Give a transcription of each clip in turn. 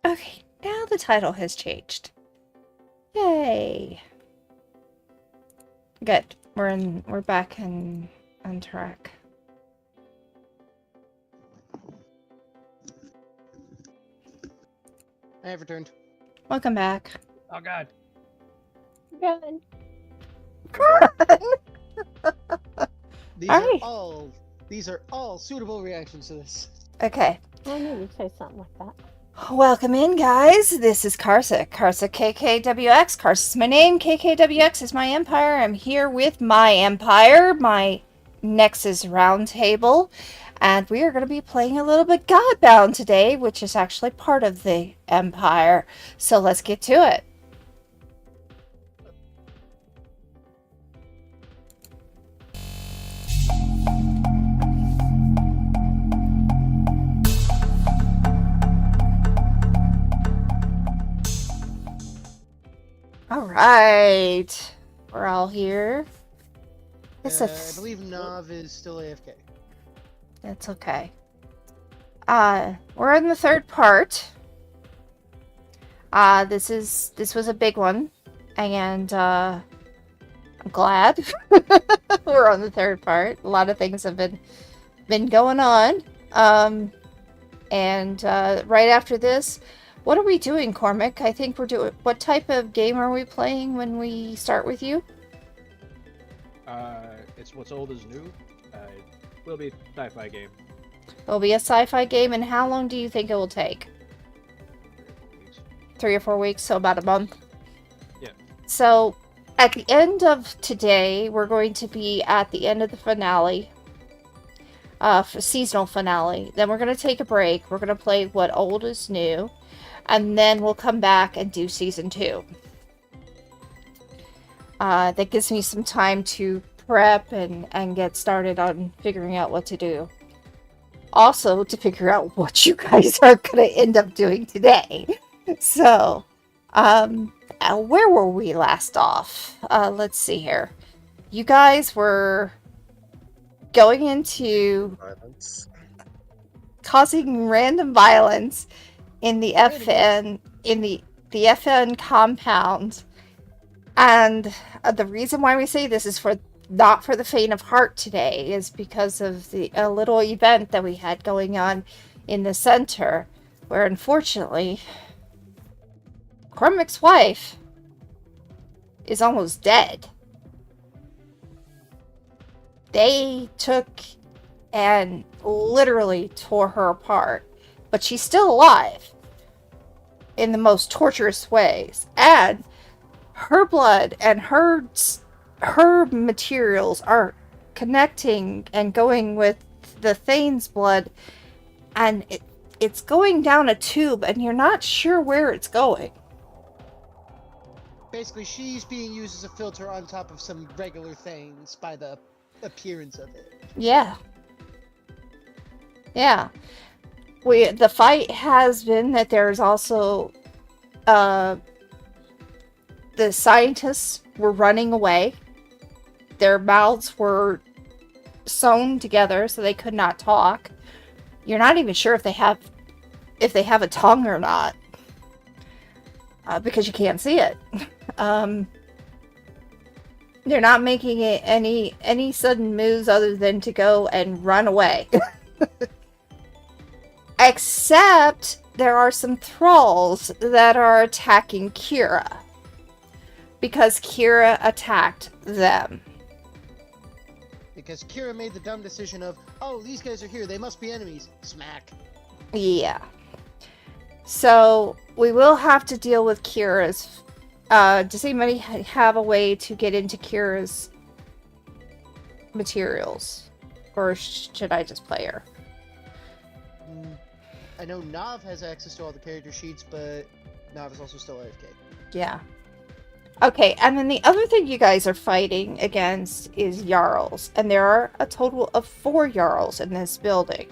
Okay, now the title has changed. Yay. Good. We're back on track. I have returned. Welcome back. Oh god. Good. These are all suitable reactions to this. Okay. I knew you'd say something like that. Welcome in, guys. This is Karsa. Karsa KKWX. Karsa's my name. KKWX is my empire. I'm here with my empire, my Nexus Roundtable. And we are going to be playing a little bit Godbound today, which is actually part of the empire. So let's get to it. All right. We're all here. I believe Nav is still AFK. That's okay. We're in the third part. This was a big one, and I'm glad we're on the third part. A lot of things have been going on. And right after this, what are we doing, Cormac? I think we're doing. What type of game are we playing when we start with you? It's what's old is new. Will be sci-fi game. It'll be a sci-fi game, and how long do you think it will take? 3 or 4 weeks, so about a month. Yeah. So, at the end of today, we're going to be at the end of the finale. Seasonal finale. Then we're going to take a break. We're going to play What Old is New. And then we'll come back and do Season 2. That gives me some time to prep and get started on figuring out what to do. Also, to figure out what you guys are going to end up doing today. So, where were we last off? Let's see here. You guys were going into Violence. causing random violence in the FN compound. And the reason why we say this is not for the faint of heart today, is because of a little event that we had going on in the center, where unfortunately Cormac's wife is almost dead. They took and literally tore her apart, but she's still alive in the most torturous ways, and her blood and her materials are connecting and going with the Thane's blood, and it's going down a tube, and you're not sure where it's going. Basically, she's being used as a filter on top of some regular things by the appearance of it. Yeah. Yeah. The fight has been that there's also the scientists were running away. Their mouths were sewn together so they could not talk. You're not even sure if they have a tongue or not, because you can't see it. They're not making any sudden moves other than to go and run away. Except there are some thralls that are attacking Kira, because Kira attacked them. Because Kira made the dumb decision of, oh, these guys are here, they must be enemies. Smack. Yeah. So, we will have to deal with Kira's... does anybody have a way to get into Kira's materials? Or should I just play her? I know Nav has access to all the character sheets, but Nav is also still AFK. Yeah. Okay, and then the other thing you guys are fighting against is Jarls. And there are a total of 4 Jarls in this building.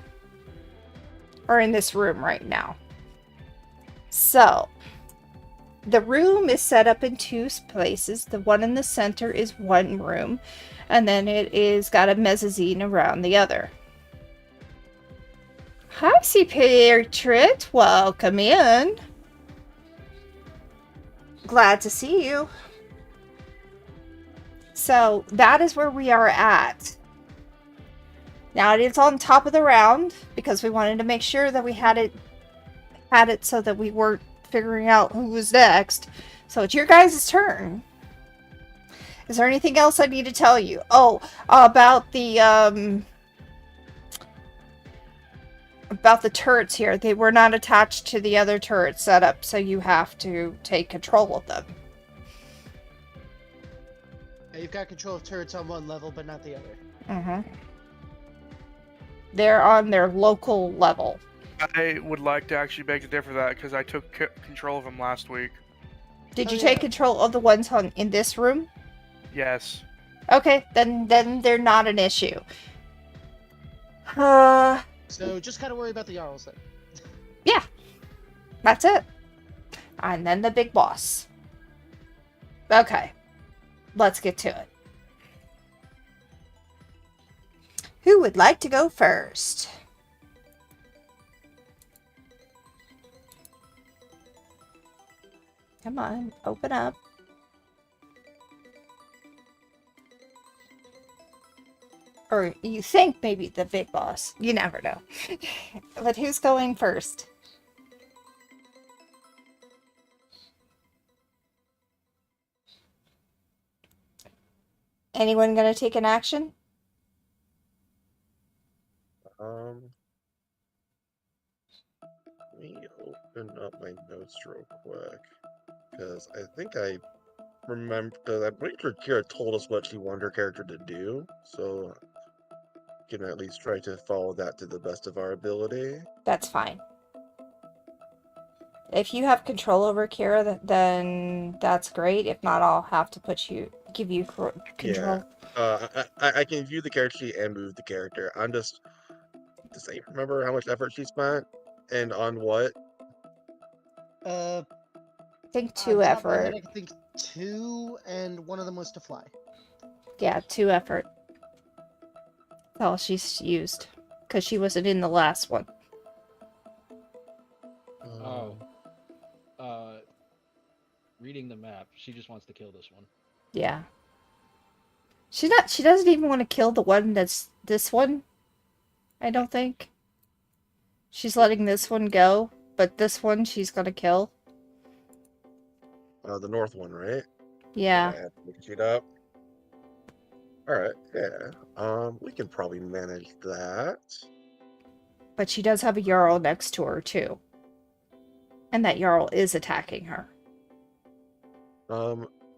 Or in this room right now. So, the room is set up in 2 places. The one in the center is one room. And then it is got a mezzanine around the other. Hi, Patriot. Welcome in. Glad to see you. So that is where we are at. Now it is on top of the round because we wanted to make sure that we had it so that we weren't figuring out who was next. So it's your guys' turn. Is there anything else I need to tell you? Oh, about the turrets here. They were not attached to the other turret setup, so you have to take control of them. You've got control of turrets on one level, but not the other. Mm-hmm. They're on their local level. I would like to actually beg to differ that because I took control of them last week. Did you take control of the ones in this room? Yes. Okay, then they're not an issue. So just kind of worry about the Jarls then. Yeah. That's it. And then the big boss. Okay. Let's get to it. Who would like to go first? Come on, open up. Or you think maybe the big boss. You never know. But who's going first? Anyone gonna take an action? Let me open up my notes real quick. Because I think I remember, because I'm pretty sure Kira told us what she wanted her character to do, so we can at least try to follow that to the best of our ability. That's fine. If you have control over Kira, then that's great. If not, I'll have to give you control. Yeah. I can view the character sheet and move the character. I'm just... Does anyone remember how much effort she spent? And on what? I think 2 on top of my effort. head, I think 2, and one of them was to fly. Yeah, 2 effort. That's all she's used. Because she wasn't in the last one. Reading the map, she just wants to kill this one. Yeah. She doesn't even want to kill the one that's this one. I don't think. She's letting this one go, but this one she's gonna kill. The north one, right? Yeah. I have to look it up. Alright, yeah. We can probably manage that. But she does have a Jarl next to her, too. And that Jarl is attacking her.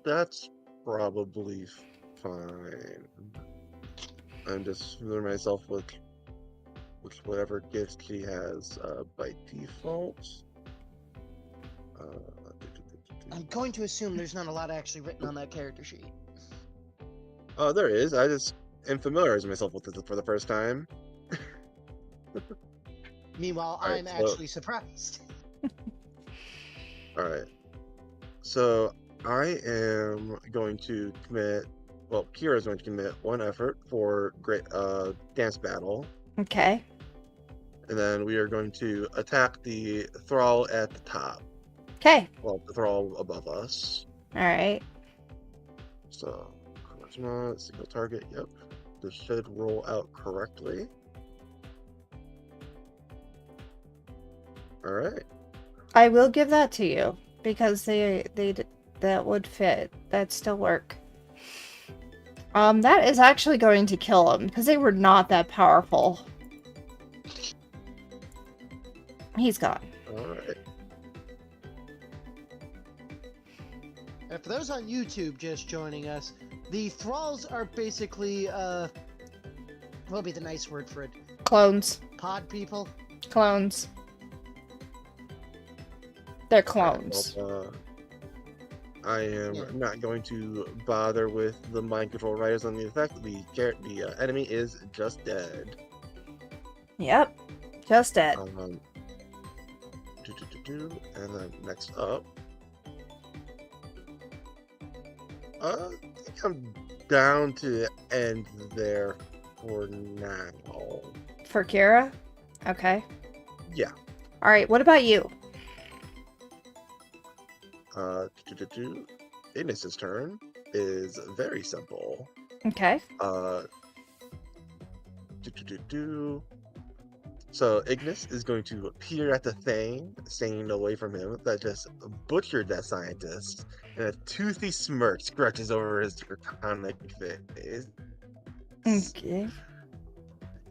That's probably fine. I'm just familiar myself with whatever gift she has by default. I'm going to assume there's not a lot actually written on that character sheet. There is. I just am familiarizing myself with it for the first time. Meanwhile, All right, I'm actually surprised. Alright. So, I am going to commit... Well, Kira is going to commit 1 effort for great dance battle. Okay. And then we are going to attack the thrall at the top. Okay. Well, the thrall above us. Alright. So, charisma, single target, yep. This should roll out correctly. Alright. I will give that to you. Because that would fit. That'd still work. That is actually going to kill them. Because they were not that powerful. He's gone. Alright. And for those on YouTube just joining us, the thralls are basically, what would be the nice word for it? Clones. Pod people? Clones. They're clones. Well, I am not going to bother with the mind control writers on the effect. The enemy is just dead. Yep. Just dead. And then next up, I think I'm down to end there for now. For Kira? Okay. Yeah. Alright, what about you? Ignis's turn is very simple. Okay. Do, do, do, do. So Ignis is going to peer at the thing, staying away from him, that just butchered that scientist, and a toothy smirk scratches over his draconic face. Okay.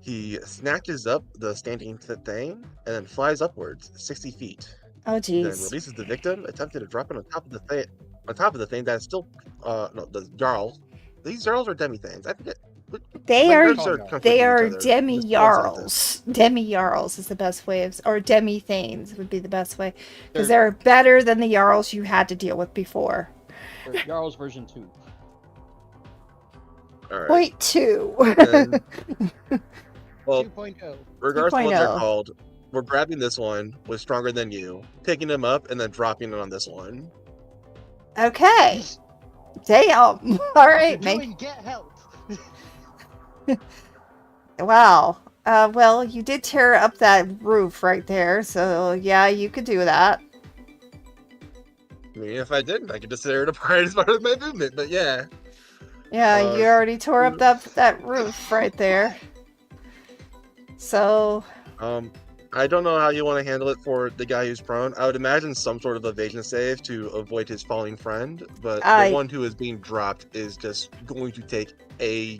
He snatches up the standing thing and then flies upwards 60 feet. Oh, Then jeez. releases the victim, attempting to drop it on top of the thing. On top of the thing that's still, no, the Jarls. These Jarls are demi things. I forget. They my are nerves they conflicting they each are other. demi Just one second. jarls. Demi jarls is the best way of, or demi thanes would be the best way, because They're- they're better than the jarls you had to deal with before. Or Jarl's version 2. All right. Point two. Then, well, 2.0. regardless of what they're 2.0. called, we're grabbing this one with stronger than you, picking him up, and then dropping it on this one. Okay. Damn. All right, You're mate. doing get help. Wow. Well, you did tear up that roof right there, so yeah, you could do that. I mean, if I didn't, I could just tear it apart as part of my movement. But yeah, Yeah, Uh, you already tore up that roof right there. So, I don't know how you want to handle it for the guy who's prone. I would imagine some sort of evasion save to avoid his falling friend, but the one who is being dropped is just going to take a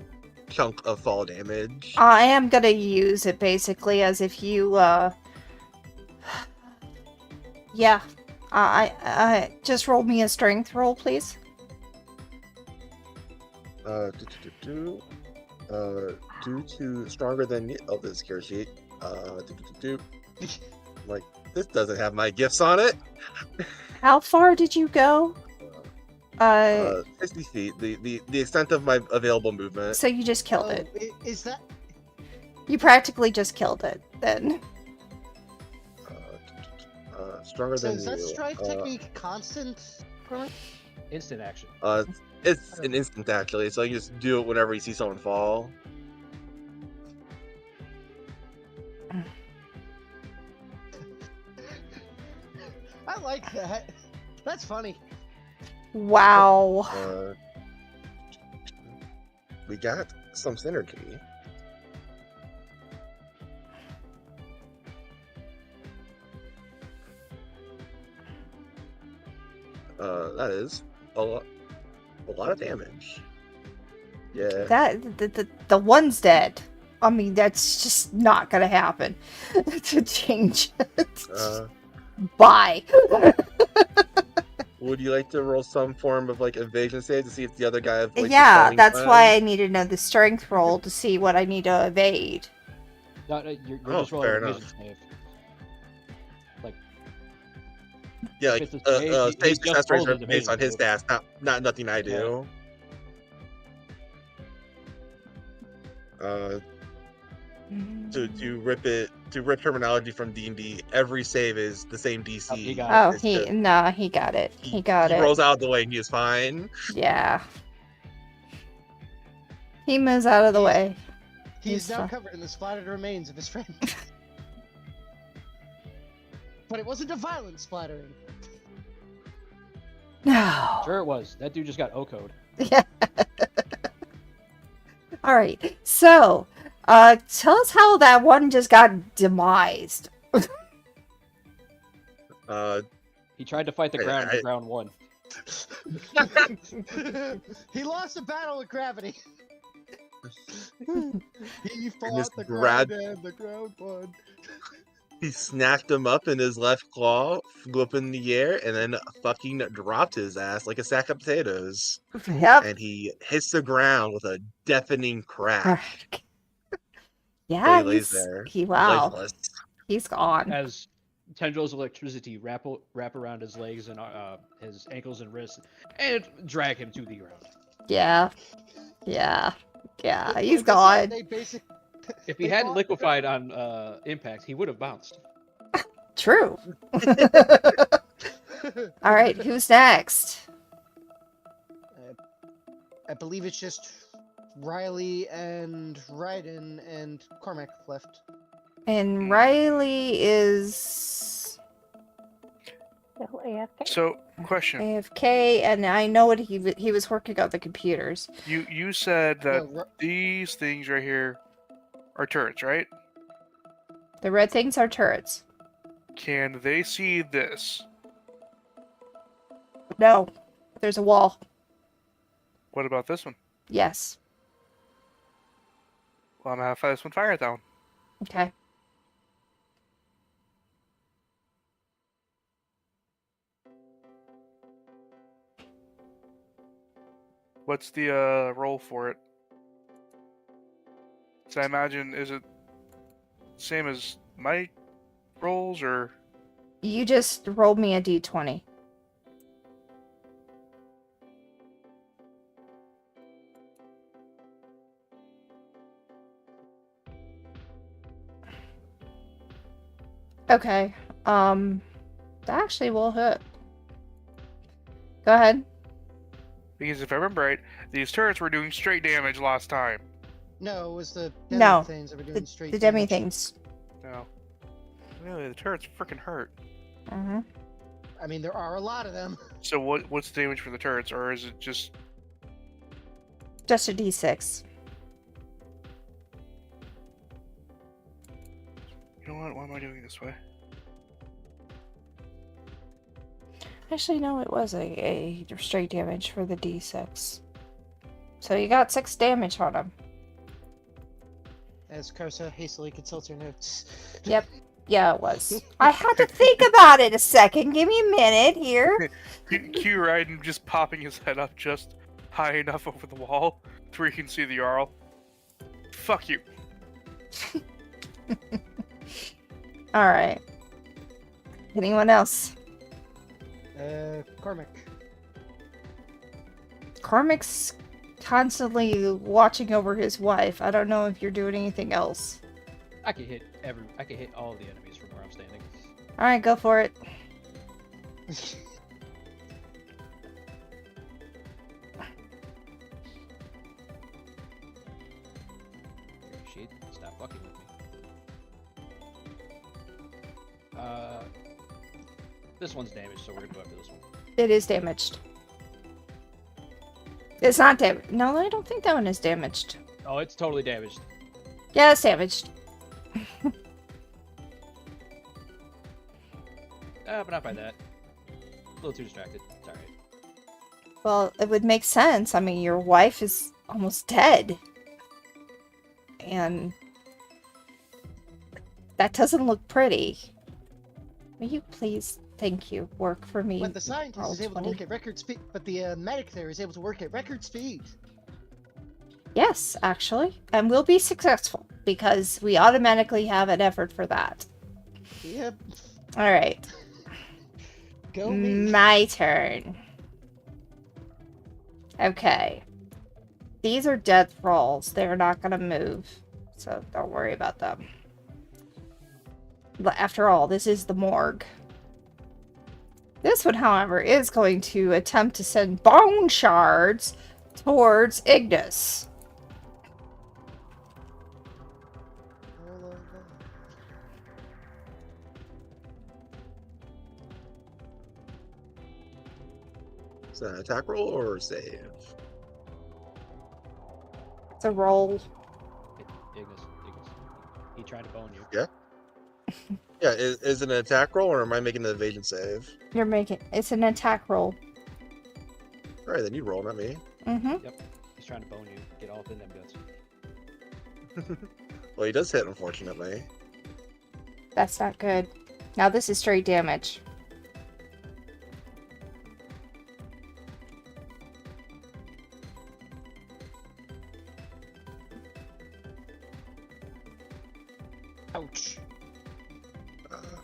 chunk of fall damage. I am gonna use it basically as if you, yeah. I just roll me a strength roll, please. Due to stronger than you. Oh, this care sheet. Like, this doesn't have my gifts on it. How far did you go? 60 feet. The extent of my available movement. So you just killed Oh, it. Is that? You practically just killed it, then. Stronger So than is that you. strike technique constant? Permanent? Instant action. It's an instant actually, so you just do it whenever you see someone fall. I like that. That's funny. Wow. We got some synergy. That is a lot of damage. Yeah. That the one's dead. I mean, that's just not gonna happen to change it. Bye. Would you like to roll some form of like evasion save to see if the other guy avoids his Yeah, falling that's friend? why I need to know the strength roll to see what I need to evade. No, you're Oh, just rolling fair a vision enough. save. Yeah, If like it's a save, he save just success rolled rates his are based on his evasion stats, not nothing I do. To rip terminology from D&D, every save is the same DC. He got Oh, It's he just- got it. He got he it. rolls out of the way and he is fine. Yeah. He moves out of the way. He is He's now fine. covered in the splattered remains of his friend. But it wasn't a violent splattering. No. Sure it was. That dude just got O-code. Yeah. All right. So, tell us how that one just got demised. He tried to fight the ground, and the ground won. He lost a battle with gravity. He fought just the grabbed- ground and the ground won. He snatched him up in his left claw, flew up in the air, and then fucking dropped his ass like a sack of potatoes. Yep. And he hits the ground with a deafening crack. Yeah, He lays there, wow. lifeless. He's gone. As tendrils of electricity wrap around his legs and his ankles and wrists, and drag him to the ground. Yeah. Yeah. Yeah, he's Like I said, gone. They basic. If he They hadn't fought- liquefied on impact, he would have bounced. True. All right, who's next? I believe it's just Riley and Raiden and Cormac left. And Riley is... AFK. So, question. AFK, and I know what he was working on the computers. You said that No, these things right here are turrets, right? The red things are turrets. Can they see this? No, there's a wall. What about this one? Yes. Well, I'm gonna have this one fire at that one. Okay. What's the roll for it? So I imagine, is it same as my rolls, or You just rolled me a d20. Okay. That actually will hit. Go ahead. because if I remember right, these turrets were doing straight damage last time. no, it was the No, demi things that were The, doing straight the demi damage. things. No, really, the turrets freaking hurt. Mm-hmm. I mean, there are a lot of them. So what's the damage for the turrets, or is it just Just a d6. you know what? Why am I doing it this way? Actually, no, it was a straight damage for the d6. So you got 6 damage on him. As Karsa hastily consults her notes. Yep. Yeah, it was. I had to think about it a second. Give me a minute here. Q Raiden just popping his head up just high enough over the wall to where you can see the Jarl. Fuck you. Alright. Anyone else? Cormac. Cormac's constantly watching over his wife. I don't know if you're doing anything else. I can hit all the enemies from where I'm standing. Alright, go for it. Shit, stop fucking with me. This one's damaged, so we're gonna go after this one. It is damaged. It's not damaged. No, I don't think that one is damaged. Oh, it's totally damaged. Yeah, it's damaged. But not by that. A little too distracted. It's alright. Well, it would make sense. I mean, your wife is almost dead. And that doesn't look pretty. Will you please, thank you, work for me? But the scientist Roll is able to 20. work at record speed. But the medic there is able to work at record speed. Yes, actually. And we'll be successful because we automatically have an effort for that. Yep. Alright. Go me. My turn. Okay. These are death rolls. They're not going to move. So don't worry about them. But after all, this is the morgue. This one, however, is going to attempt to send bone shards towards Ignis. Is that an attack roll or save? It's a roll. Ignis. He tried to bone you. Yeah, is it an attack roll or am I making an evasion save? You're making... It's an attack roll. Alright, then you roll, not me. Mm-hmm. He's trying to bone you. Get all up in them guts. Well, he does hit, unfortunately. That's not good. Now this is straight damage. Ouch.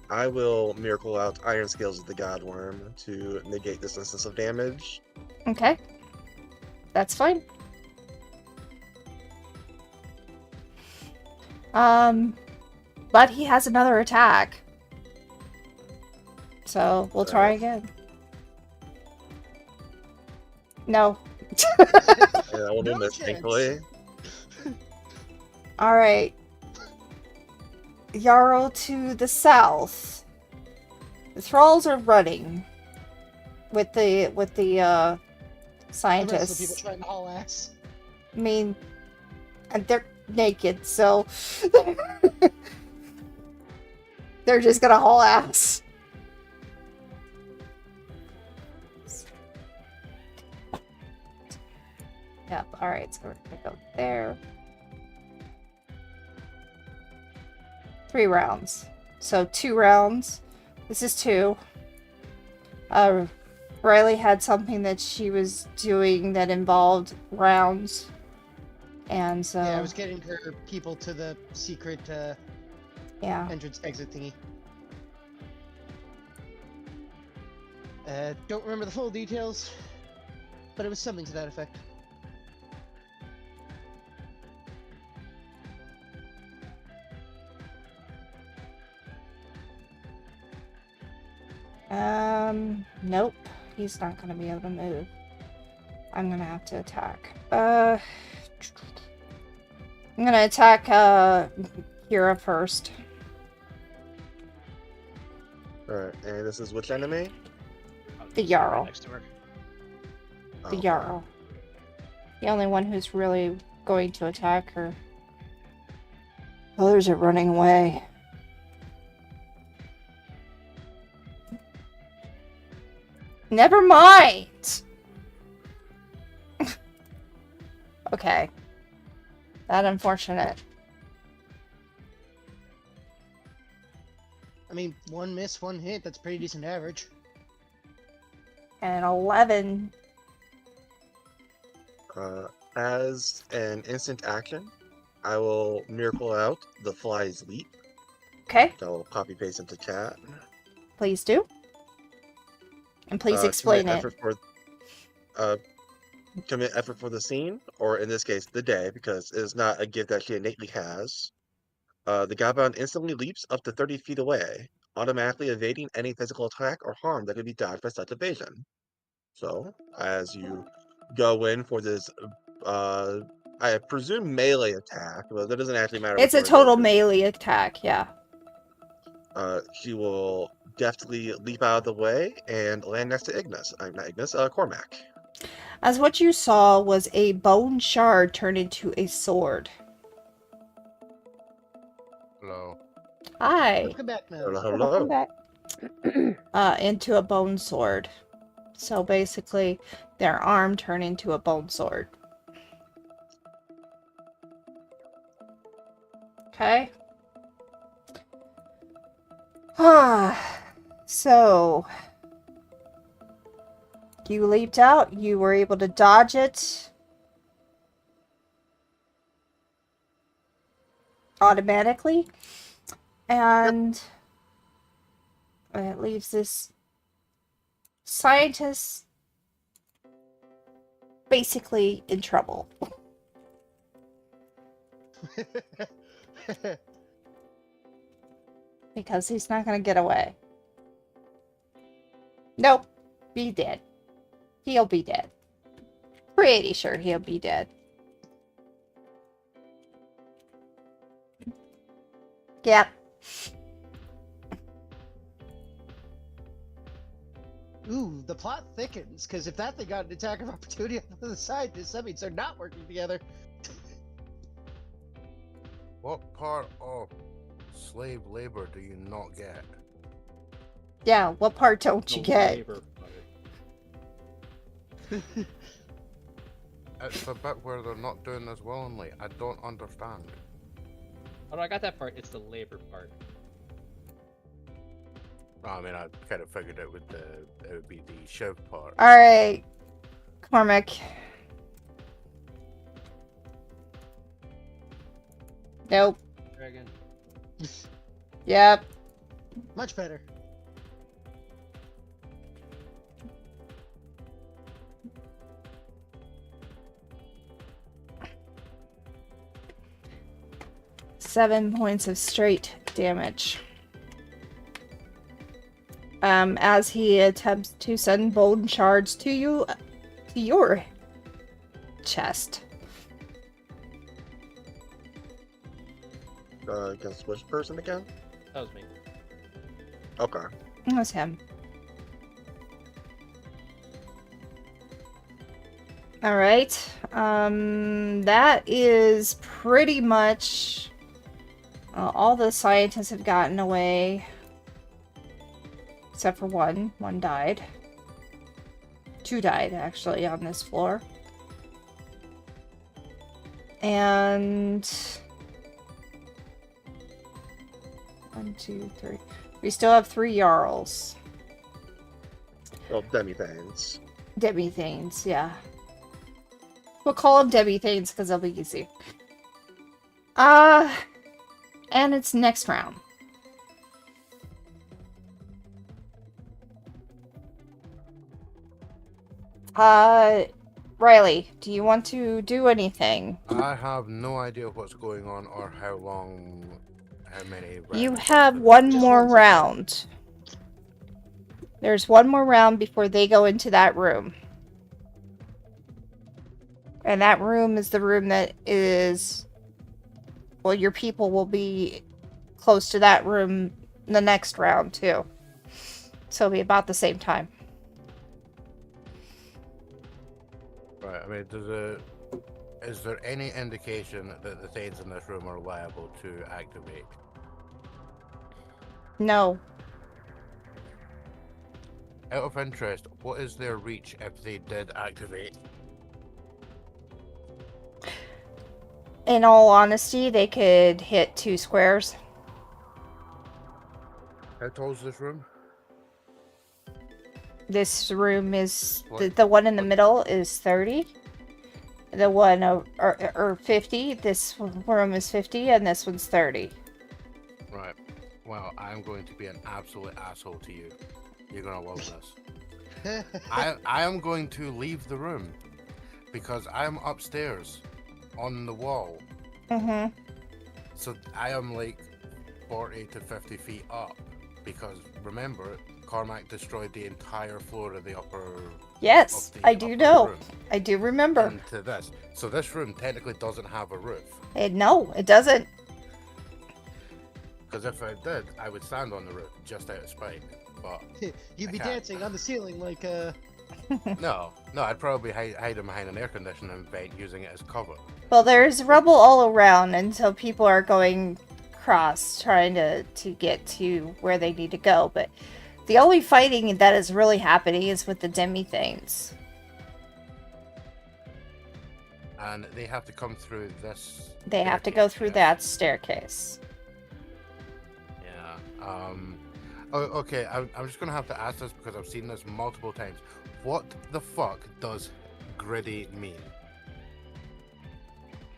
I will miracle out Iron Scales of the Godworm to negate this instance of damage. Okay. That's fine. But he has another attack. So, we'll try again. No. Yeah, that will No miss, chance. thankfully. Alright. Jarl to the south. The thralls are running. with the The rest of the people scientists. trying to haul ass. I mean, and they're naked, so they're just gonna haul ass. Yep. All right. So we're gonna go there. 3 rounds. So 2 rounds. This is 2. Riley had something that she was doing that involved rounds. And so... Yeah, I was getting her people to the secret yeah. entrance exit thingy. Don't remember the full details, but it was something to that effect. Nope. He's not gonna be able to move. I'm gonna have to attack. I'm gonna attack, Kira first. Alright, and this is which enemy? The Jarl. Next to her. The Oh, Jarl. The only one who's really going to attack her. Others are running away. Never mind! Okay. That unfortunate. I mean, 1 miss, 1 hit, that's pretty decent average. And 11. As an instant action, I will miracle out the fly's leap. Okay, I will copy paste into chat. please do. And please explain it. Commit effort for the scene, or in this case, the day, because it is not a gift that she innately has. The Godbound instantly leaps up to 30 feet away, automatically evading any physical attack or harm that could be dodged by such evasion. So, as you go in for this, I presume melee attack, but that doesn't actually matter. It's a which one it total is, 'cause, melee attack, yeah. she will deftly leap out of the way and land next to Ignis. Not Ignis, Cormac. As what you saw was a bone shard turn into a sword. Hello. Hi. Welcome back now. Hello. Welcome back. Into a bone sword. So basically, their arm turned into a bone sword. Okay. So, you leaped out. You were able to dodge it automatically. And it leaves this scientist basically in trouble. Because he's not going to get away. Nope. Be dead. He'll be dead. Pretty sure he'll be dead. Yep. Ooh, the plot thickens, because if that thing got an attack of opportunity on the other side, that means they're not working together. What part of slave labor do you not get? Yeah, what part don't you The get? labor part. It's the bit where they're not doing this willingly. I don't understand. Oh, no, I got that part. It's the labor part. I mean, I kind of figured it would be the shiv part. Alright. Cormac. Nope. Dragon. Yep. Much better. Seven points of straight damage. As he attempts to send bone shards to you, to your chest. Against which person again? That was me. Okay. That was him. All right. That is pretty much all the scientists have gotten away, except for one. One died. Two died actually on this floor. And 1, 2, 3. We still have 3 Jarls. Well, demi-things. Demi-Thanes, yeah. We'll call them Demi-Thanes because they'll be easy. And it's next round. Riley, do you want to do anything? I have no idea what's going on or how many rounds. You have one Just more 1 second. round. There's one more round before they go into that room. And that room is the room that is... Well, your people will be close to that room the next round, too. So it'll be about the same time. Right, I mean, is there any indication that the things in this room are liable to activate? No. Out of interest, what is their reach if they did activate? In all honesty, they could hit 2 squares. How tall is this room? This room is... What? The one in the middle is 30. The one or 50. This room is 50, and this one's 30. Right. Well, I'm going to be an absolute asshole to you. You're gonna love this. I am going to leave the room because I am upstairs on the wall. Mm-hmm. So I am like 40 to 50 feet up because remember, Cormac destroyed the entire floor of the upper. Yes, of the I do upper know. room I do remember. into this. So this room technically doesn't have a roof. No, it doesn't. Because if it did, I would stand on the roof just out of spite. But You'd be I can't. dancing on the ceiling like no, I'd probably hide him behind an air conditioning vent using it as cover. Well, there's rubble all around, and so people are going across trying to get to where they need to go. But the only fighting that is really happening is with the Demi-Thanes. And they have to come through this. They have to go staircase, through yes. that staircase. Yeah. Oh, okay. I'm just gonna have to ask this because I've seen this multiple times. What the fuck does gritty mean?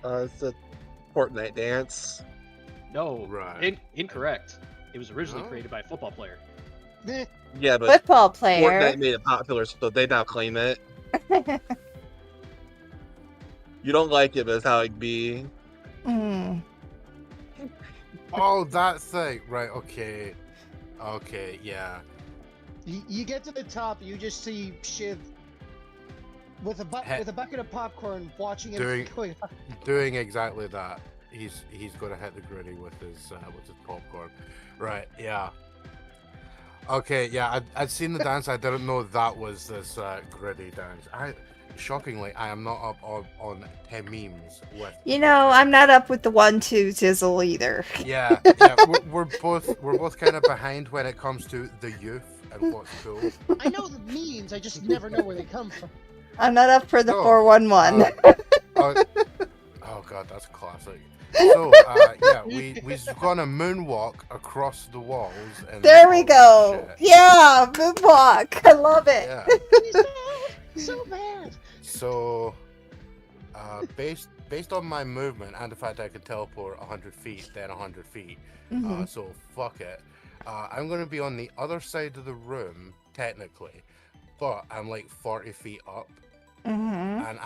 It's a Fortnite dance. No, Right. incorrect. It was originally Oh. created by a football player. eh, Yeah, but Football player. Fortnite made it popular, so they now claim it. You don't like it, but it's how it be. Hmm. Oh, that thing. Right. Okay. Okay. Yeah. you get to the top, you just see Shiv with a with a bucket of popcorn watching him Doing- going up. Doing exactly that. He's gonna hit the gritty with his popcorn. Right. Yeah. Okay. Yeah. I'd seen the dance. I didn't know that was this gritty dance. Shockingly, I am not up on 10 memes with. You know, I'm not up with the 1-2 sizzle either. Yeah, we're both kind of behind when it comes to the youth and what's cool. I know the memes, I just never know where they come from. I'm not up for the No, 411. Oh god, that's classic. So yeah, we're gonna moonwalk across the walls. And There we all go. that shit. Yeah, moonwalk. I love it. Yeah. So bad. So, based on my movement and the fact I could teleport 100 feet, then 100 feet, Mhm. so fuck it. I'm going to be on the other side of the room, technically, but I'm like 40 feet up, Mhm. and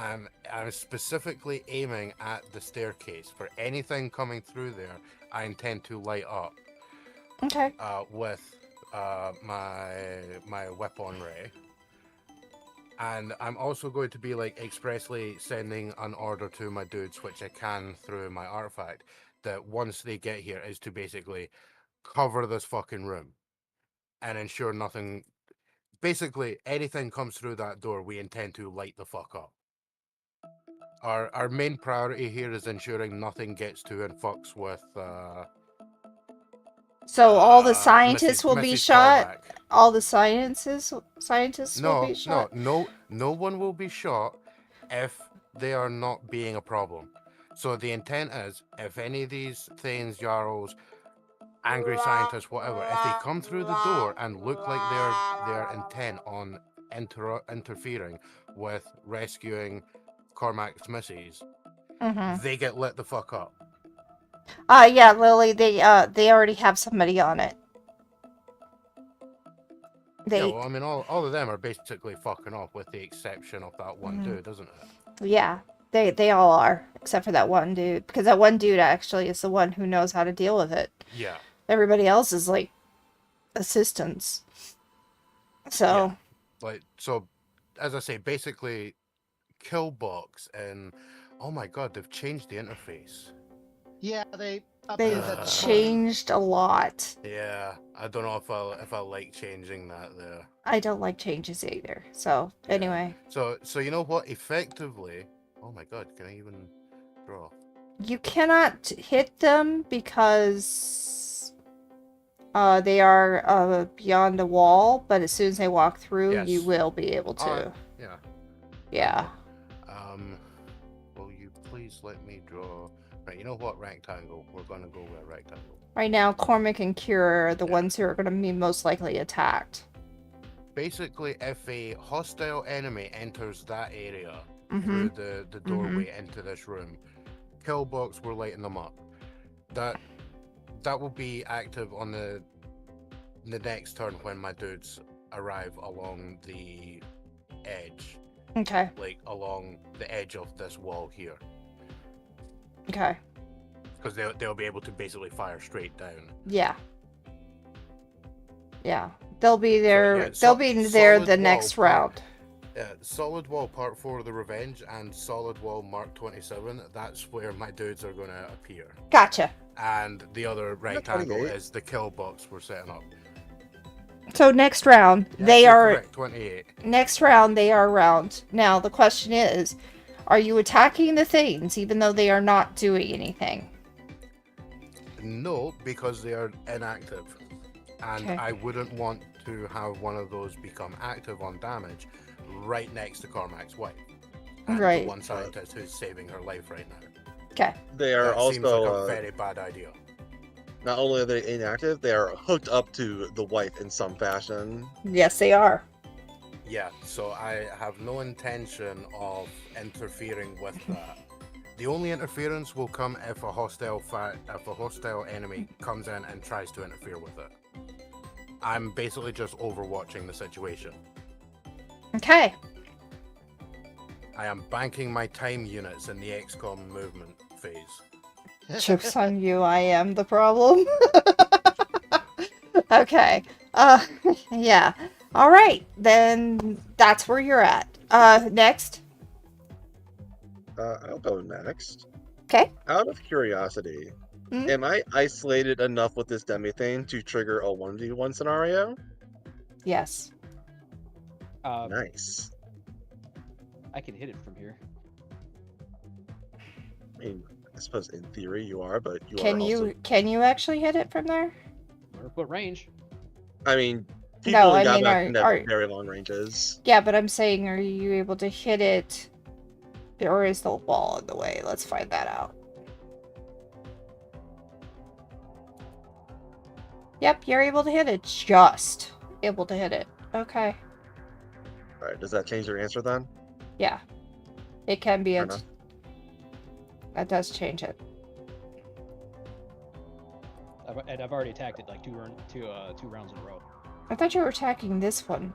I'm specifically aiming at the staircase. For anything coming through there, I intend to light up Okay. with my weapon ray. And I'm also going to be like expressly sending an order to my dudes, which I can through my artifact, that once they get here is to basically cover this fucking room and ensure nothing. Basically, anything comes through that door, we intend to light the fuck up. Our main priority here is ensuring nothing gets to and fucks with So all the scientists Mrs. will be Mrs. shot. Carmack. All the scientists will be No, shot. no one will be shot if they are not being a problem. So the intent is, if any of these Thanes, Jarls, angry scientists, whatever, if they come through the door and look like they're intent on interfering with rescuing Cormac's missus, Mm-hmm. they get lit the fuck up. Yeah, Lily, they already have somebody on it. Yeah, They, well, I mean, all of them are basically fucking off, with the exception of that one dude, isn't it? yeah, they all are, except for that one dude, because that one dude actually is the one who knows how to deal with it. Yeah. Everybody else is like assistants. So, Like, so, as I say, basically, Killbox and oh my god, they've changed the interface. Yeah, they they've updated that. changed a lot. Yeah, I don't know if I like changing that there. I don't like changes either. So, Yeah. anyway. So you know what? Effectively, oh my god, can I even draw? You cannot hit them because they are beyond the wall, but as soon as they walk through, Yes. you will be able to. Yeah. Yeah. Will you please let me draw? Right, you know what? Rectangle. We're gonna go with a rectangle. Right now, Cormac and Kira are the Yeah. ones who are going to be most likely attacked. Basically, if a hostile enemy enters that area Mm-hmm. through the doorway into this room, Killbox, we're lighting them up. That will be active on the next turn when my dudes arrive along the edge, Okay. like along the edge of this wall here, Okay. because they'll be able to basically fire straight down. Yeah. Yeah. They'll be there. yeah, they'll be there solid the wall next part- round. Solid Wall Part 4 of the Revenge and Solid Wall Mark 27, that's where my dudes are going to appear. Gotcha. And the other rectangle 28. is the kill box we're setting up. So next round, Yeah, they you're are. correct, 28. Next round, they are around. Now, the question is, are you attacking the things even though they are not doing anything? No, because they are inactive. And Okay. I wouldn't want to have one of those become active on damage right next to Cormac's wife. And Right. the one scientist who's saving her life right now. Okay. They are That seems like also a very bad idea. not only are they inactive, they are hooked up to the wife in some fashion. Yes, they are. Yeah, so I have no intention of interfering with that. The only interference will come if a hostile enemy comes in and tries to interfere with it. I'm basically just overwatching the situation. Okay. I am banking my time units in the XCOM movement phase. Joke's on you, I am the problem. Okay. Yeah. Alright, then that's where you're at. Next. I'll go next. Okay. Out of curiosity, Mhm. am I isolated enough with this demi-thing to trigger a 1v1 scenario? Yes. Nice. I can hit it from here. I mean, I suppose in theory you are, but you Can are also... you actually hit it from there? Or put range. I mean, people No, in I mean, Godbound can have are- very long ranges. Yeah, but I'm saying, are you able to hit it? Or is the wall in the way? Let's find that out. Yep, you're able to hit it. Just able to hit it. Okay. Alright, does that change your answer then? Yeah. It can be Fair a... enough. That does change it. I've already attacked it like two rounds in a row. I thought you were attacking this one.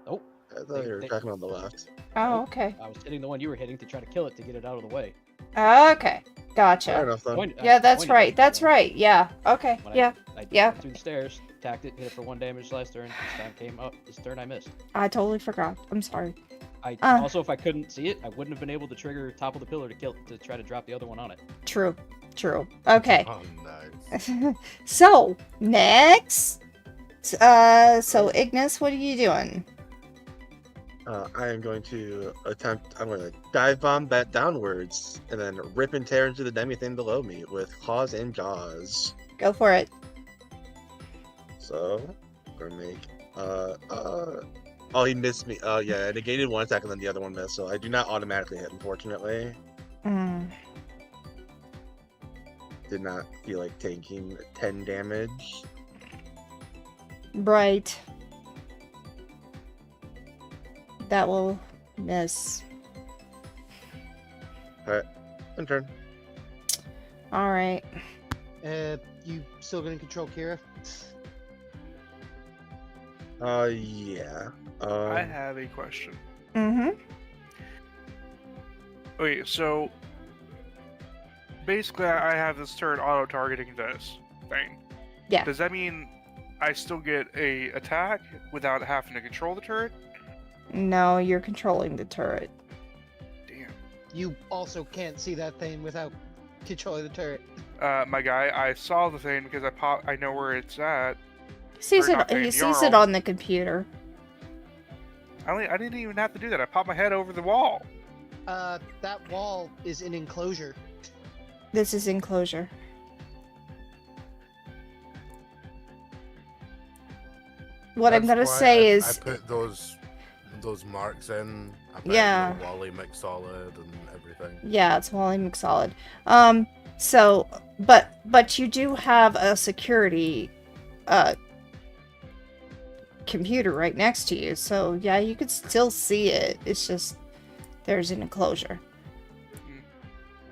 Nope. I thought you were attacking on the left. Oh, Nope. okay. I was hitting the one you were hitting to try to kill it to get it out of the way. Okay. Fair Gotcha. enough then. Yeah, that's right. That's right. Yeah. Okay. When Yeah. I Yeah. went through the stairs, attacked it, hit it for 1 damage last turn. This time came up. This turn I missed. I totally forgot. I'm sorry. Also, if I couldn't see it, I wouldn't have been able to trigger top of the pillar to try to drop the other one on it. True. True. Okay. Oh, nice. So, next. So Ignis, what are you doing? I am going to attempt. I'm going to dive bomb that downwards, and then rip and tear into the demi thing below me with claws and jaws. Go for it. So, I'm gonna make. Oh, he missed me. Oh, yeah, I negated one attack and then the other one missed, so I do not automatically hit, unfortunately. Mm. Did not feel like taking 10 damage. Right. That will miss. Alright, end turn. Alright. You still gonna control Kira? Yeah. I have a question. Mm-hmm. Okay, so basically, I have this turret auto-targeting this thing. Yeah. Does that mean I still get a attack without having to control the turret? No, you're controlling the turret. Damn. You also can't see that thing without controlling the turret. My guy, I saw the thing because I know where it's at. He sees Or not it. the He sees it Jarl. on the computer. I didn't even have to do that. I popped my head over the wall. That wall is an enclosure. This is enclosure. What I'm That's gonna why say I is, put those marks in. I put, Yeah. Wally McSolid and everything. yeah, it's Wally McSolid. So, but you do have a security, computer right next to you, so yeah, you could still see it. It's just there's an enclosure.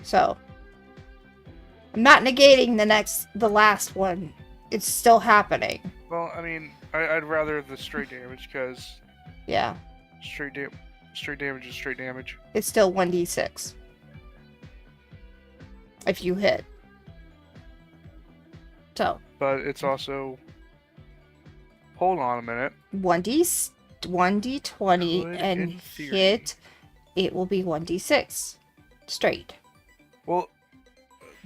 So, I'm not negating the last one. It's still happening. Well, I mean, I'd rather the straight damage because Yeah, straight damage is straight damage. it's still 1d6 if you hit. So, But it's also. Hold on a minute. 1d20 Could, and in theory. hit, it will be 1d6 straight. Well,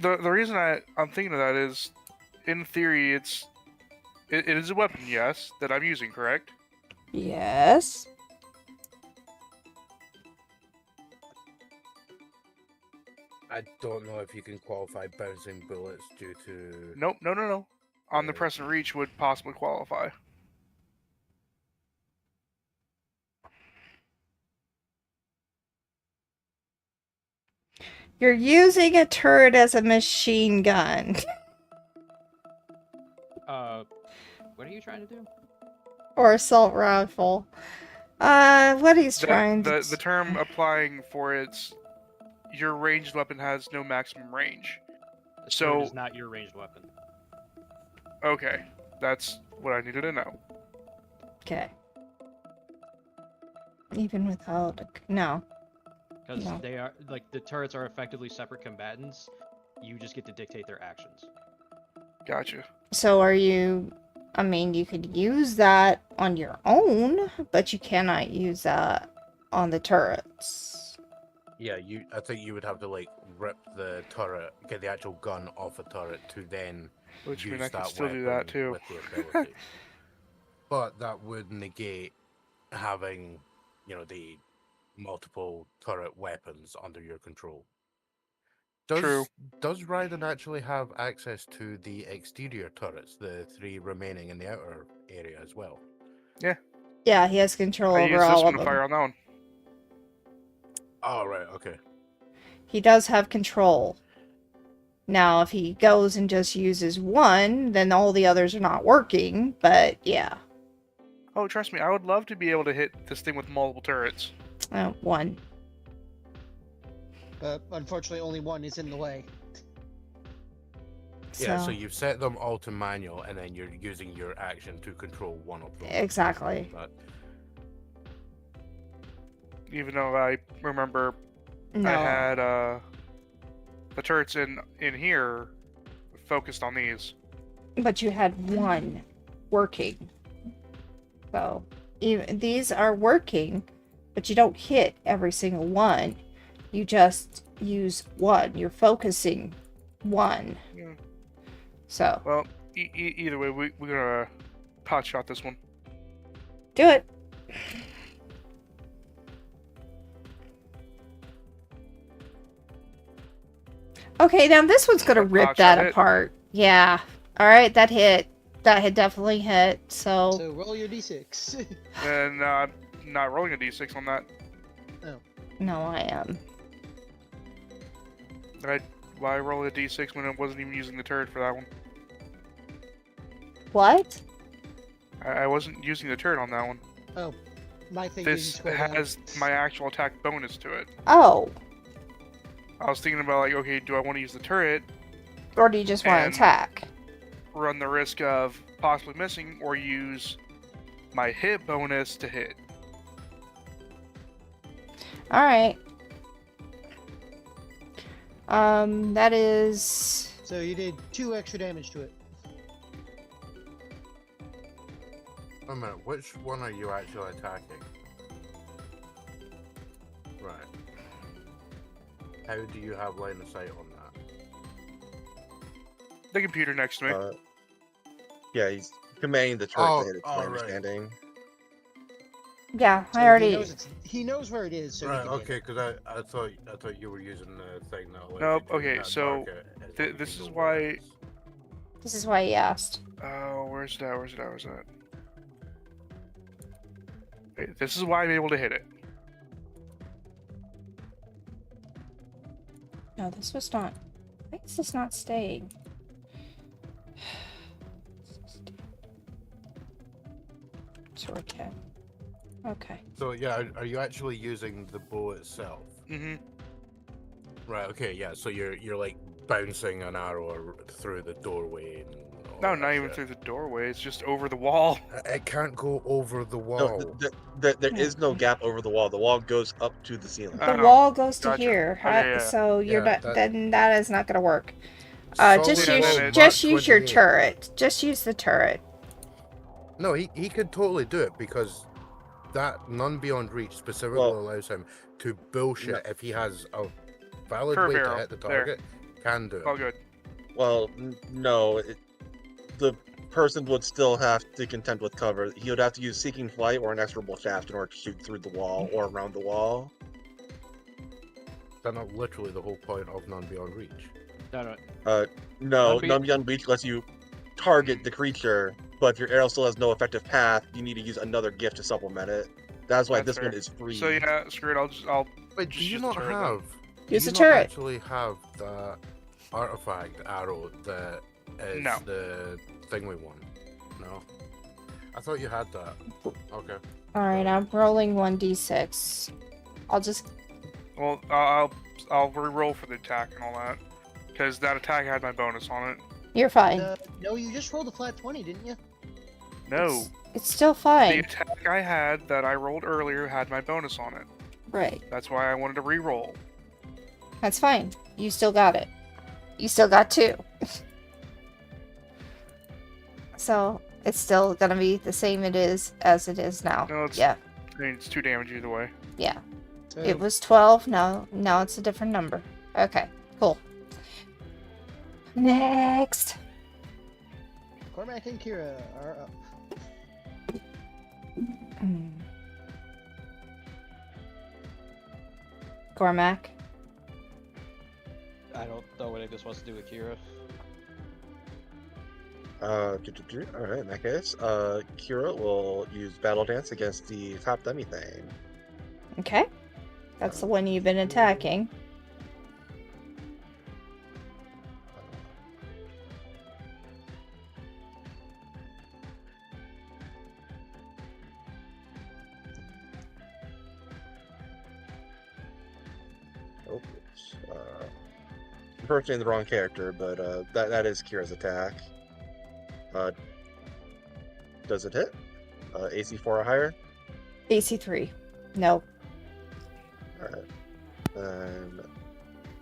the reason I'm thinking of that is, in theory, it is a weapon, yes, that I'm using, correct? Yes. I don't know if you can qualify bouncing bullets due to. Nope, no. On the Yeah. press and reach would possibly qualify. You're using a turret as a machine gun. What are you trying to do? Or assault rifle. What he's trying to... The term applying for it's your ranged weapon has no maximum range. The So- sword is not your ranged weapon. Okay, that's what I needed to know. Okay. Even without... No. Because No. they are like the turrets are effectively separate combatants. You just get to dictate their actions. Gotcha. So are you... I mean, you could use that on your own, but you cannot use that on the turrets. Yeah, I think you would have to like rip the turret, get the actual gun off a turret to then Which use means I can that still do weapon that too. with the ability. But that would negate having, the multiple turret weapons under your control. True. Does Raiden actually have access to the exterior turrets, the 3 remaining in the outer area as well? Yeah, he has control I over used this all one of to fire them. on that one. Oh, right, okay. He does have control. Now, if he goes and just uses one, then all the others are not working, but yeah. Oh, trust me, I would love to be able to hit this thing with multiple turrets. One. But unfortunately, only one is in the way. Yeah, so you've set them all to manual, and then you're using your action to control one of them. Exactly. But Even though I remember No. I had the turrets in here focused on these. But you had one working. So, even these are working, but you don't hit every single one. You just use one. You're focusing one. Yeah. So, Well, either way, we're gonna pot shot this one. do it. Okay, now this one's gonna That rip box that hit. apart. Yeah. Alright, that hit. That had definitely hit, so... So roll your d6. And I'm not rolling a d6 on that. No, I am. Why roll a d6 when I wasn't even using the turret for that one? What? I wasn't using the turret on that one. Oh, my thing This didn't scroll down. has my actual attack bonus to it. Oh. I was thinking about like, okay, do I want to use the turret, Or do you just want And- to attack? run the risk of possibly missing, or use my hit bonus to hit? Alright. That is... So you did 2 extra damage to it. Wait a minute, which one are you actually attacking? Right. How do you have line of sight on that? The computer next to me. Yeah, he's commanding the turret Oh, to hit it, to oh, my right. understanding. Yeah, So I already... He knows where it is, so right, he can hit okay, it. because I thought you were using the thing that lets Nope, you do okay, that so target as long as this you is know where it why- is. This is why he asked. Oh, where's that? Okay, this is why I'm able to hit it. No, this was not... Why is this not staying? Sword cat. Okay. So yeah, are you actually using the bow itself? Mm-hmm. Right. Okay. Yeah. So you're like bouncing an arrow through the doorway. And all No, that not even shit. through the doorway. It's just over the wall. It can't go over the No, wall. there is no gap over the wall. The wall goes up to the ceiling. The Oh, wall goes to gotcha. here. Okay, yeah. So you're Yeah, not... that- Then that is not gonna work. Solid Just Yeah, use... then it- Just use your 28. turret. Just use the turret. No, he could totally do it because that none beyond reach specifically Well, allows him to bullshit if he has a valid Curve way arrow, to hit the there. target. Can do it. All good. Well, no. The person would still have to contend with cover. He would have to use Seeking Flight or an Exorable Shaft in order to shoot through the wall or around the wall. That's not literally the whole point of none beyond reach. No. No, None None Beyond Reach lets you target the creature, but if your arrow still has no effective path, you need to use another gift to supplement it. That's why That's this fair. one is free. So yeah, screw it. I'll Wait, Just do you use the not turret then. have? Use do the you not turret. actually have the artifact arrow that is No. the thing we want? No. I thought you had that. Okay. Alright, I'm rolling 1d6. I'll just... Well, I'll re-roll for the attack and all that, because that attack had my bonus on it. You're fine. No, you just rolled a flat 20, didn't you? No, It's still the fine. attack I had that I rolled earlier had my bonus on it. Right. That's why I wanted to re-roll. That's fine. You still got it. You still got 2. So, it's still gonna be the same as it is now. No, it's- Yeah, I mean, it's 2 damage either way. yeah. So, It was 12, now it's a different number. Okay, cool. Next! Cormac and Kira are up. Cormac. I don't know what Ignis wants to do with Kira. Alright, in that case, Kira will use Battle Dance against the top dummy thing. Okay. That's the one you've been attacking. Oh, oops. Unfortunately, the wrong character, but that is Kira's attack. Does it hit? AC 4 or higher? AC 3. Nope. Alright. Then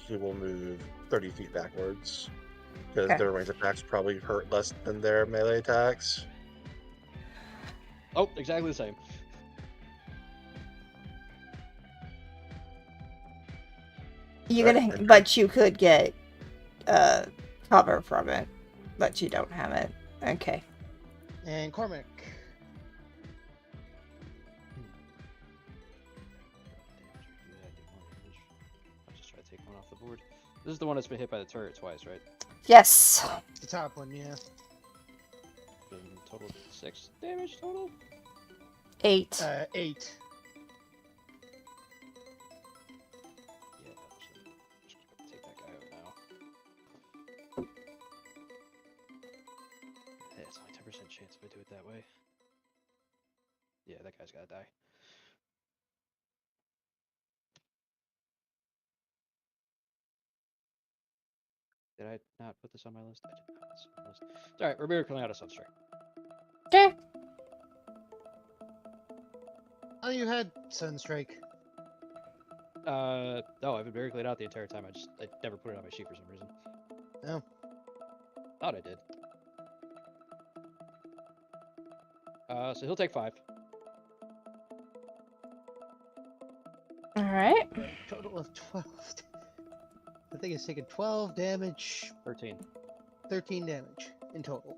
she will move 30 feet backwards. Because Okay. their range attacks probably hurt less than their melee attacks. Oh, exactly the same. You're Right, gonna, and- but you could get cover from it, but you don't have it. Okay. And Cormac. I'll just try to take one off the board. This is the one that's been hit by the turret twice, right? Yes. The top one, yeah. Been total 6 damage total? 8. 8. Yeah, just take that guy out now. Yeah, it's only 10% chance if I do it that way. Yeah, that guy's gotta die. Did I not put this on my list? I did not put this on my list. It's alright, we're miracling out a Sunstrike. Okay. Oh, you had Sunstrike. No, I've been miracling out the entire time. I never put it on my sheet for some reason. Oh. Thought I did. So he'll take 5. All right. Total of 12. I think it's taken 12 damage, 13. 13 damage in total.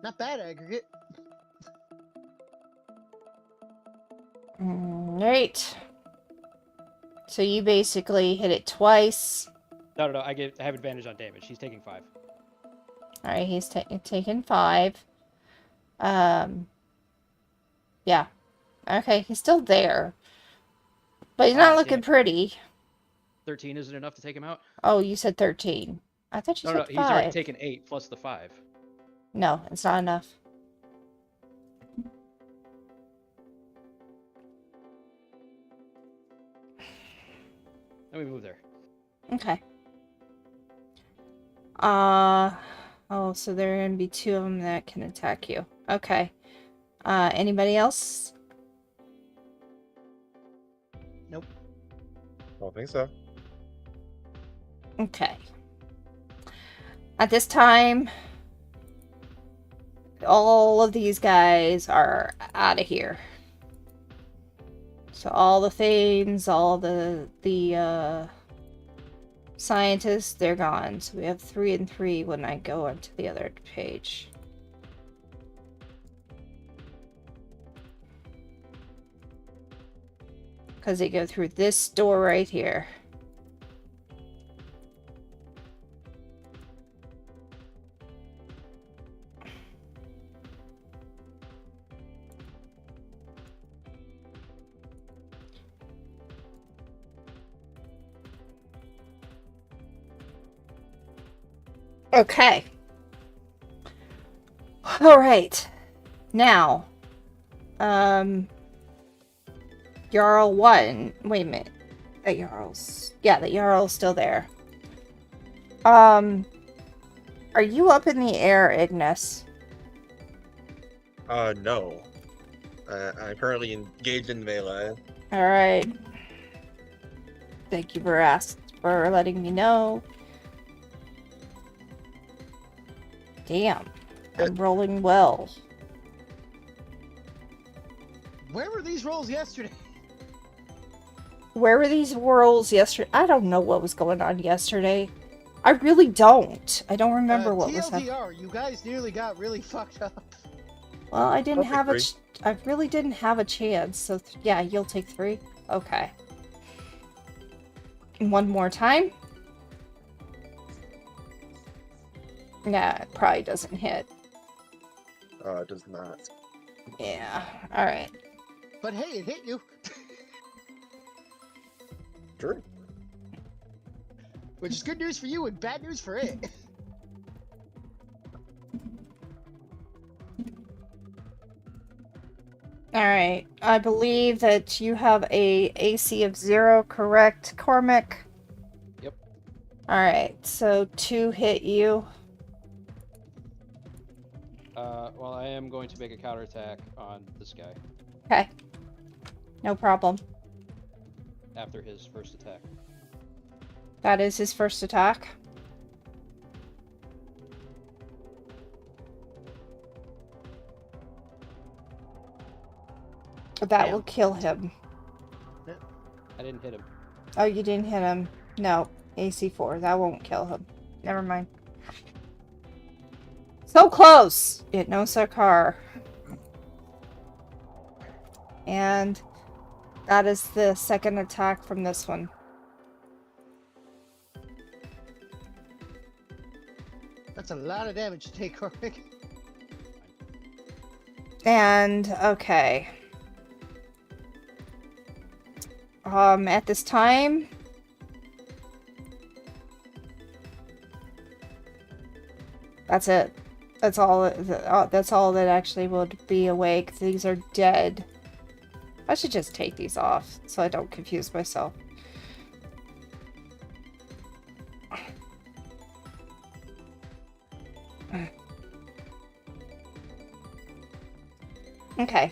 Not bad aggregate. Right. So you basically hit it twice. No. I have advantage on damage. He's taking 5. All right, he's taken 5. Yeah. Okay, he's still there. But he's not looking pretty. 13 isn't enough to take him out? Oh, you said 13. I thought you No, said he's already 5. taken 8 plus the 5. No, it's not enough. Let me move there. Okay. Oh, so there are gonna be 2 of them that can attack you. Okay. Anybody else? Nope. I don't think so. Okay. At this time, all of these guys are out of here. So all the Thanes, all the scientists, they're gone. So we have 3 and 3 when I go onto the other page. Because they go through this door right here. Okay. All right. Now, Jarl 1. Wait a minute. The Jarl's still there. Are you up in the air, Ignis? No. I'm currently engaged in melee. All right. Thank you for letting me know. Damn. I'm rolling well. Where were these rolls yesterday? Where were these rolls yesterday? I don't know what was going on yesterday. I really don't. I don't remember what was happening. TLDR, you guys nearly got really fucked up. Well, I didn't have a... Three. I really didn't have a chance, so yeah, you'll take 3? Okay. One more time? Nah, it probably doesn't hit. It does not. Yeah, alright. But hey, it hit you. True. Which is good news for you and bad news for it. Alright, I believe that you have a AC of 0, correct, Cormac? Yep. Alright, so 2 hit you. Well, I am going to make a counterattack on this guy Okay. No problem. after his first attack. That is his first attack. That will kill him. I didn't hit him. Oh, you didn't hit him. No. AC 4. That won't kill him. Never mind. So close! It knows Sakar. And that is the second attack from this one. That's a lot of damage to take, Cormac. And okay. At this time, that's it. That's all. That's all that actually would be awake. These are dead. I should just take these off so I don't confuse myself. Okay.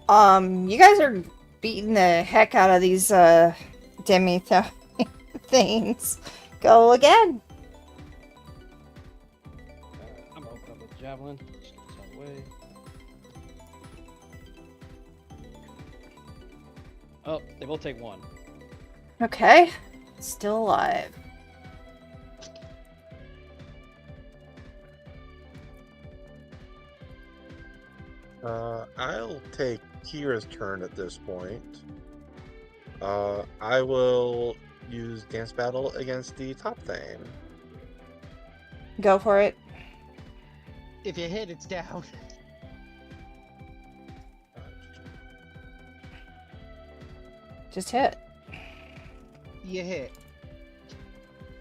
You guys are beating the heck out of these demi things. Go again. I'm gonna open up with javelin. Just get this out of the way. Oh, they both take one. Okay. Still alive. I'll take Kira's turn at this point. I will use Dance Battle against the top thing. Go for it. If you hit, it's down. Just hit. You hit.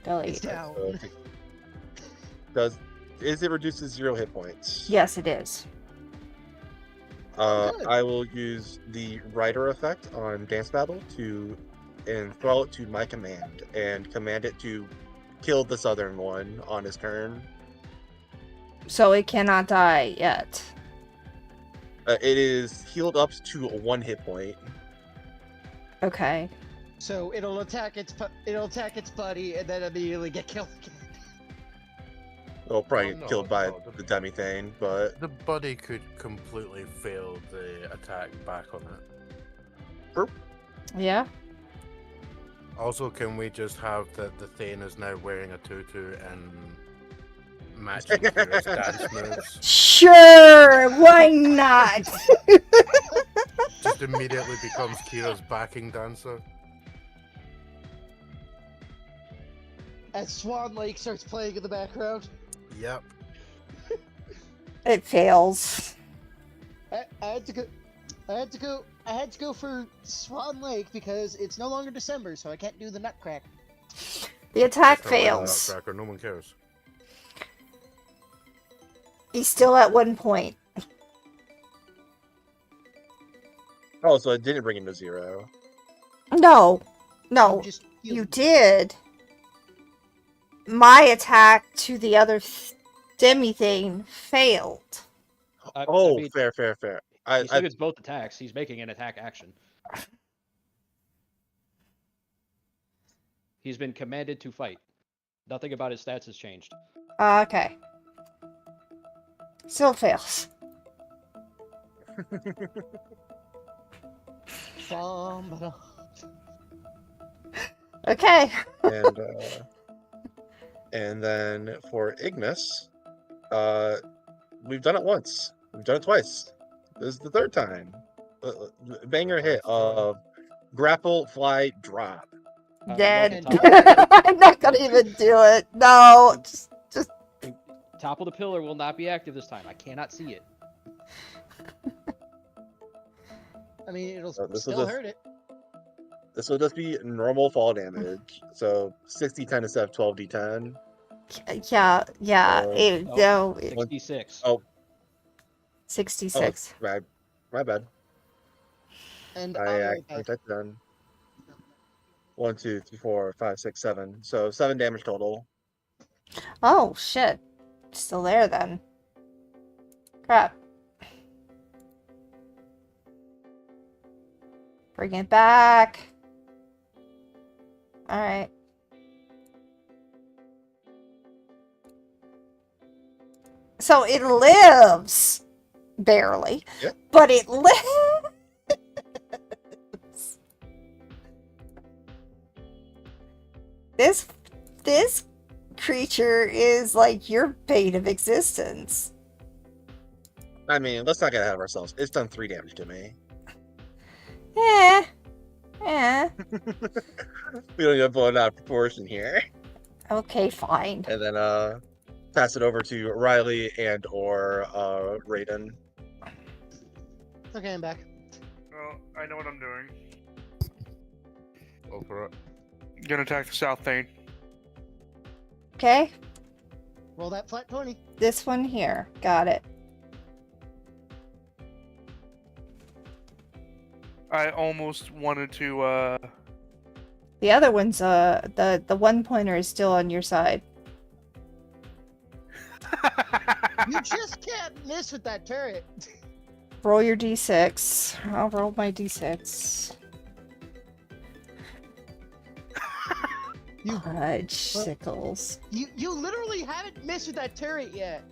Delete. It's down. Is it reduces 0 hit points? Yes, it is. Good. I will use the Rider effect on Dance Battle to enthrall it to my command and command it to kill the southern one on his turn. So it cannot die yet. It is healed up to 1 hit point. Okay. So it'll attack its buddy and then immediately get killed again. It'll probably Oh, get killed by no. the demi thing, but The buddy could completely fail the attack back on it. Yeah. Also, can we just have that the Thane is now wearing a tutu and matching Kira's dance moves? Sure. Why not? Just immediately becomes Kira's backing dancer. As Swan Lake starts playing in the background. Yep. It fails. I had to go for Swan Lake because it's no longer December, so I can't do the Nutcrack. The attack That's not really a fails. nutcracker, no one cares. He's still at 1 point. oh, so it didn't bring him to 0. No. No. Just You did. My attack to the other demi thing failed. I Oh, mean, fair. he still gets both attacks. He's making an attack action. He's been commanded to fight. Nothing about his stats has changed. Okay. Still fails. Okay. And then for Ignis, we've done it once. We've done it twice. This is the third time. Banger hit of grapple, fly, drop. Dead. Go top, I'm not gonna even do it. No. Just top of the pillar will not be active this time. I cannot see it. I mean, it'll this will still just- hurt it. This will just be normal fall damage. So 60 10 instead of 12 d10. yeah. Oh. No. 66. Oh, 66. my bad. And I accidentally typed it done. 1, 2, 3, 4, 5, 6, 7. So 7 damage total. Oh shit. Still there then. Crap. Bring it back. Alright. So it lives. Barely. Yep. But it lives. This creature is like your bane of existence. I mean, let's not get ahead of ourselves. It's done 3 damage to me. Yeah. We don't get blown out of proportion here. Okay, fine. and then pass it over to Riley and or Raiden. Okay, I'm back. Well, I know what I'm doing. Go for it. Gonna attack the south thing. Okay, Roll that flat 20. this one here. Got it. I almost wanted to. The other one's the one pointer is still on your side. You just can't miss with that turret. Roll your d6. I'll roll my d6. You Fudge sickles. you literally haven't missed with that turret yet.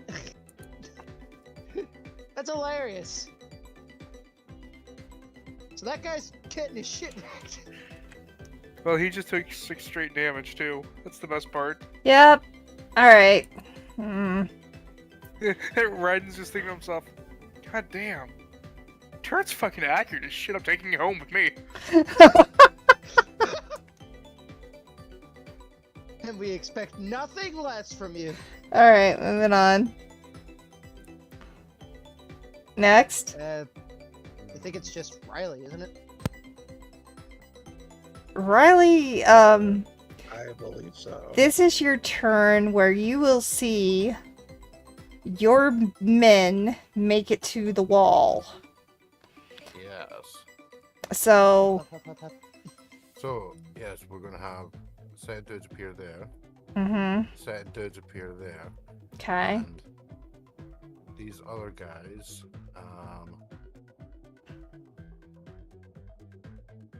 That's hilarious. So that guy's getting his shit wrecked. Well, he just took 6 straight damage too. That's the best part. Yep. Alright. Hmm. Raiden's just thinking to himself, God damn. Turret's fucking accurate as shit. I'm taking it home with me. And we expect nothing less from you. Alright, moving on. Next. I think it's just Riley, isn't it? Riley, I believe so. this is your turn where you will see your men make it to the wall. Yes. So, So, yes, we're gonna have set of dudes appear there, set of dudes appear there, okay. and these other guys,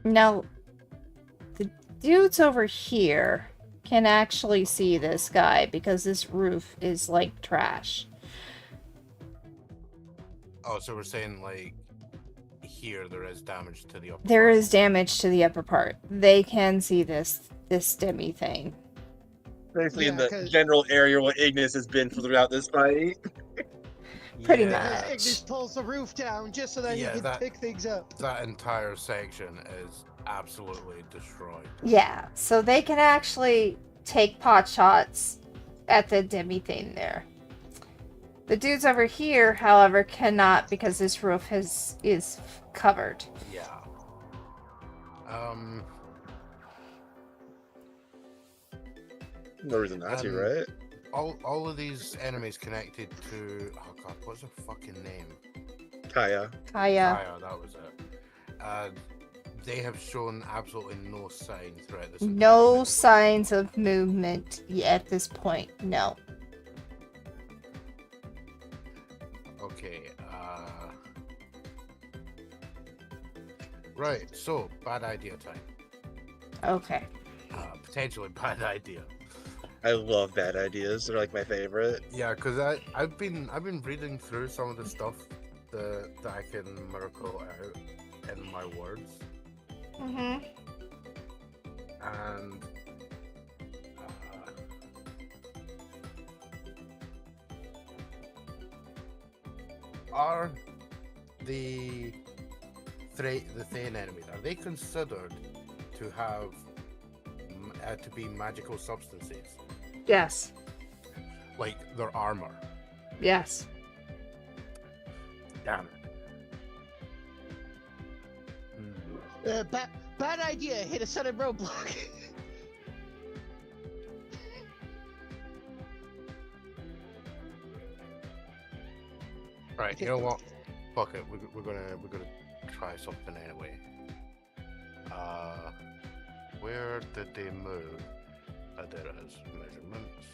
Now, the dudes over here can actually see this guy because this roof is like trash. oh, so we're saying, like, here there is damage to the upper There part. is damage to the upper part. They can see this stemmy thing. Basically in Yeah, the 'cause- general area where Ignis has been throughout this fight. Pretty Yeah, much. Ignis pulls the roof down just so that Yeah, he can that- pick things up. That entire section is absolutely destroyed. Yeah, so they can actually take pot shots at the demi thing there. The dudes over here, however, cannot because this roof is covered. Yeah. No reason not to, Um, right? All of these enemies connected to, oh god, what's her fucking name? Kaya. Kaya. Kaya, that was it. They have shown absolutely no sign throughout this. No entire signs of movement at this point. No. Okay. Right. So bad idea time. Okay. Potentially bad idea. I love bad ideas. They're like my favorite. Yeah, because I've been reading through some of the stuff that I can miracle out in my words, Mm-hmm. and are the Thane enemies, are they considered to have to be magical substances, Yes. like their armor? Yes. Damn it. Bad idea. Hit a sudden roadblock. Right, you know what? Fuck it. We're gonna try something anyway. Where did they move? There it is. Measurements.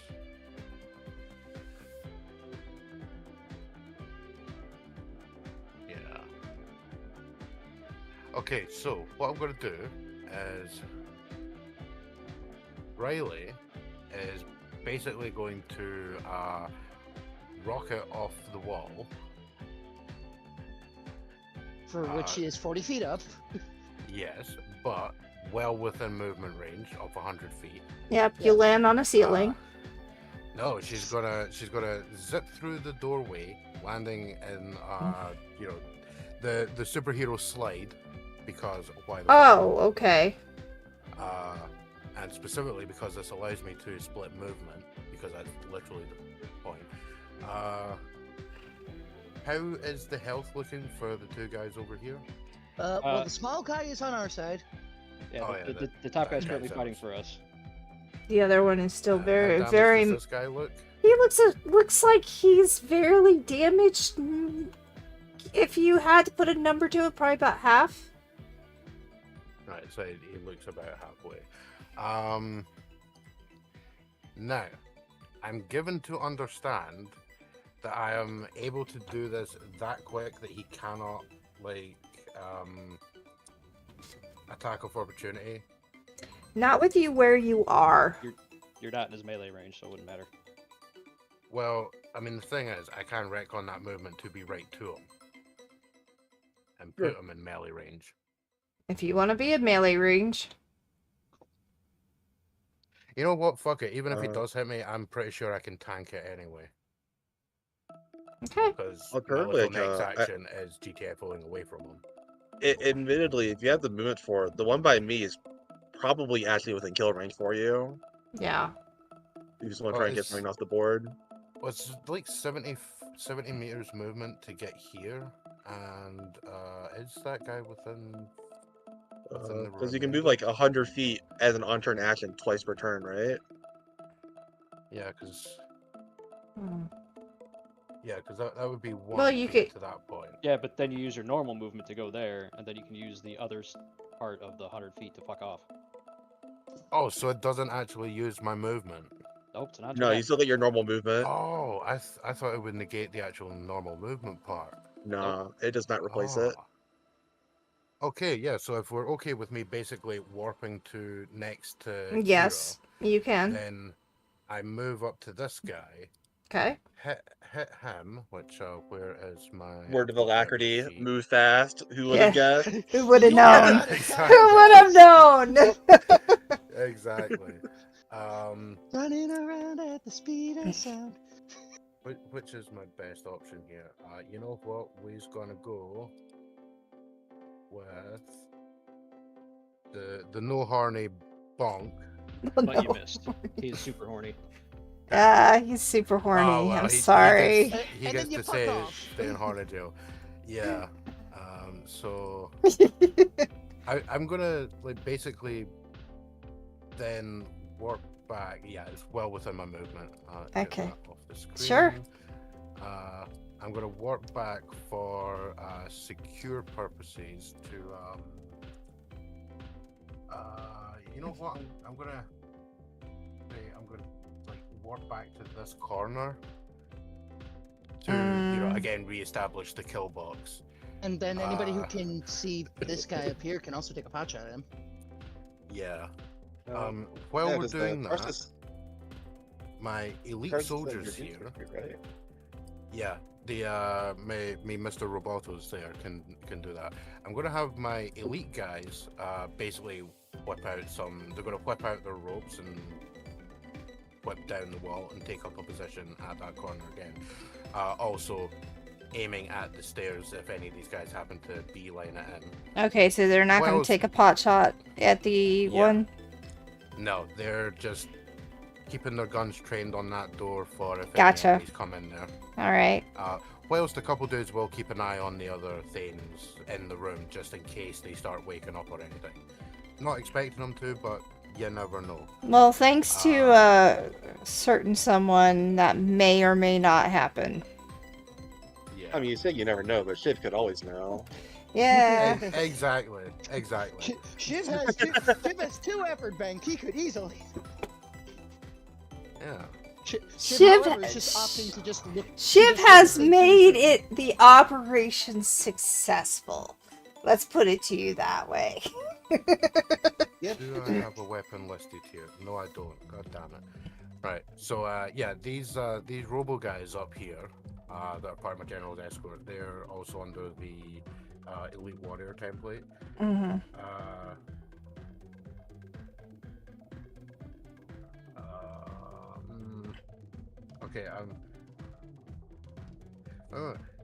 Yeah. Okay, so what I'm gonna do is Riley is basically going to rocket off the wall. For which she is 40 feet up. Yes, but well within movement range of 100 feet. Yep. You land on a ceiling. No, she's gonna zip through the doorway, landing in you know, the superhero slide, because why the fuck Oh, okay. not? and specifically because this allows me to split movement, because that's literally the point. How is the health looking for the two guys over here? Well, the small guy is on our side. Yeah, Oh, the top guy's that currently guy's fighting ours. for us. The other one is still How very, damaged very. does this guy look? He looks like he's fairly damaged. If you had to put a number to it, probably about half. Right, so he looks about halfway. Now, I'm given to understand that I am able to do this that quick that he cannot, like, attack of opportunity. Not with you where you are. You're not in his melee range, so it wouldn't matter. Well, I mean, the thing is, I can retcon that movement to be right to him. And put him in melee range. If you want to be in melee range. You know what? Fuck it. Even if he Uh, does hit me, I'm pretty sure I can tank it anyway. Okay. Because Well, my currently, little like, next action is GTFOing away from him. Admittedly, if you have the movement for it, the one by me is probably actually within kill range for you. Yeah. You just want to Well, try and get it's- something off the board. Well, it's like 70 meters movement to get here. And is that guy within the Because you can move remainder? like 100 feet as an on-turn action twice per turn, right? Yeah, because Hmm. that would be one Well, to you get could- to that point. Yeah, but then you use your normal movement to go there, and then you can use the other part of the 100 feet to fuck off. Oh, so it doesn't actually use my movement. Nope, it's not. No, you still get your normal movement. Oh, I thought it would negate the actual normal movement part. No, it does not replace it. Ah. Okay, yeah, so if we're okay with me basically warping to next to Yes, you Kira, can. then I move up to this guy, Okay. hit him, which where is my Word of objective alacrity, sheet? move fast. Who would Yeah. have guessed? Who would have You known? got it, Exactly. Who would have known? Exactly. Running around at the speed of sound. Which is my best option here? You know what? We're gonna go with the no horny bonk. But you missed. He's super horny. He's super horny. Oh, well, I'm he sorry. gets, he And gets then you to fuck say off. stay in horny jail. Yeah. So I'm gonna like basically then warp back. Yeah, it's well within my movement. Get Okay. that off the screen. Sure. I'm gonna warp back for secure purposes to you know what? I'm gonna like warp back to this corner to again reestablish the kill box. And then anybody who can see this guy up here can also take a pot shot at him. Yeah. Uh, While Yeah, we're 'cause the doing that, Tarsus- my elite Tarsus is soldiers your here. defense, right? Yeah, the me Mr. Roboto's there can do that. I'm gonna have my elite guys basically whip out some. They're gonna whip out their ropes and whip down the wall and take up a position at that corner again. Also aiming at the stairs if any of these guys happen to beeline it in. Okay, so they're not going Well, to take a pot shot at the yeah. one. No, they're just keeping their guns trained on that door for if Gotcha. any enemies come in there. All right. Whilst a couple dudes will keep an eye on the other things in the room just in case they start waking up or anything. Not expecting them to, but you never know. Well, thanks to certain someone, that may or may not happen. Yeah. I mean, you say you never know, but Shiv could always know. Yeah. Exactly. Shiv has two effort bank. He could easily. Yeah. Shiv- however, is just opting to just look. Shiv has made it the operation successful. Let's put it to you that way. Yep. Do I have a weapon listed here? No, I don't. God damn it. Right. So, yeah, these robo guys up here, that are part of my general's escort, they're also under the elite warrior template. Mm-hmm. Okay.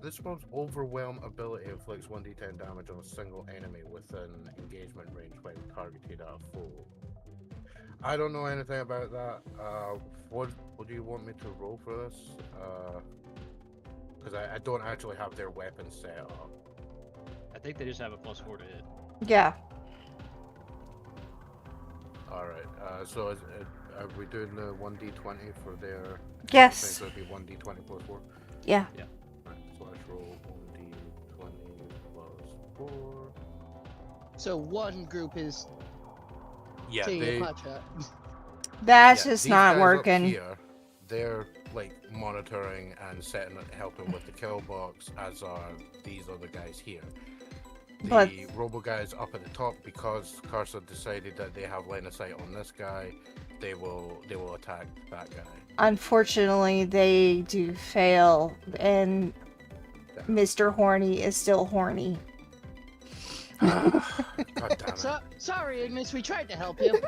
This one's overwhelm ability inflicts 1d10 damage on a single enemy within engagement range when targeted at a foe. I don't know anything about that. What do you want me to roll for this? Because I don't actually have their weapons set up. I think they just have a +4 to hit. Yeah. All right. So are we doing the 1d20 for their? Yes. So it'd be 1d20 plus 4. Yeah. Right. So let's roll 1d20 plus 4. So one group is Yeah, taking they. a pot shot. That's Yeah, just these not guys up working. Here, they're like monitoring and helping with the kill box, as are these other guys here. The But- robo guys up at the top, because Carson decided that they have line of sight on this guy, they will attack that guy. Unfortunately, they do fail, and Yeah. Mr. Horny is still horny. God damn it! Sorry, Ignis, we tried to help you.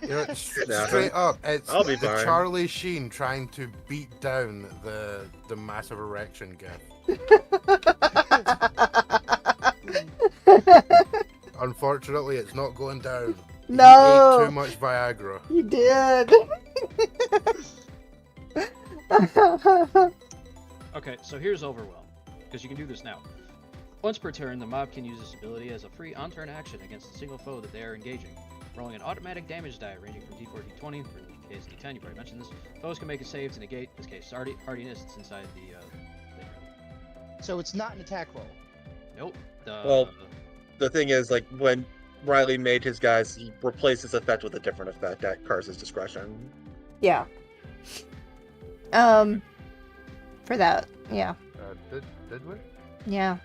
You know, Nah, straight up, it's I'll be the fine. Charlie Sheen trying to beat down the massive erection gif. Unfortunately, it's not going down. He No! ate too much Viagra. You did! Okay, so here's Overwhelm, because you can do this now. Once per turn, the mob can use this ability as a free on-turn action against a single foe that they are engaging, rolling an automatic damage die ranging from D4 to D20, or in the case D10, you've already mentioned this. Foes can make a save to negate, in this case, hardiness, it's inside the thing. So it's not an attack roll. Nope. Well, the thing is, like, when Riley made his guys, he replaced his effect with a different effect at Carson's discretion. Yeah. For that, yeah. Did we? Yeah.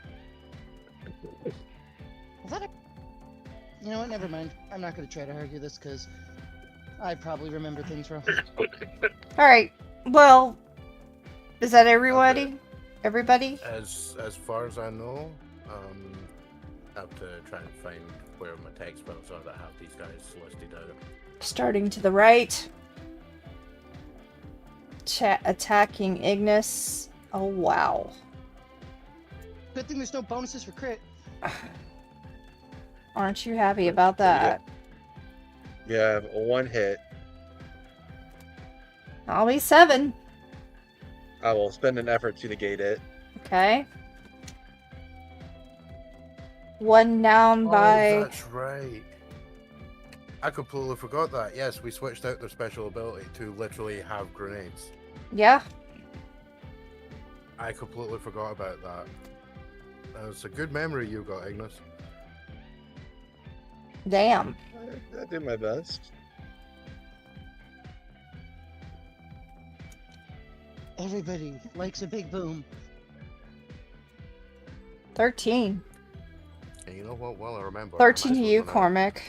Was that a... You know what? Never mind. I'm not going to try to argue this because I probably remember things wrong. Alright, well, is that everybody? Everybody? As far as I know, I have to try and find where my text files are that have these guys listed out. Starting to the right. Attacking Ignis. Oh, wow. Good thing there's no bonuses for crit. Aren't you happy about that? You have one hit. I'll be 7. I will spend an effort to negate it. Okay. 1 down by... Oh, that's right. I completely forgot that. Yes, we switched out their special ability to literally have grenades. Yeah. I completely forgot about that. It's a good memory you got, Ignis. Damn. I did my best. Everybody likes a big boom. 13. And you know what? Well, I remember. 13 I to might you, as well Cormac.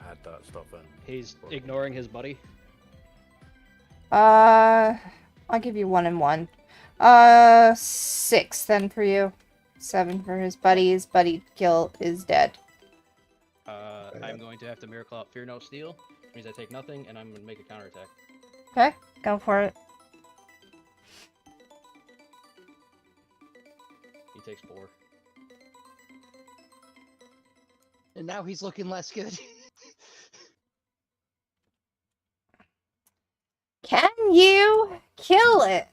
add that stuff in. he's ignoring his buddy. I'll give you 1 and 1. 6 then for you. 7 for his buddy. His buddy kill is dead. I'm going to have to Miracle out Fear No Steel, which means I take nothing, and I'm going to make a counterattack. Okay, go for it. He takes 4. And now he's looking less good. Can you kill it?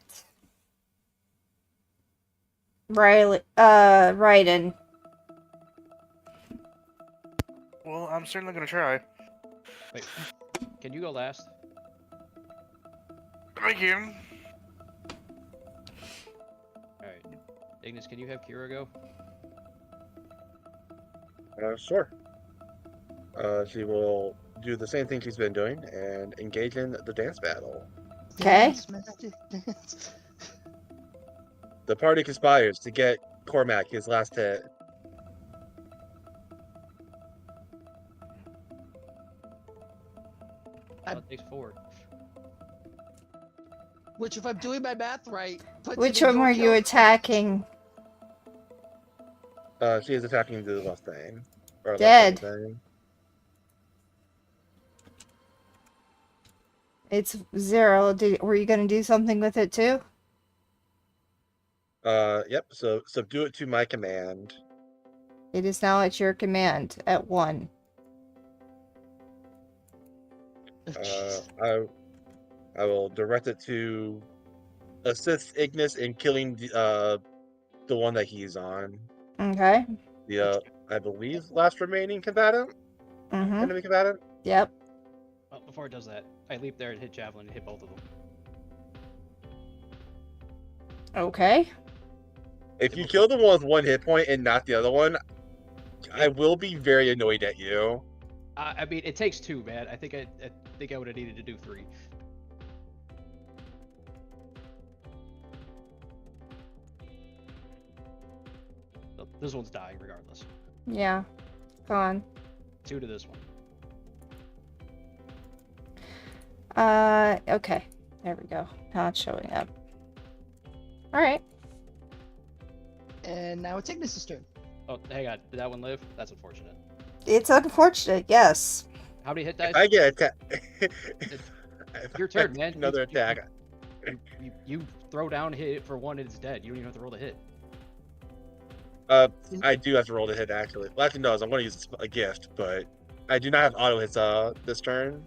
Raiden. Well, I'm certainly gonna try. Wait, can you go last? I can. Alright. Ignis, can you have Kira go? Sure. She will do the same thing she's been doing and engage in the dance battle. Okay. Dance, magic, dance. The party conspires to get Cormac his last hit. Oh, it takes 4. Which, if I'm doing my math right, puts Which it in one your were you kill. attacking? She is attacking the Mustang. Or Dead. Mustang. It's 0. Were you gonna do something with it too? Yep, so subdue it to my command. It is now at your command at 1. Jeez. I will direct it to assist Ignis in killing the one that he's on. Okay. The I believe last remaining combatant, Mm-hmm. enemy combatant. Yep. Well, before it does that, I leap there and hit javelin and hit both of them. Okay. If you kill the one with 1 hit point and not the other one, I will be very annoyed at you. I mean, it takes 2, man. I think I would have needed to do 3. So this one's dying regardless. Yeah. Gone. 2 to this one. Okay. There we go. Now it's showing up. Alright. And now it's Ignis' turn. Oh, hang on. Did that one live? That's unfortunate. It's unfortunate, yes. How many hit dice? If I get attacked, Your turn, man. Another attack. You throw down, hit it for 1, and it's dead. You don't even have to roll the hit. I do have to roll to hit actually. Well, actually, no, I'm going to use a gift, but I do not have auto hits this turn.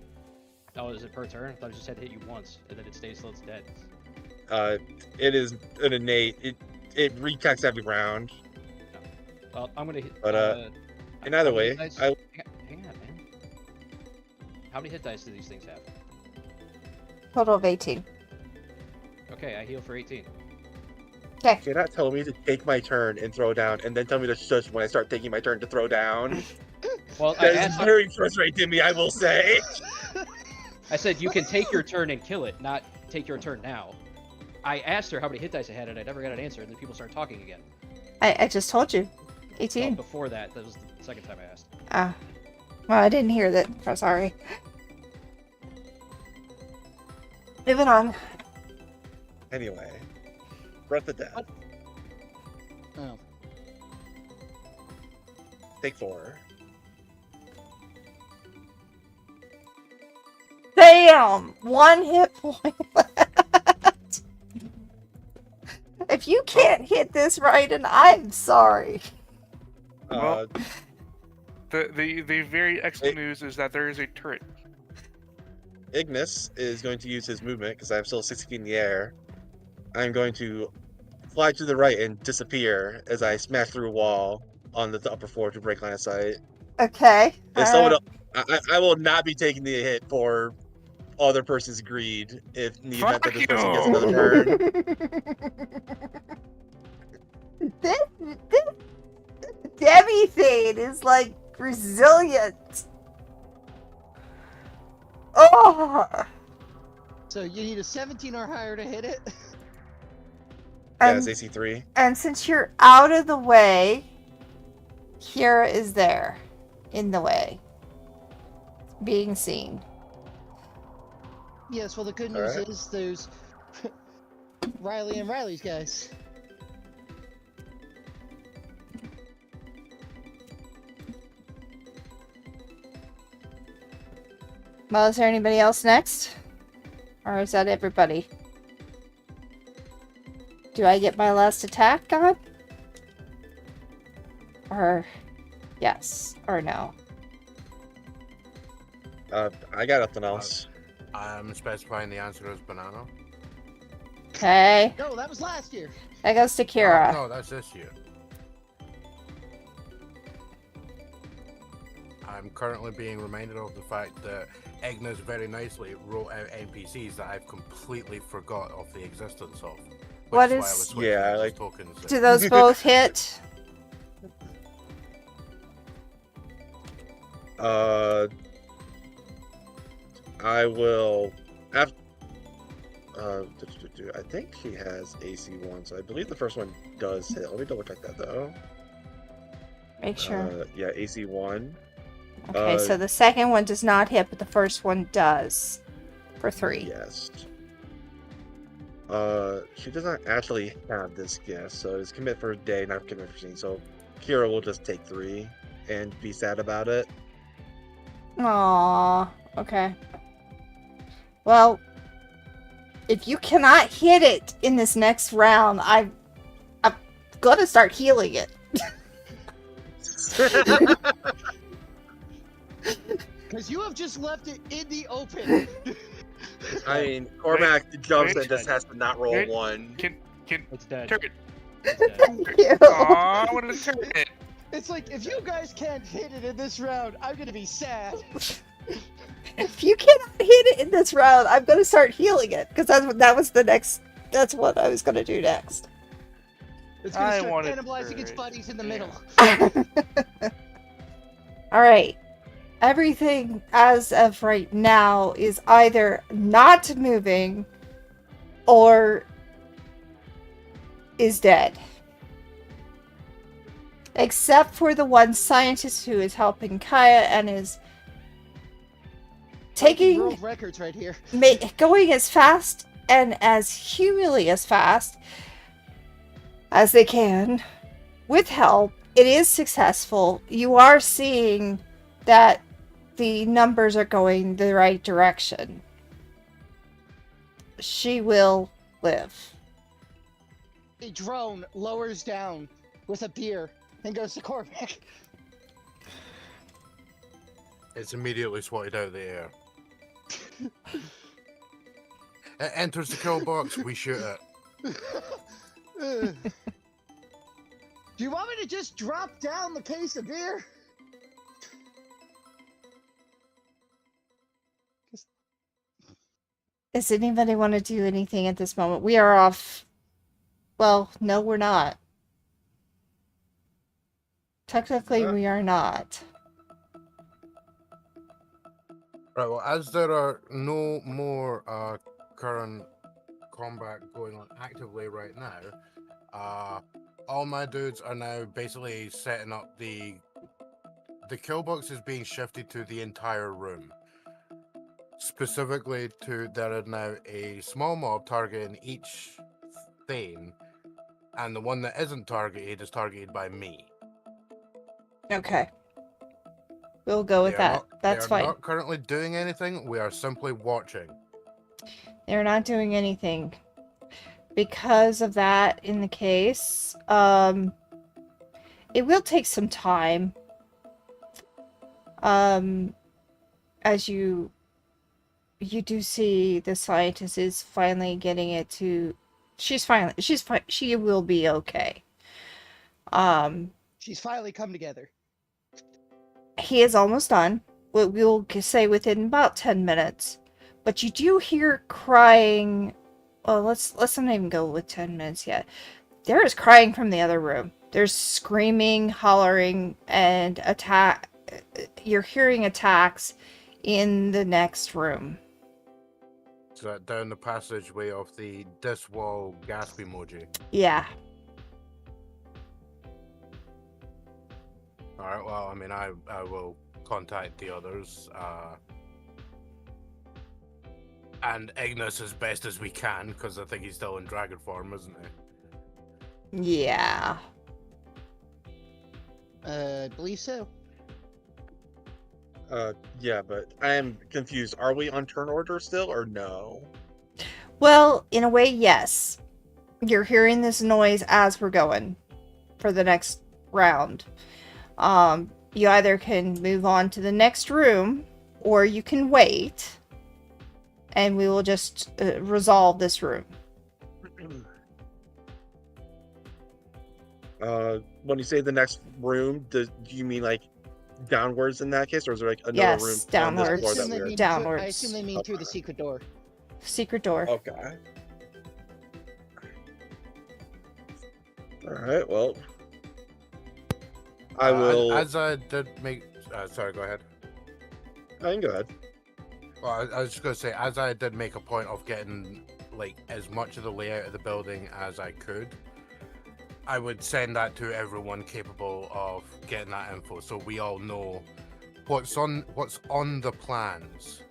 Oh, is it per turn? I thought it just had to hit you once, and then it stays till it's dead. It is an innate. It retechs every round. Well, I'm gonna hit. But, in either way, hang on, man. How many hit dice do these things have? Total of 18. Okay, I heal for 18. You're not telling me to take my turn and throw down, and then tell me to shush when I start taking my turn to throw down. Well, I That is asked. very frustrating to me, I will say. I said you can take your turn and kill it, not take your turn now. I asked her how many hit dice I had, and I never got an answer. And then people started talking again. I just told you. Well, 18. before that was the second time I asked. Ah. Well, I didn't hear that. I'm sorry. Moving on. Anyway, Breath of Death. Oh. Take 4. Damn! 1 hit point left. If you can't hit this right, and I'm sorry. Well, the very excellent news is that there is a turret. Ignis is going to use his movement because I'm still 60 feet in the air. I'm going to fly to the right and disappear as I smash through a wall on the upper floor to break line of sight. Okay. If someone, I will not be taking the hit for other person's greed if in the event that this person gets another turn. this Debbie thing is like resilient. Oh. So you need a 17 or higher to hit it? Yeah, it's AC 3. And since you're out of the way, Kira is there, in the way, being seen. Yes, well the good news Alright. is there's Riley and Riley's guys. Well, is there anybody else next? Or is that everybody? Do I get my last attack, God? Or yes, or no? I got nothing else. I'm specifying the answer is banana. Okay, No, that was last year. that goes to Kira. Oh, no, that's this year. I'm currently being reminded of the fact that Ignis very nicely wrote out NPCs that I've completely forgot of the existence of. What Why I is- was switching Yeah, out like- tokens. Do those both hit? I will. I think she has AC 1, so I believe the first one does hit. Let me double check that though. Make sure. Yeah, AC 1. Okay, so the second one does not hit, but the first one does. For 3. Yes. She does not actually have this gift, so it's commit for a day, not commit for scene. So Kira will just take 3 and be sad about it. Aww. Okay. Well, if you cannot hit it in this next round, I'm gonna start healing it. Because you have just left it in the open. I mean, Cormac jumps wait. and just has to not roll Wait. one. Can It's dead. turn it? It's dead. Thank you. Aw, I want to turn it. It's like, if you guys can't hit it in this round, I'm gonna be sad. If you cannot hit it in this round, I'm gonna start healing it because that was the next. That's what I was gonna do next. It's gonna I start wanted cannibalizing its to- buddies in the middle. All right. Everything as of right now is either not moving or is dead. Except for the one scientist who is helping Kaya and is taking World records right here. going as fast and as humanly as fast as they can with help. It is successful. You are seeing that the numbers are going the right direction. She will live. A drone lowers down with a beer and goes to Cormac. It's immediately swatted out of the air. It enters the kill box, we shoot it. Do you want me to just drop down the case of beer? Does anybody want to do anything at this moment? We are off. Well, no, we're not. Technically, we are not. Right, well, as there are no more current combat going on actively right now, all my dudes are now basically setting up the kill box is being shifted to the entire room. Specifically to there is now a small mob targeting each thing, and the one that isn't targeted is targeted by me. Okay. We'll go with They are that. not- That's they are fine. not currently doing anything, we are simply watching. They're not doing anything. Because of that in the case, it will take some time. As you do see the scientist is finally getting it to she will be okay. She's finally come together. He is almost done. We'll say within about 10 minutes. But you do hear crying. Well, let's not even go with 10 minutes yet. There is crying from the other room. There's screaming, hollering, and attack. You're hearing attacks in the next room. So that down the passageway of the this wall gasp emoji. Yeah. Alright, well, I mean, I will contact the others, and Ignis as best as we can, because I think he's still in dragon form, isn't he? Yeah. I believe so. Yeah, but I am confused. Are we on turn order still, or no? Well, in a way, yes. You're hearing this noise as we're going for the next round. You either can move on to the next room, or you can wait, and we will just resolve this room. When you say the next room, do you mean like downwards in that case, or is there like another Yes, room downwards. on this floor assume that they we're mean Downwards. I assume they mean through the secret door. Secret door. Okay. All right. Well, I will. As I did make. Sorry, go ahead. I can go ahead. Well, I was just going to say, as I did make a point of getting like as much of the layout of the building as I could, I would send that to everyone capable of getting that info, so we all know what's on the plans.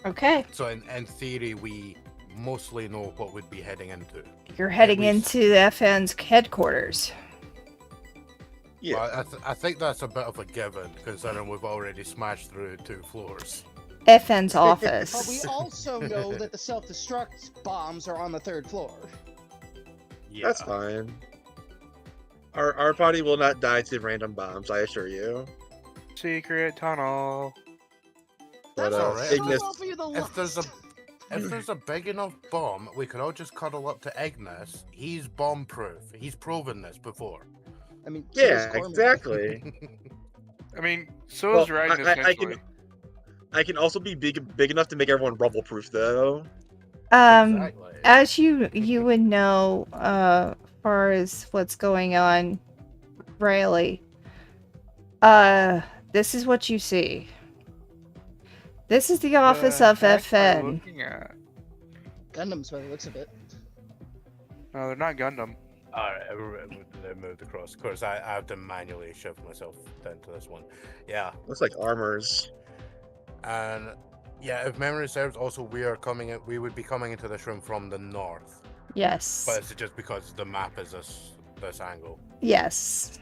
Okay. So in theory, we mostly know what we'd be heading into. You're heading least- into the FN's headquarters. Yeah. Well, I think that's a bit of a given, considering we've already smashed through 2 floors. FN's But office. we also know that the self-destruct bombs are on the 3rd floor. Yeah. That's fine. Our party will not die to random bombs, I assure you. Secret tunnel. But That's alright. Ignis, I'll offer you the If there's a lust. if there's a big enough bomb, we could all just cuddle up to Ignis. He's bomb proof. He's proven this before. I mean, so is yeah, Corman. exactly. I mean, so Well, is Ragnar I essentially. I can also be big enough to make everyone rubble proof though. Exactly. As you would know, as far as what's going on, Rayleigh, this is what you see. This is the office The of heck am I FN. looking at? Gundams by the looks of it. No, they're not Gundam. Alright, they moved across. Of course, I have to manually shift myself down to this one. Yeah, Looks like armors. and yeah, if memory serves, also we would be coming into this room from the north, Yes. but it's just because the map is this angle. Yes.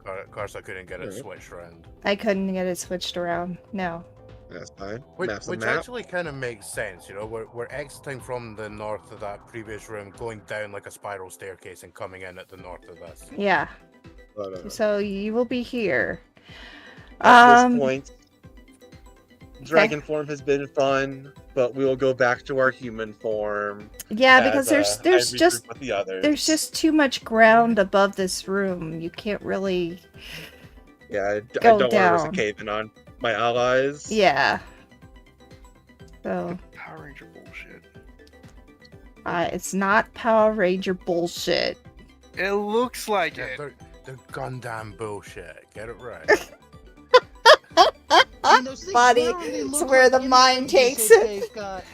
Of course, I couldn't get it Alright. switched around. I couldn't get it switched around. No. That's fine. Which Map's a map. actually kind of makes sense, you know. We're exiting from the north of that previous room, going down like a spiral staircase, and coming in at the north of this. Yeah. But, So you will be here. at this point, dragon form has been fun, but we will go back to our human form. Yeah, because as, there's I just regroup with the others. there's just too much ground above this room. You can't really. yeah. I go don't want to down. risk a cave in on my allies. Yeah. So Power Ranger bullshit. it's not Power Ranger bullshit. It looks like Yeah, it. they're Gundam bullshit. Get it right. I mean, those things Buddy, literally it's look where like the mind images takes that it. they've got.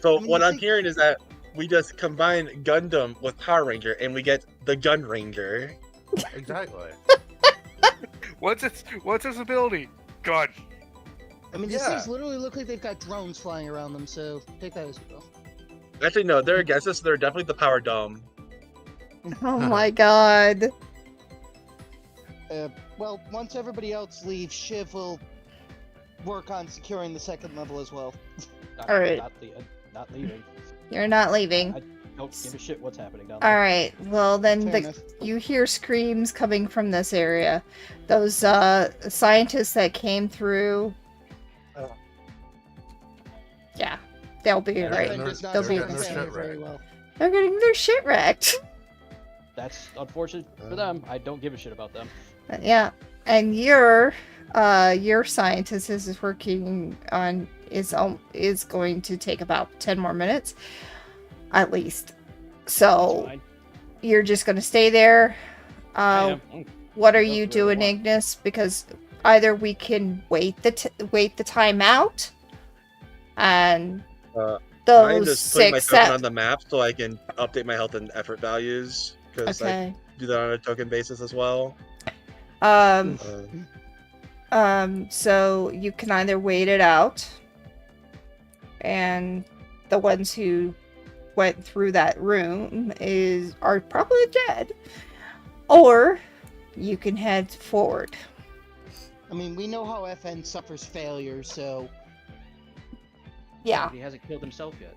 So I mean, what you I'm think- hearing is that we just combine Gundam with Power Ranger, and we get the Gun Ranger. Exactly. What's its ability? Gun. I mean, these Yeah. things literally look like they've got drones flying around them, so take that as you will. Actually, no, they're against us. So they're definitely the Power Dome. Oh my god. Well, once everybody else leaves, Shiv will work on securing the second level as well. Alright. Not leaving. You're not leaving. I don't give a shit what's happening down there. Alright, well then Fair enough. you hear screams coming from this area. Those scientists that came through. Oh. Yeah, they'll be Yeah, right. FN they're- does not they'll they're be serve getting the their family shit very right. well. They're getting their shit wrecked. That's unfortunate for them. I don't give a shit about them. Yeah, and your scientist is working on is going to take about 10 more minutes, at least. That's So fine. you're just gonna stay there. I am. What are Don't you really doing, want- Ignis? Because either we can wait the time out, and I'm those just putting my six token that on the map so I can update my health and effort values because I okay. do that on a token basis as well. Um. Uh, So you can either wait it out, and the ones who went through that room are probably dead, or you can head forward. I mean, we know how FN suffers failure, so Yeah. But he hasn't killed himself yet.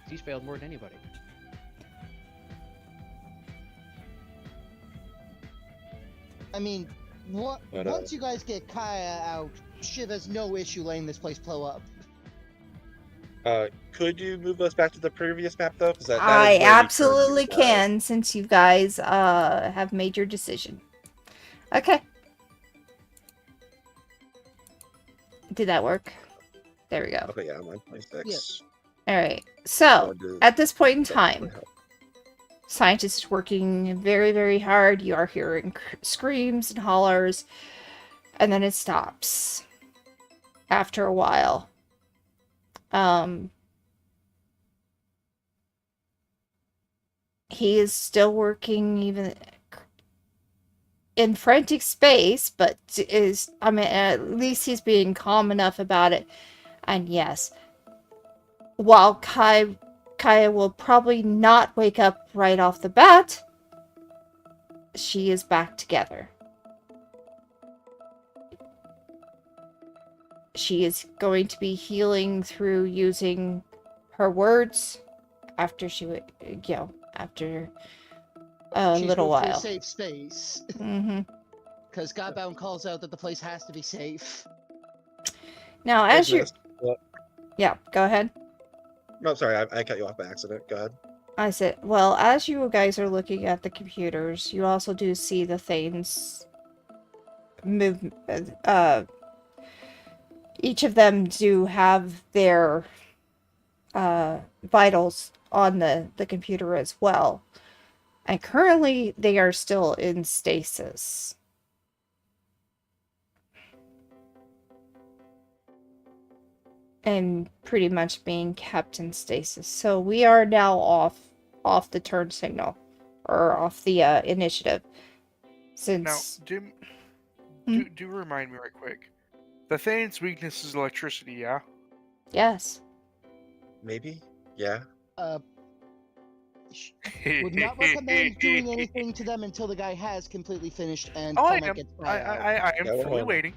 He's failed more than anybody. I mean, But, once you guys get Kaya out, Shiv has no issue letting this place blow up. could you move us back to the previous map though? 'Cause that is I where we absolutely currently are. can, since you guys have made your decision. Okay. Did that work? There we go. Okay, yeah, I'm on 26. All right. So I'll do- at this point in so- time, scientists is working very, very hard. You are hearing screams and hollers, and then it stops after a while. He is still working even in frantic space, but at least he's being calm enough about it. And yes, while Kaya will probably not wake up right off the bat, she is back together. She is going to be healing through using her words after after a She's little moved to a while. safe space. Mm-hmm. Because Godbound calls out that the place has to be safe. Now, as you... Ignis, well, Yeah, go ahead. no, sorry, I cut you off by accident. Go ahead. I said, well, as you guys are looking at the computers, you also do see the things move. Each of them do have their vitals on the computer as well. And currently, they are still in stasis. And pretty much being kept in stasis. So we are now off the turn signal. Or off the initiative. Now, Since... Jim, Hmm? do remind me right quick. The Thane's weakness is electricity, yeah? Yes. Maybe? Yeah. Would not recommend doing anything to them until the guy has completely finished and Oh, I Comet am. gets I tried out. am Yeah, fully well, waiting.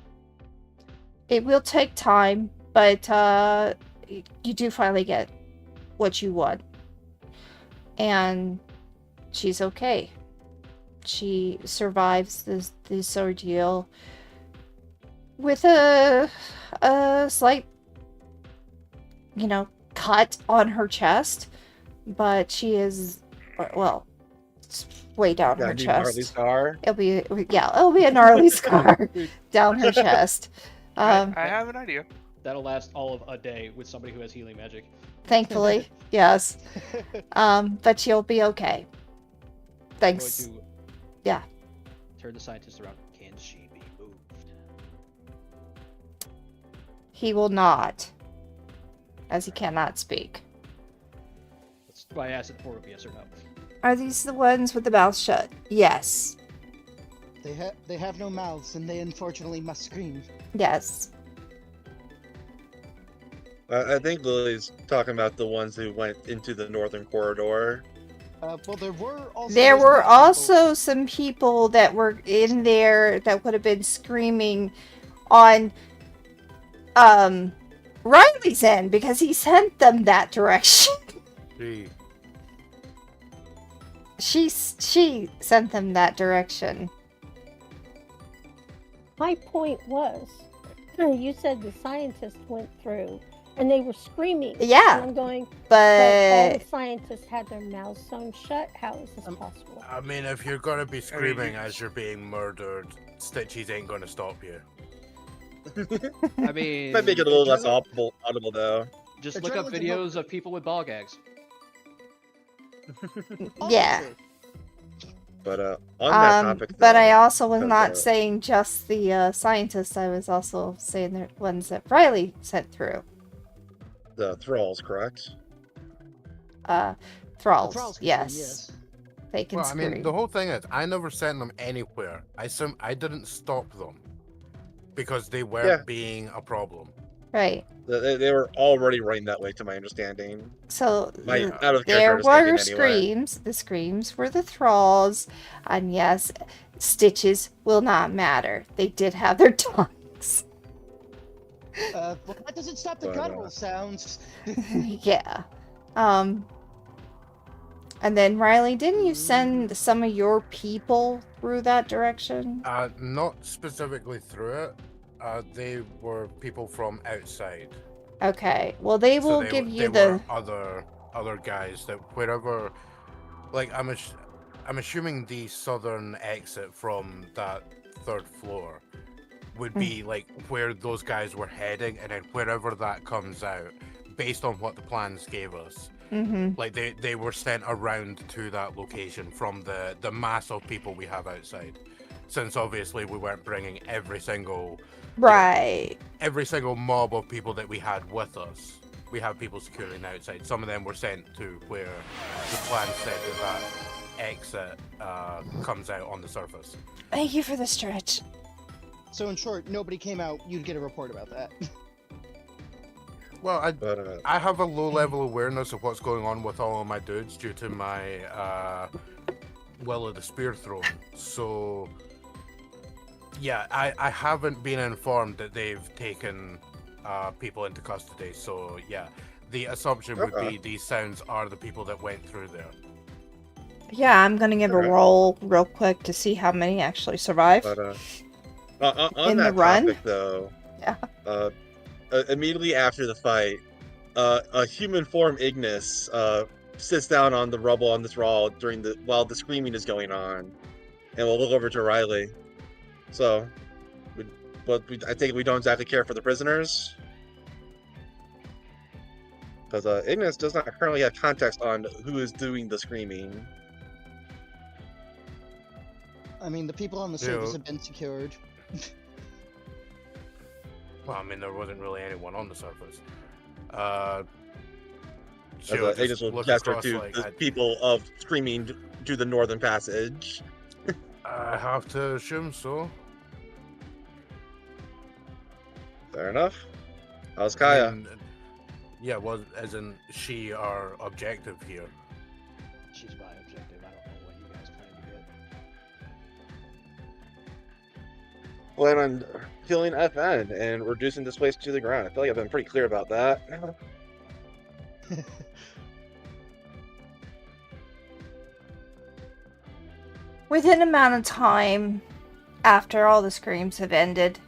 It will take time, but you do finally get what you want. And she's okay. She survives this ordeal with a slight, cut on her chest, but she is, well, it's way down Yeah, her do gnarly chest. scar. It'll be a gnarly scar down her chest. I have an idea. That'll last all of a day with somebody who has healing magic. Thankfully, yes. But she'll be okay. I'm Thanks. going to Yeah. turn the scientist around. Can she be moved? He will not, as he cannot speak. That's why I asked it before, yes or no. Are these the ones with the mouth shut? Yes. They have no mouths, and they unfortunately must scream. Yes. I think Lily's talking about the ones who went into the northern corridor. Well, there were also. There those were people- also some people that were in there that would have been screaming on Riley's end because he sent them that direction. Gee. She sent them that direction. My point was, you said the scientists went through and they were screaming. Yeah, And I'm going, but all but the scientists had their mouths sewn shut. How is this possible? I mean, if you're gonna be screaming as you're being murdered, Stitchies ain't gonna stop you. I mean, Might make it a little less audible though. just look up Adrenaline's videos of people with ball gags. yeah. Also, But on that topic, but though, I also was because, not saying just the scientists. I was also saying the ones that Riley sent through. the thralls, correct? Thralls. the thralls can Yes. scream, yes. They can Well, I scream. mean, the whole thing is, I never sent them anywhere. I didn't stop them because they weren't Yeah. being a problem. Right. They were already running that way, to my understanding. So Out of there character were understanding, anyway. screams. The screams were the thralls. And yes, stitches will not matter. They did have their tongues. Well, that doesn't stop the But, guttural sounds. Yeah. And then Riley, didn't you send some of your people through that direction? Not specifically through it. They were people from outside. Okay. Well, they So will they give were- you they the... were other guys that wherever, like I'm assuming the southern exit from that third floor would be like where those guys were heading, and then wherever that comes out, based on what the plans gave us, Mm-hmm. like they were sent around to that location from the mass of people we have outside. Since obviously we weren't bringing every single Right. mob of people that we had with us. We have people securing outside. Some of them were sent to where the plan said that exit comes out on the surface. Thank you for the stretch. So in short, nobody came out. You'd get a report about that. Well, But I have a low level awareness of what's going on with all of my dudes due to my Will of the Spear Throne. So yeah, I haven't been informed that they've taken people into custody. So yeah, the assumption would Okay. be these sounds are the people that went through there. Yeah, I'm gonna give a Okay. roll real quick to see how many actually survive. but On In the that run? topic, though, Yeah. immediately after the fight, a human form Ignis sits down on the rubble on this wall while the screaming is going on, and we'll look over to Riley. So, I think we don't exactly care for the prisoners, because Ignis does not currently have context on who is doing the screaming. I mean, the people on the surface Yeah. have been secured. Well, I mean, there wasn't really anyone on the surface. As She'll Ignis will look gesture across to like, the people of screaming to the northern passage. I have to assume so. Fair enough. How's I Kaya? mean, yeah, well, as in she our objective here. She's my objective. I don't know what you guys plan to get. Plan on killing FN and reducing this place to the ground. I feel like I've been pretty clear about that. Within amount of time after all the screams have ended,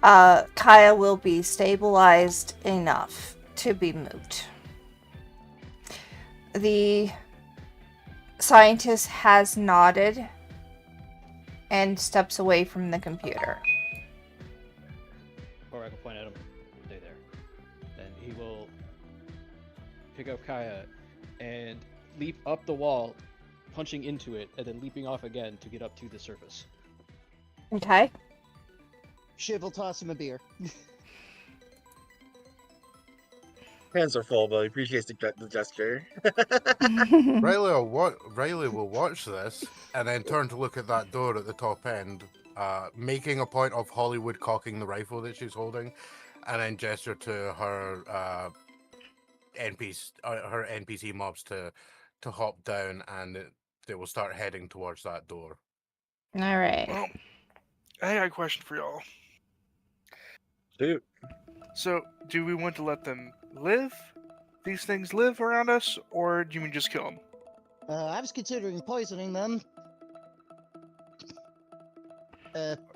Kaya will be stabilized enough to be moved. The scientist has nodded and steps away from the computer. Or I can point at him. Stay there. Then he will pick up Kaya and leap up the wall, punching into it, and then leaping off again to get up to the surface. Okay. Shiv will toss him a beer. Hands are full, but he appreciates the gesture. Riley will watch this and then turn to look at that door at the top end, making a point of Hollywood cocking the rifle that she's holding, and then gesture to her NPC mobs to hop down, and they will start heading towards that door. All right. Well, I got a question for y'all. Shoot. So, do we want to let them live? These things live around us, or do you mean just kill them? I was considering poisoning them.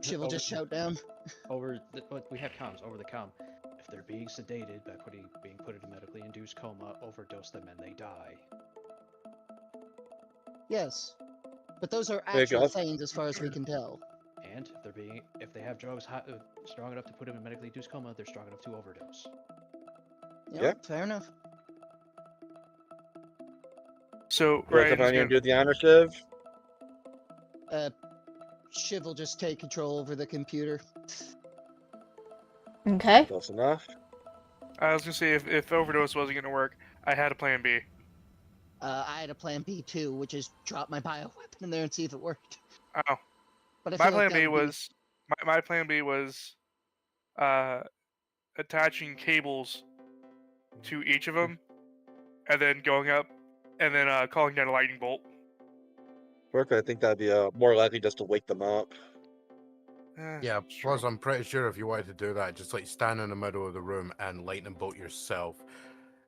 Shiv will just shout down. We have comms over the comm. If they're being sedated by being put in a medically induced coma, overdose them and they die. Yes. But those are There you actual go. things as far as we can tell. And if they have drugs strong enough to put them in medically induced coma, they're strong enough to overdose. Yep, Yeah. fair enough. So, Right, Ryan's come on, you gonna... do the honor, Shiv? Shiv will just take control over the computer. Okay. Close enough. I was gonna say, if overdose wasn't gonna work, I had a plan B. I had a plan B too, which is drop my bioweapon in there and see if it worked. Oh, But I my feel plan like that B would be- was my plan B was attaching cables to each of them, and then going up, and then calling down a lightning bolt. Work, I think that'd be more likely just to wake them up. Yeah, it's plus true. I'm pretty sure if you wanted to do that, just like stand in the middle of the room and lightning bolt yourself.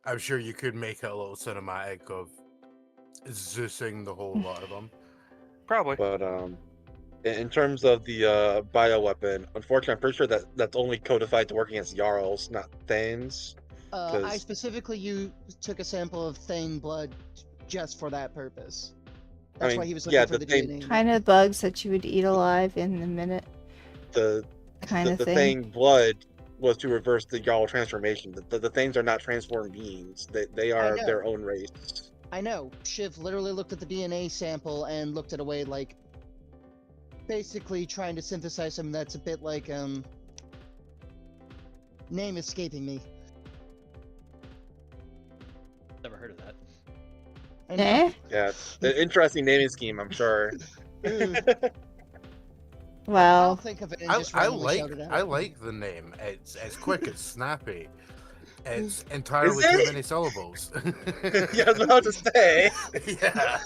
I'm sure you could make it a little cinematic of Zeusing the whole lot of them. Probably. But in terms of the bioweapon, unfortunately, I'm pretty sure that's only codified to work against Jarls, not Thanes. I 'cause- specifically took a sample of Thane blood just for that purpose. I That's mean, why he was looking yeah, for the the Thane- DNA. Kind of bugs that you would eat alive in a minute, The kind of the thing. Thane blood was to reverse the Jarl transformation. The Thanes are not transformed beings. They are know. their own race. I know. Shiv literally looked at the DNA sample and looked at a way like basically trying to synthesize something that's a bit like name escaping me. Never heard of that. I know. Eh? Yeah, an interesting naming scheme, I'm sure. I'll Well, think of it and I, just I randomly shout it out. I like the name. It's quick, it's snappy. It's entirely Is too it? many syllables. Yeah, I was about to say. Yeah.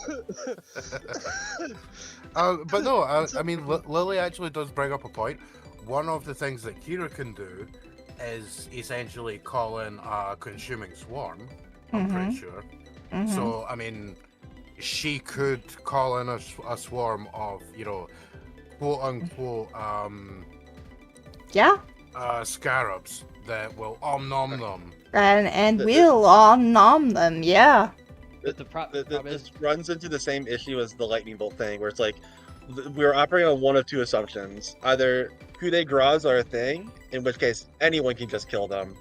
But no, I mean, Lily actually does bring up a point. One of the things that Kira can do is essentially call in a consuming swarm, I'm pretty sure. mhm. So, I mean, she could call in a swarm of, quote unquote, Yeah, scarabs that will nom them. and The- we'll all nom them. Yeah. But the problem is, This runs into the same issue as the lightning bolt thing, where it's like we're operating on one of two assumptions: either coup de grace are a thing, in which case anyone can just kill them,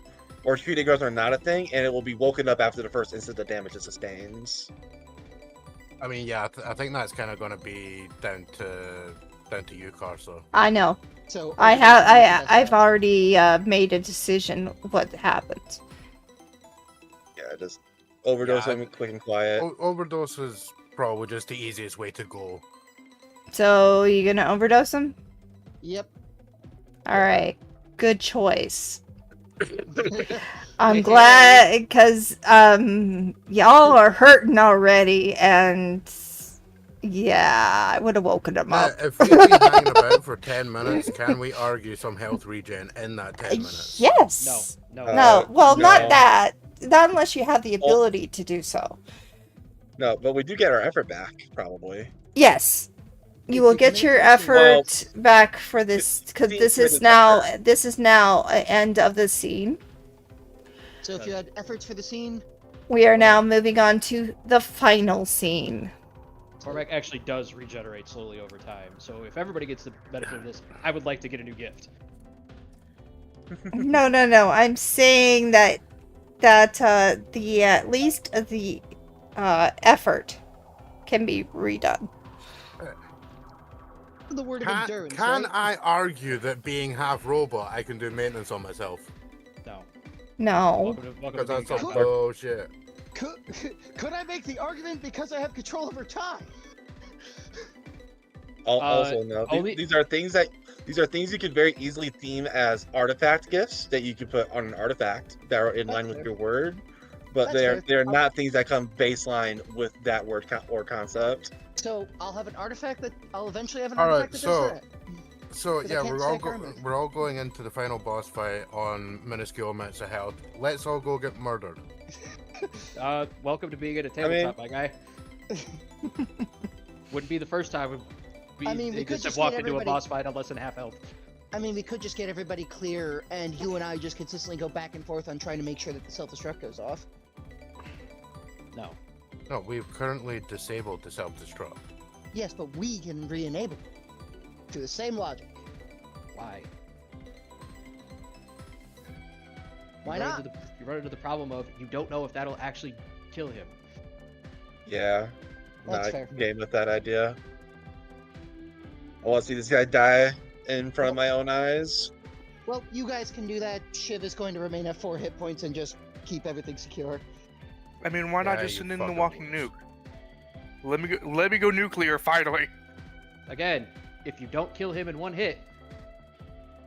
or coup de grace are not a thing, and it will be woken up after the first instant of damage it sustains. I mean, yeah, I think that's kind of going to be down to you, Carso. I know. So I've I've already made a decision what happens. Yeah, just overdose Yeah, them quick and quiet. Overdose is probably just the easiest way to go. So you gonna overdose him? Yep. All right. Good choice. I'm glad because y'all are hurting already, and yeah, I would have woken him up. If we've been hanging about for 10 minutes, can we argue some health regen in that 10 minutes? Yes. no. No. Well, not no. that. Not unless you have the ability to do so. No, but we do get our effort back, probably. Yes. You If will you can get make your it to- effort back for this because See, this for is the now effort. this is now an end of the scene. So if you had efforts for the scene, We are now moving on to the final scene. Cormac actually does regenerate slowly over time. So if everybody gets the benefit of this, I would like to get a new gift. No. I'm saying that the at least the effort can be redone. the word of Can endurance, right? I argue that being half robot, I can do maintenance on myself? No. No. Welcome to Because being that's some Godbound. bullshit. Could I make the argument because I have control over time? Also, no. only- These are things you could very easily theme as artifact gifts that you could put on an artifact that are in That's line with fair. your word, but That's fair. they're not things that come baseline with that word or concept. So I'll have an artifact that I'll eventually have an All right, artifact that does that. So 'Cause I yeah, can't stack armor. we're all going into the final boss fight on minuscule amounts of health. Let's all go get murdered. Welcome to being at a I mean- tabletop, my guy. Wouldn't be the first time I mean, we they could just have just walked get into a everybody- boss fight on less than half health. I mean, we could just get everybody clear, and you and I just consistently go back and forth on trying to make sure that the self-destruct goes off. No. No, we've currently disabled the self-destruct. Yes, but we can re-enable it. To the same logic. Why? Why You run not? into you run into the problem of you don't know if that'll actually kill him. Yeah, That's not fair. game with that idea. I want to see this guy die in front of my own eyes. Well, you guys can do that. Shiv is going to remain at 4 hit points and just keep everything secure. I mean, why not Yeah, just you send in the fucking walking lose. nuke? Let me go nuclear finally. Again, if you don't kill him in one hit,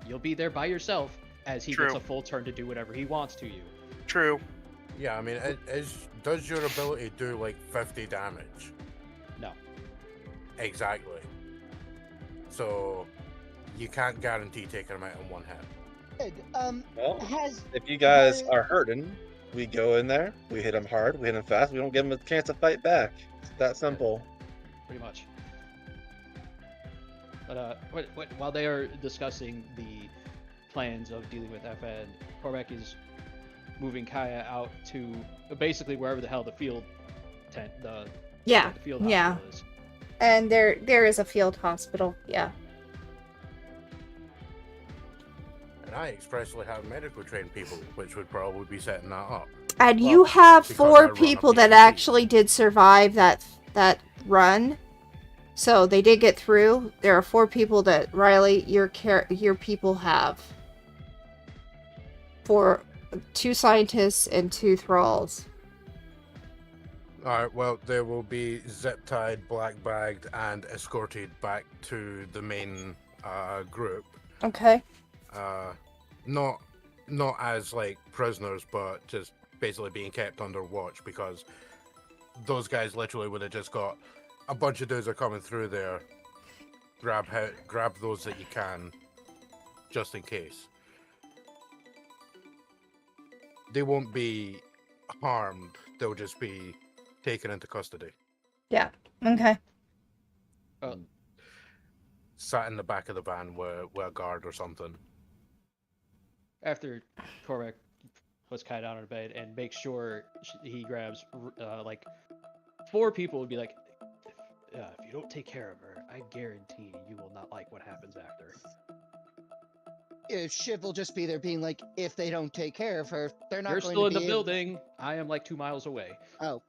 you'll be there by yourself as he True. gets a full turn to do whatever he wants to you. True. Yeah, I mean, does your ability do like 50 damage? No. Exactly. So you can't guarantee taking him out in one hit. Good. Well, Has if you guys are hurting, we go in there, we hit him hard, we hit him fast, we don't give him a chance to fight back. It's that simple. Pretty much. But while they are discussing the plans of dealing with FN, Cormac is moving Kaya out to basically wherever the hell the field tent, the field yeah. hospital is. And there is a field hospital. Yeah. And I expressly have medical trained people, which would probably be setting that up. And Well, you have because I 4 run a people that PvP. actually did survive that run. So they did get through. There are 4 people that Riley, your people have. 2 scientists and 2 thralls. Alright, well, they will be zip-tied, black-bagged, and escorted back to the main group. Okay. Not as, like, prisoners, but just basically being kept under watch, because those guys literally would have just got a bunch of dudes are coming through there. Grab those that you can, just in case. They won't be harmed, they'll just be taken into custody. Yeah. Okay. Sat in the back of the van with a guard or something. After Korvac puts Kai down on a bed and makes sure he grabs like 4 people, would be like, if you don't take care of her, I guarantee you will not like what happens after. Shiv will just be there being like, if they don't take care of her, they're not You're going still to in be the able- building. I am like 2 miles away. Oh.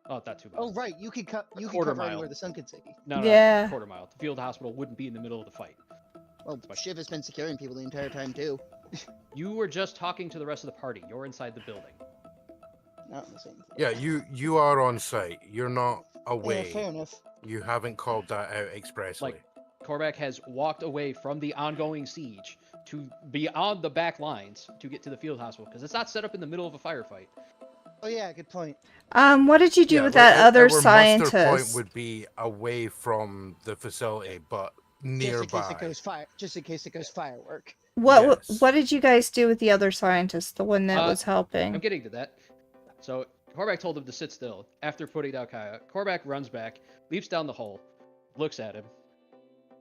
Oh, not 2 Oh, miles. right. You can quarter cover mile. anywhere the sun can see. No, Yeah. quarter mile. The field hospital wouldn't be in the middle of the fight. Well, Shiv has been securing people the entire time, too. You were just talking to the rest of the party. You're inside the building. Not in the same place. Yeah, you are on site. You're not away. Yeah, fair enough. You haven't called that out expressly. Like, Korvac has walked away from the ongoing siege to beyond the back lines to get to the field hospital because it's not set up in the middle of a firefight. Oh, yeah, good point. What did you do with that our other muster scientist? point would be away from the facility, but nearby. Just in case it goes firework. What Yes. what did you guys do with the other scientist, the one that was helping? I'm getting to that. So Korvac told him to sit still. After putting down Kaya, Korvac runs back, leaps down the hole, looks at him,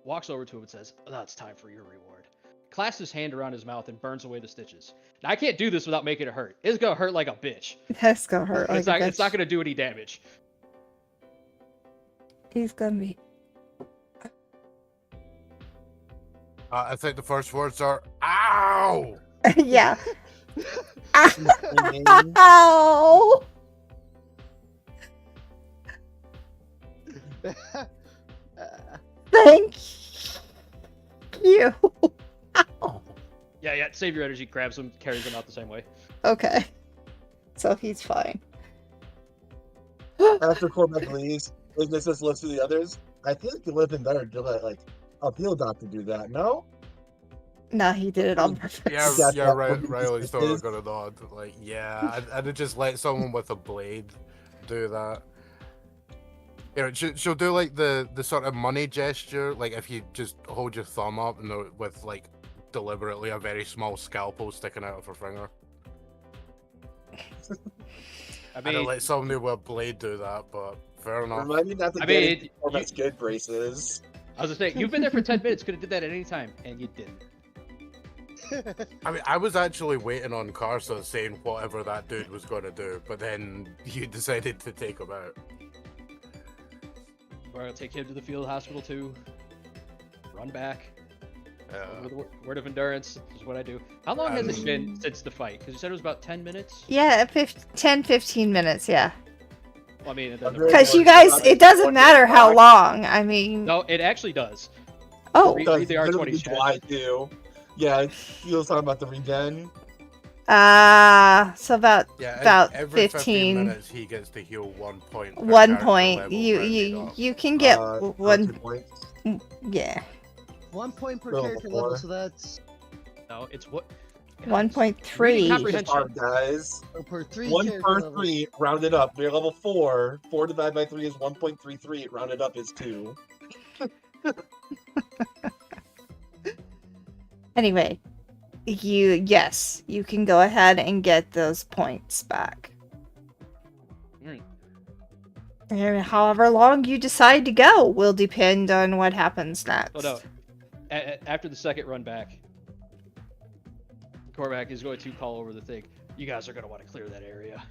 walks over to him and says, "Oh, it's time for your reward." Clasps his hand around his mouth and burns away the stitches. Now, I can't do this without making it hurt. It's gonna hurt like a bitch. That's gonna hurt. It's Like not gonna do any damage. He's gonna be. I think the first words are "ow." Yeah. Ow! Thank you. Yeah, save your energy, grabs him, carries him out the same way. Okay. So he's fine. After Cormac leaves, Ignis just looks to the others. I feel like it would have been better to let, like, a field doctor do that, no? No, he did it on purpose. Yeah, Riley's totally gonna nod. Like, yeah, I'd have just let someone with a blade do that. You know, she'll do like the sort of money gesture, like if you just hold your thumb up and with like deliberately a very small scalpel sticking out of her finger. I'd have let somebody with a blade do that, but fair enough. Remind me not to get into Cormac's good braces. I was gonna say, you've been there for 10 minutes, could have did that at any time, and you didn't. I mean, I was actually waiting on Carsa saying whatever that dude was going to do, but then you decided to take him out. We're gonna take him to the field hospital too. Run back. Over the word of endurance is what I do. How long has it been since the fight? Because you said it was about 10 minutes? Yeah, 10-15 minutes, yeah. Well, I mean, Because you guys, it doesn't matter how long. I mean... No, it actually does. Oh. Read the R20 chat. I do. Yeah, he was talking about the regen. So about every 15 minutes he gets to heal 1 point. 1 point. You can get 1 2 points. Yeah. 1 point per Level character 4. level, so that's No, it's what 1.3. comprehension. Hard, guys. per 3 1 character per levels. 3, rounded up. We're level 4. 4 divided by 3 is 1.33. Rounded up is 2. Anyway, yes, you can go ahead and get those points back. And however long you decide to go will depend on what happens next. Oh no. After the second run back, Korvac is going to call over the thing. You guys are going to want to clear that area.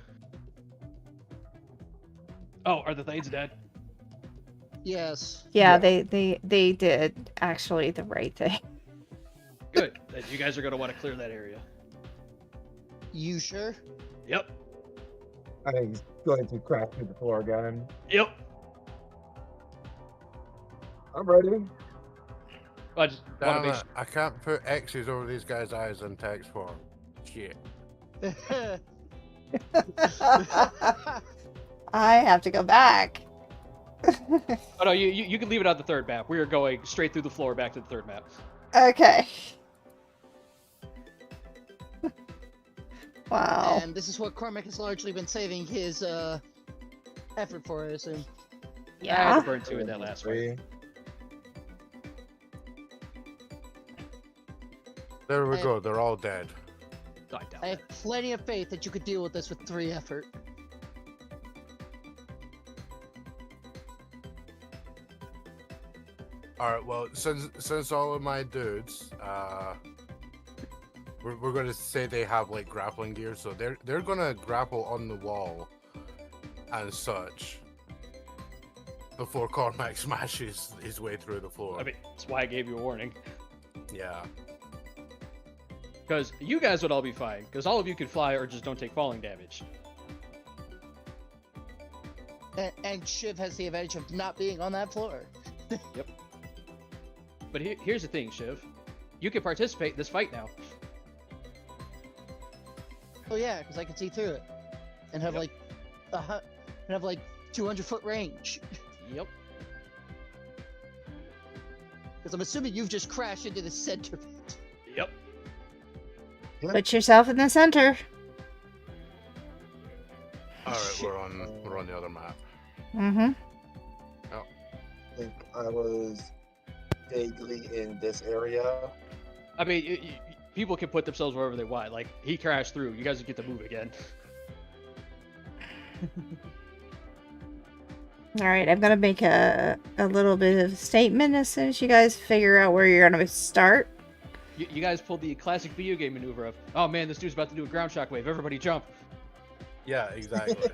Oh, are the Thanes dead? Yes. Yeah, they did actually the right thing. Good. Then you guys are going to want to clear that area. You sure? Yep. I think he's going to crash through the floor again. Yep. I'm ready. I just want to Damn make it, I can't put X's over these guys' eyes in text form. Shit. I have to go back. Oh no, you can leave it on the third map. We are going straight through the floor back to the third map. Okay. Wow. And this is what Cormac has largely been saving his effort for, I assume. I had to burn 2 in that last one. There we go, they're all dead. I doubt I have plenty of faith that you could deal with this with 3 effort. Alright, well, since all of my dudes We're gonna say they have like grappling gear, so they're gonna grapple on the wall and such before Cormac smashes his way through the floor. I mean, that's why I gave you a warning. Yeah. Because you guys would all be fine, because all of you can fly or just don't take falling damage. And Shiv has the advantage of not being on that floor. Yep. But here's the thing, Shiv. You can participate in this fight now. Oh yeah, because I can see through it, and have Yep. like 200-foot range. Yep. Because I'm assuming you've just crashed into the center. Yep. Put yourself in the center. All right, we're on the other map. Mm-hmm. I think I was vaguely in this area. I mean, people can put themselves wherever they want. Like, he crashed through. You guys get to move again. All right, I'm gonna make a little bit of a statement as soon as you guys figure out where you're gonna start. You guys pulled the classic video game maneuver of, oh man, this dude's about to do a ground shockwave. Everybody jump. Yeah, exactly.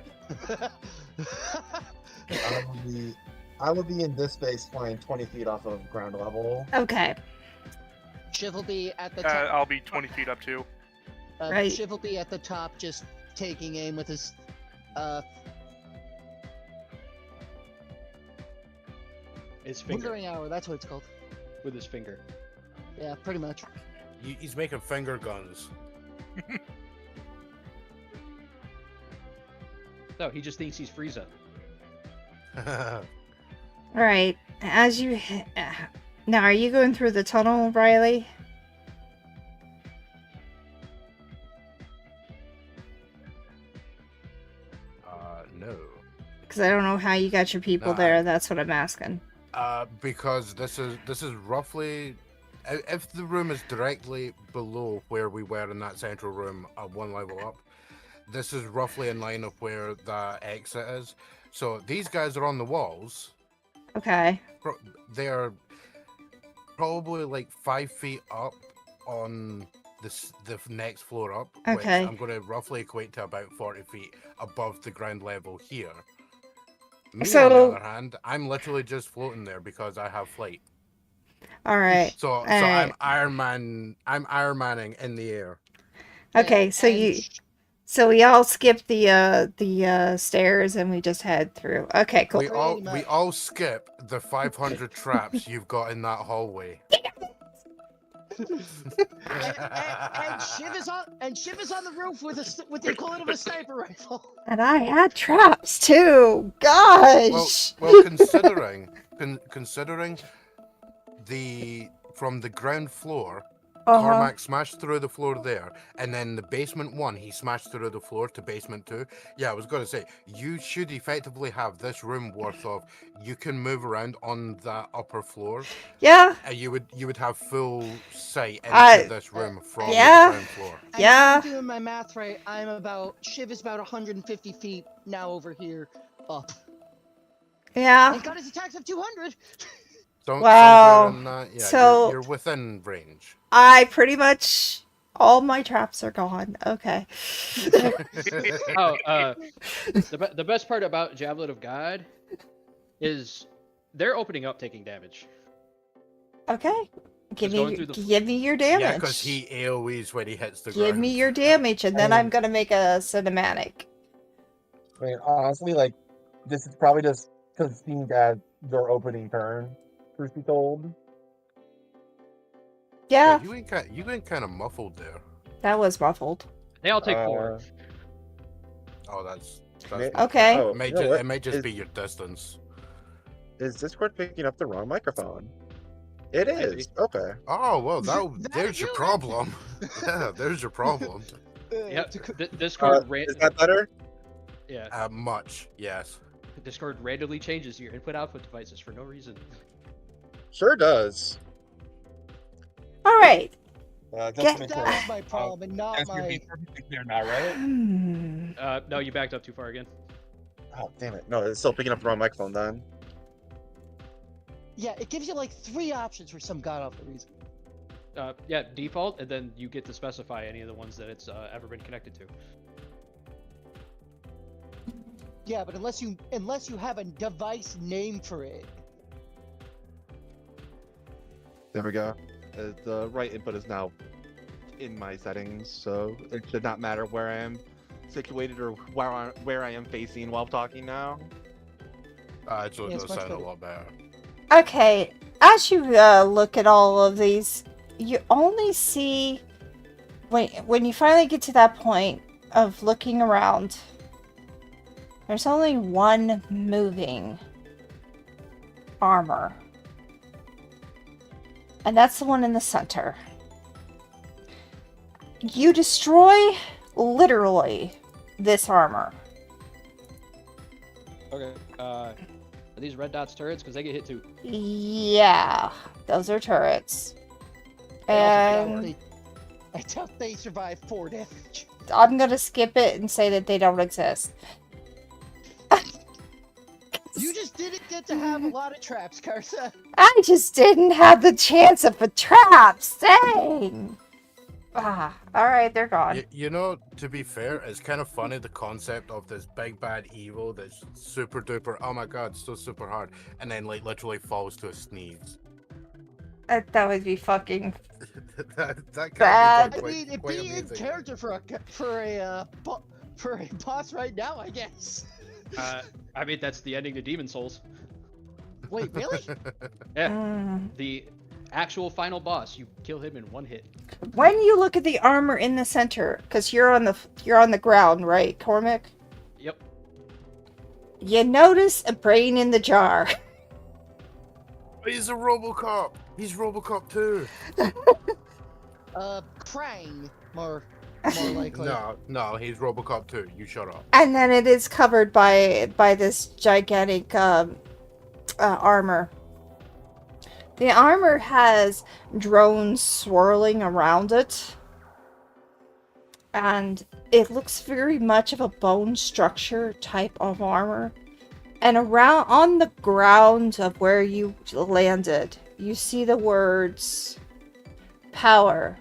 I will be in this space flying 20 feet off of ground level. Okay. Shiv will be at the top. I'll be 20 feet up too. Right. Shiv will be at the top, just taking aim with his. His finger. Wandering hour. That's what it's called. With his finger. Yeah, pretty much. He's making finger guns. No, he just thinks he's Frieza. All right. As you now, are you going through the tunnel, Riley? No. Because I don't know how you got your people Nah. there. That's what I'm asking. Because this is roughly, if the room is directly below where we were in that central room, one level up, this is roughly in line of where the exit is. So these guys are on the walls. Okay. They're probably like 5 feet up on the next floor up. Okay. Which I'm going to roughly equate to about 40 feet above the ground level here. Me, So- on the other hand, I'm literally just floating there because I have flight. All right. So Alright. I'm Iron Manning in the air. Okay. So we all skip the stairs and we just head through. Okay. Cool. We all skip the 500 traps you've got in that hallway. And Shiv is on the roof with the equivalent of a sniper rifle. And I had traps too. Gosh. Well, considering from the ground floor, Cormac smashed through the floor there, and then the basement one, he smashed through the floor to basement 2. Yeah, I was going to say, you should effectively have this room worth of, you can move around on that upper floor. Yeah. And you would have full sight into this room from yeah. the ground floor. And Yeah. if I'm doing my math right, Shiv is about 150 feet now over here up. Yeah. And got his attacks of 200. Wow. Yeah, So- you're within range. I pretty much all my traps are gone. Okay. Oh, the best part about Javelin of God is they're opening up taking damage. Okay. Give going me through the- your damage. Yeah, because he AoEs when he hits the Give ground. me your damage, and then I'm gonna make a cinematic. I mean, honestly, like, this is probably just because it seemed as their opening turn, truth be told. Yeah, You ain't kind of muffled there. that was muffled. They all take 4. Oh, that's Okay. Oh, it may you know just, what? it may just be your distance. Is Discord picking up the wrong microphone? It Maybe. is. Okay. Oh well, That there's your you- problem. Yeah, there's your problem. Yep. Discord Is that better? yeah. Much, yes. Discord randomly changes your input-output devices for no reason. Sure does. All right. Just Get- to make That sure. was my problem, and not Guys, you're my. being perfectly clear now, right? No, you backed up too far again. Oh, damn it. No, it's still picking up the wrong microphone then. Yeah, it gives you like 3 options for some god awful reason. Yeah, default, and then you get to specify any of the ones that it's ever been connected to. Yeah, but unless you have a device name for it. There we go. The right input is now in my settings, so it should not matter where I am situated or where I am facing while talking now. Actually, Yeah, it it's does much sound a better. lot better. Okay, as you look at all of these, you only see when you finally get to that point of looking around. There's only one moving armor, and that's the one in the center. You destroy literally this armor. Okay. Are these red dots turrets? Because they get hit too. Yeah, those are turrets. They also And take I doubt they survive 4 damage. I'm gonna skip it and say that they don't exist. You just didn't get to have a lot of traps, Karsa. I just didn't have the chance of a trap. Dang. Alright, they're gone. You know, to be fair, it's kind of funny the concept of this big bad evil that's super duper. Oh my god, so super hard, and then like literally falls to a sneeze. That would be fucking. that Bad. can I mean, it'd be in character for a boss right now, I guess. I mean, that's the ending to Demon Souls. Wait, really? Yeah. The actual final boss, you kill him in one hit. When you look at the armor in the center, because you're on the ground, right, Cormac? Yep. You notice a brain in the jar. He's a RoboCop. He's RoboCop too. Krang, more likely. No, he's RoboCop too. You shut up. And then it is covered by this gigantic armor. The armor has drones swirling around it. And it looks very much of a bone structure type of armor. And around on the ground of where you landed, you see the words power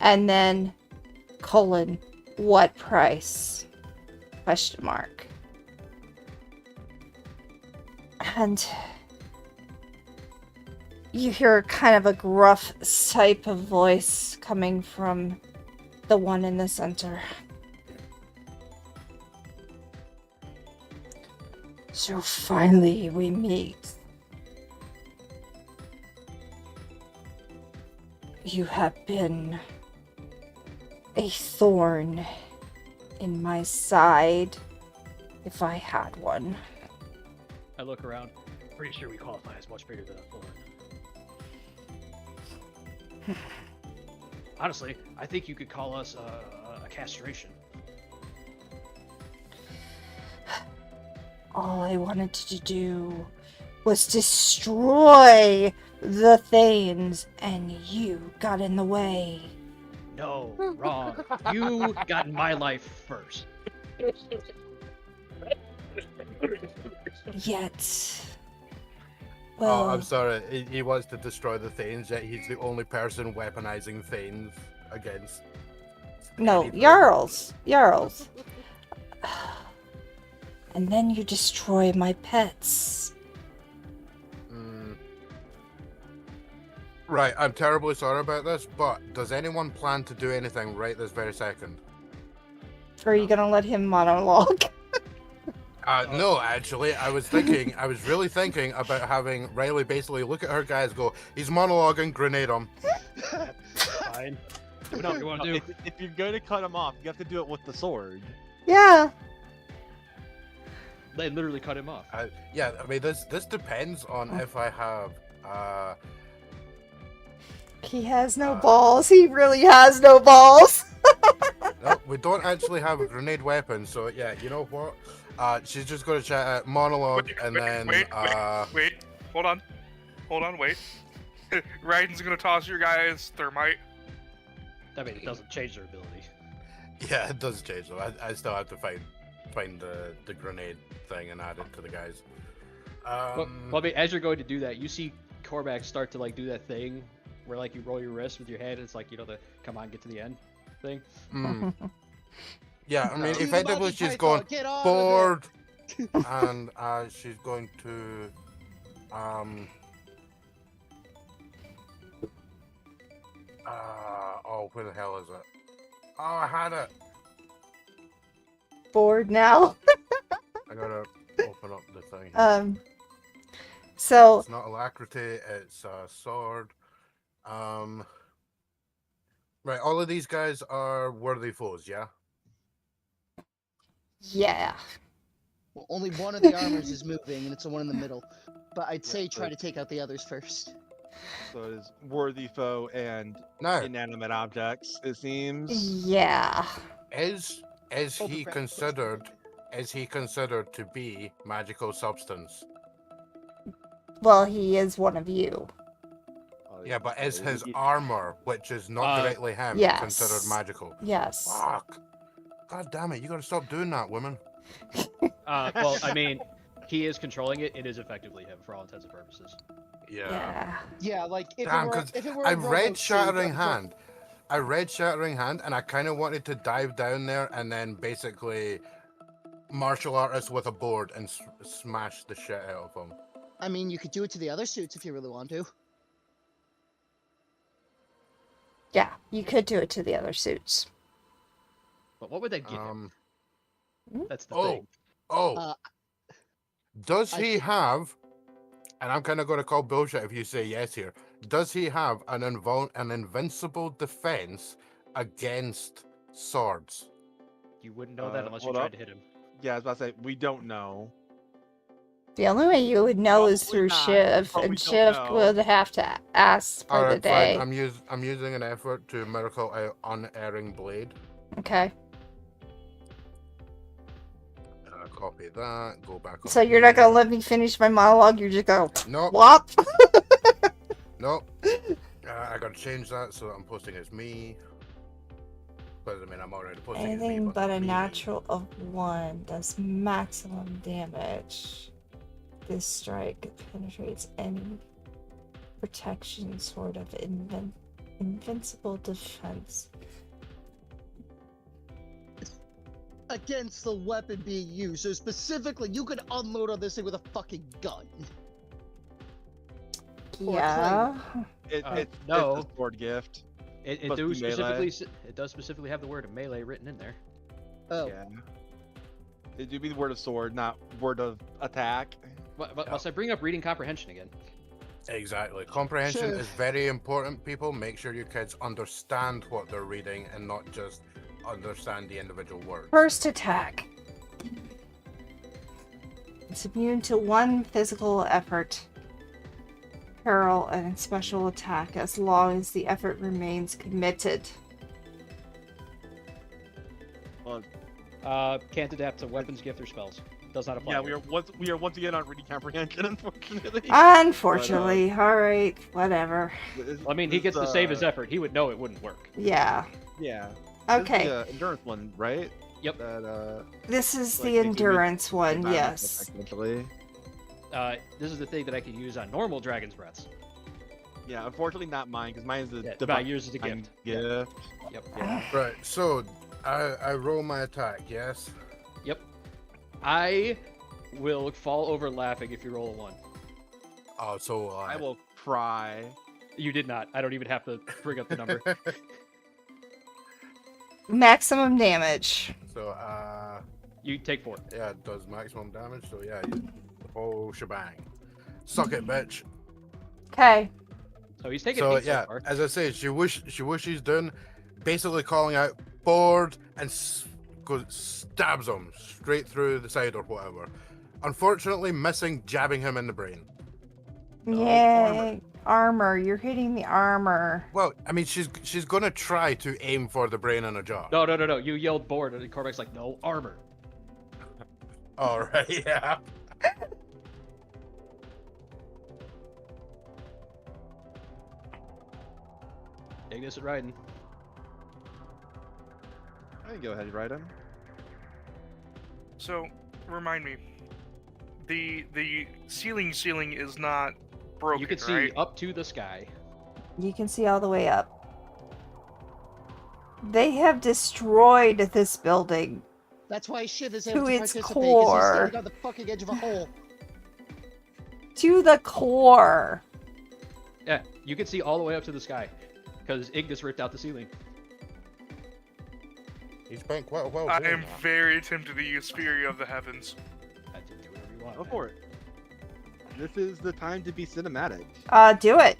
and then colon what price question mark. And you hear kind of a gruff type of voice coming from the one in the center. So finally we meet. You have been a thorn in my side, if I had one. I look around. Pretty sure we qualify as much bigger than a thorn. Honestly, I think you could call us a castration. All I wanted to do was destroy the Thanes, and you got in the way. No, wrong. You got in my life first. Yet. Oh, Well, I'm sorry. He wants to destroy the Thanes, yet he's the only person weaponizing Thanes against. no, anything. Jarls. And then you destroy my pets. Right, I'm terribly sorry about this, but does anyone plan to do anything right this very second? Or are you gonna let him monologue? No, actually, I was really thinking about having Riley basically look at her guys, go, he's monologuing, grenade him. Fine. Do whatever you want to do. If you're going to cut him off, you have to do it with the sword. Yeah. They literally cut him off. Yeah, I mean, this depends on if I have, He has no balls. He really has no balls. no, we don't actually have a grenade weapon, so yeah, you know what? She's just going to chat monologue, and then, wait, hold on, wait. Raiden's gonna toss your guys thermite. I mean, it doesn't change their ability. Yeah, it does change though. I still have to find the grenade thing and add it to the guys. Well, I mean, as you're going to do that, you see Cormac start to like do that thing where like you roll your wrist with your head. It's like the come on, get to the end thing. Mm. Yeah, I mean, To the effectively Monty she's Python, going get on bored, and she's going to oh, where the hell is it? Oh, I had it. Bored now. I gotta open up the thing. Here. So It's not alacrity, it's a sword. Right, all of these guys are worthy foes, yeah? yeah. Well, only one of the armors is moving, and it's the one in the middle. But I'd say try to but- take out the others first. So it is worthy foe and Now, inanimate objects, it seems. Yeah. is Oh, he crap. considered to be magical substance? Well, he is one of you. Yeah, but is his y- armor, which is not directly him, yes. considered magical? Yes. Fuck. God damn it, you gotta stop doing that, women. Well, I mean, he is controlling it. It is effectively him for all intents and purposes. Yeah. Yeah, like if Damn, it were, 'cause if it were I a read robo Shattering suit, Hand. I read Shattering Hand, and I kind of wanted to dive down there and then basically martial artist with a board and smash the shit out of him. I mean, you could do it to the other suits if you really want to. Yeah, you could do it to the other suits. But what would that get him? Hmm? That's the thing. Does I he thi- have? And I'm kind of going to call bullshit if you say yes here. Does he have an invincible defense against swords? You wouldn't know that unless you hold tried up. to hit him. Yeah, I was about to say, we don't know. The only way you would know is Probably through not, Shiv, but we and don't Shiv know. would have to ask for All the right, day. fine. I'm using an effort to miracle out unerring blade. Okay. Copy that. Go back. So up you're not here. gonna let me finish my monologue? You're just gonna Nope. whop? Nope. I gotta change that so that I'm posting as me. Because I mean, I'm already posting as me. Anything but a me. natural of 1 does maximum damage. This strike penetrates any protection sort of invincible defense. Against the weapon being used. So specifically, you could unload on this thing with a fucking gun. Or a Yeah. It's no. a sword gift. It Must does be melee. specifically have the word melee written in there. Oh. Yeah. It do be the word of sword, not word of attack. But must I bring up reading comprehension again? Exactly. Comprehension Sure. is very important, people. Make sure your kids understand what they're reading and not just understand the individual words. First attack. It's immune to 1 physical effort, peril, and special attack as long as the effort remains committed. Well, Can't adapt to weapons, gift, or spells. Does not apply. yeah, here. we are once again on reading comprehension, unfortunately. Unfortunately, alright, whatever. I mean, he gets to save his effort. He would know it wouldn't work. Yeah. Yeah. Okay. This is the endurance one, right? Yep. That This is like, the they give you endurance one, environmental yes. effect, essentially. This is the thing that I can use on normal dragon's breaths. Yeah, unfortunately not mine, because mine is the Yeah, divine yours is a gift. gift. Yep. Yeah. Right, so I roll my attack, yes? Yep. I will fall over laughing if you roll a 1. Oh, so I will cry. You did not. I don't even have to bring up the number. Maximum damage. So, You take 4. yeah, it does maximum damage, so yeah, the whole shebang. Suck it, bitch. Okay. So he's taking So 8 yeah, so far. as I say, she wishes done, basically calling out bored and stabs him straight through the side or whatever. Unfortunately, missing, jabbing him in the brain. Yeah, armor. You're hitting the armor. Well, I mean, she's gonna try to aim for the brain in a jaw. No. You yelled bored, and Cormac's like, no, armor. All right, yeah. Take this at riding. I can go ahead and write him. So, remind me. The ceiling is not broken, You can see right? up to the sky. You can see all the way up. They have destroyed this building That's why Shiv is To able to its participate, because he's core. standing on the fucking edge of a hole. to the core. Yeah, you can see all the way up to the sky, because Ignis ripped out the ceiling. He spent quite a while I doing am that. very tempted to use Fury of the Heavens. I can do whatever you want. Go man. for it. This is the time to be cinematic. Do it.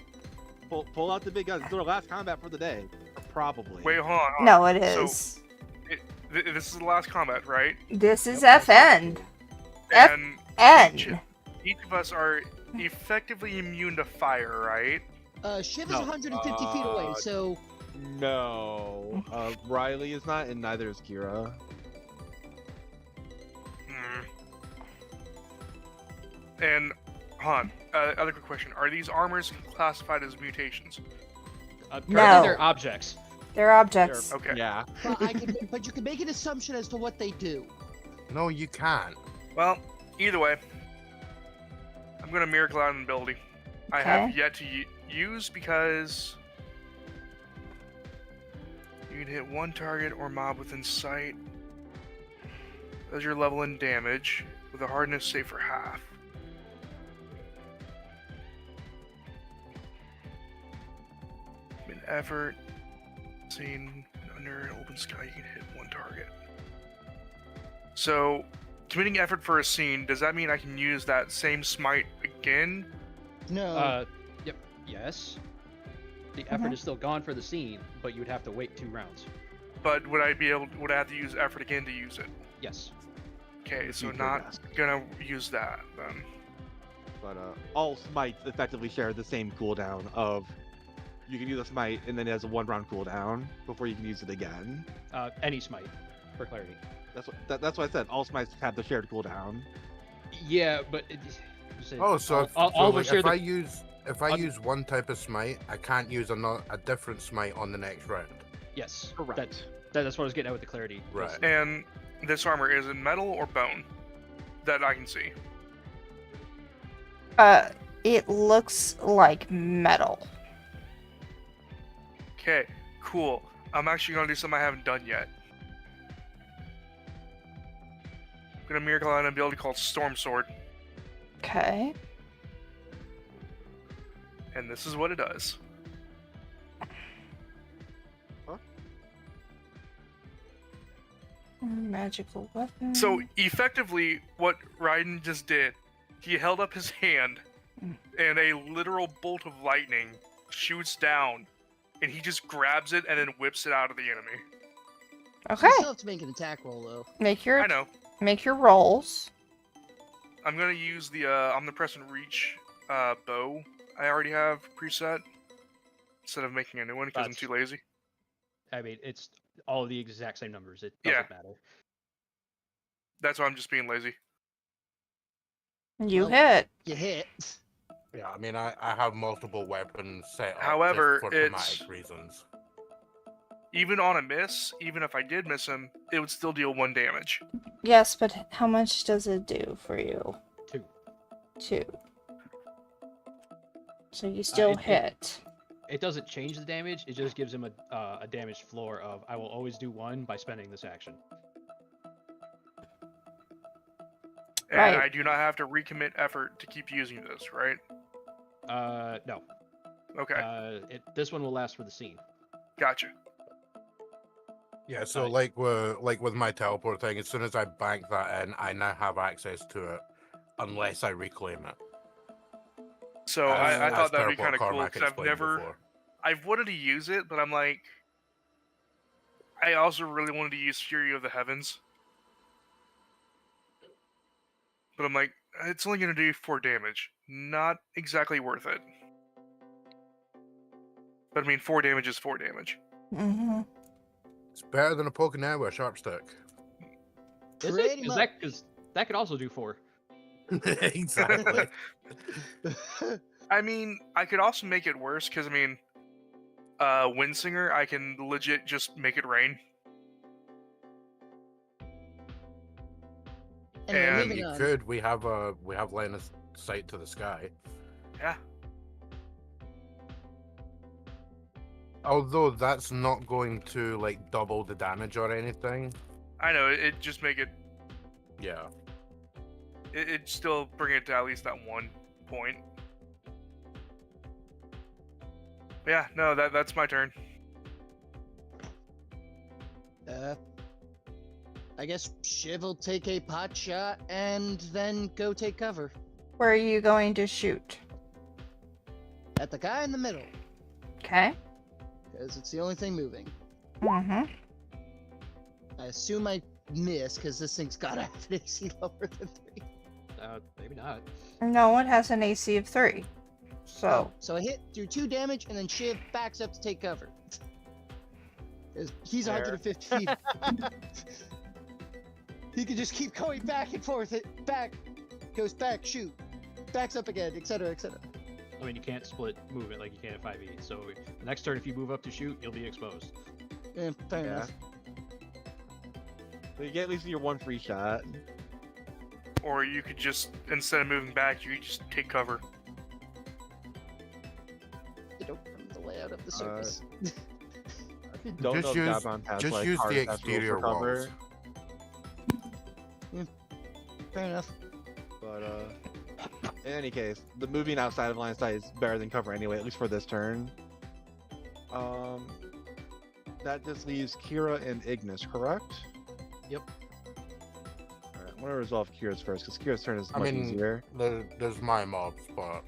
Pull out the big guns. It's our last combat for the day. Probably. Wait, hold on. No, it So, is. this is the last combat, right? This is Yep. FN. F- And N. each of us are effectively immune to fire, right? Shiv is No. 150 feet away, so No. Riley is not, and neither is Kira. Hmm. And, Han, other quick question. Are these armors classified as mutations? Currently No. they're objects. They're objects. Okay. Yeah. but you can make an assumption as to what they do. No, you can't. Well, either way, I'm going to Miracle out an ability I have Okay. yet to use because you can hit one target or mob within sight as your level in damage with a hardness save for half. Mid effort, seen under an open sky, you can hit one target. So, committing effort for a scene, does that mean I can use that same smite again? No. Yep. Yes. The effort is still gone for the scene, but you would have to wait 2 rounds. But would I have to use effort again to use it? Yes. Okay, so You could not ask. gonna use that then. But all smites effectively share the same cooldown of you can use a smite and then it has a 1-round cooldown before you can use it again. Any smite, for clarity. That's what I said. All smites have the shared cooldown. Yeah, but Oh, so, all like, share if the- I use one type of smite, I can't use a different smite on the next round. Yes. Correct. That's what I was getting at with the clarity. Right. And this armor is in metal or bone that I can see. It looks like metal. Okay, cool. I'm actually gonna do something I haven't done yet. I'm gonna miracle out an ability called Storm Sword, Okay. and this is what it does. Magical weapon. So effectively, what Raiden just did, he held up his hand, and a literal bolt of lightning shoots down, and he just grabs it and then whips it out of the enemy. Okay. You still have to make an attack roll, though. Make your I know. rolls. I'm gonna use the Omnipresent Reach bow I already have preset instead of making a new one because I'm That's- too lazy. I mean, it's all the exact same numbers. It Yeah. doesn't matter. That's why I'm just being lazy. You Well, hit. You hit. Yeah, I mean, I have multiple weapons set up However, just for it's- thematic reasons. Even on a miss, even if I did miss him, it would still deal 1 damage. Yes, but how much does it do for you? 2. 2. So you still it- hit. It doesn't change the damage. It just gives him a damage floor of I will always do 1 by spending this action. And Right. I do not have to recommit effort to keep using this, right? No. Okay, This one will last for the scene. gotcha. Yeah, so Right. like with my teleport thing, as soon as I bank that in, I now have access to it, unless I reclaim it. So As- I as thought that'd be Teleport kind of cool Carmack because explained before. I've wanted to use it, but I'm like, I also really wanted to use Fury of the Heavens, but I'm like, it's only gonna do 4 damage, not exactly worth it. But I mean, 4 damage is 4 damage. Mm-hmm. It's better than a poke in the eye with a sharp stick. Is Pretty it? much. Because that could also do 4. Exactly. I mean, I could also make it worse because I mean, Windsinger, I can legit just make it rain. Anyway, And moving You on. could. We have line of sight to the sky. Yeah. Although that's not going to like double the damage or anything. I know it just make it. Yeah. It still bring it to at least that 1 point. Yeah, no, that's my turn. I guess Shiv will take a pot shot and then go take cover Where are you going to shoot? at the guy in the middle, Okay. because it's the only thing moving. Mm-hmm. I assume I miss, because this thing's got to have an AC lower than 3. Maybe not. No, it has an AC of 3. So, So I hit, do 2 damage, and then Shiv backs up to take cover. 'Cause he's Fair. 150 feet. He can just keep going back and forth, back, goes back, shoot, backs up again, etc., etc. I mean, you can't split movement like you can at 5e. So the next turn, if you move up to shoot, you'll be exposed. Yeah, fair enough. So you get at least your 1 free shot. Or you could just, instead of moving back, you could just take cover. You don't from the layout of the surface. I actually don't Just know use- if Godbound has, just like, use hard the and fast rules exterior for cover, walls. Fair enough. but in any case, the moving outside of line of sight is better than cover anyway, at least for this turn. That just leaves Kira and Ignis, correct? Yep. Alright, I'm gonna resolve Kira's first, because Kira's turn is I much mean, easier. there's my mobs, but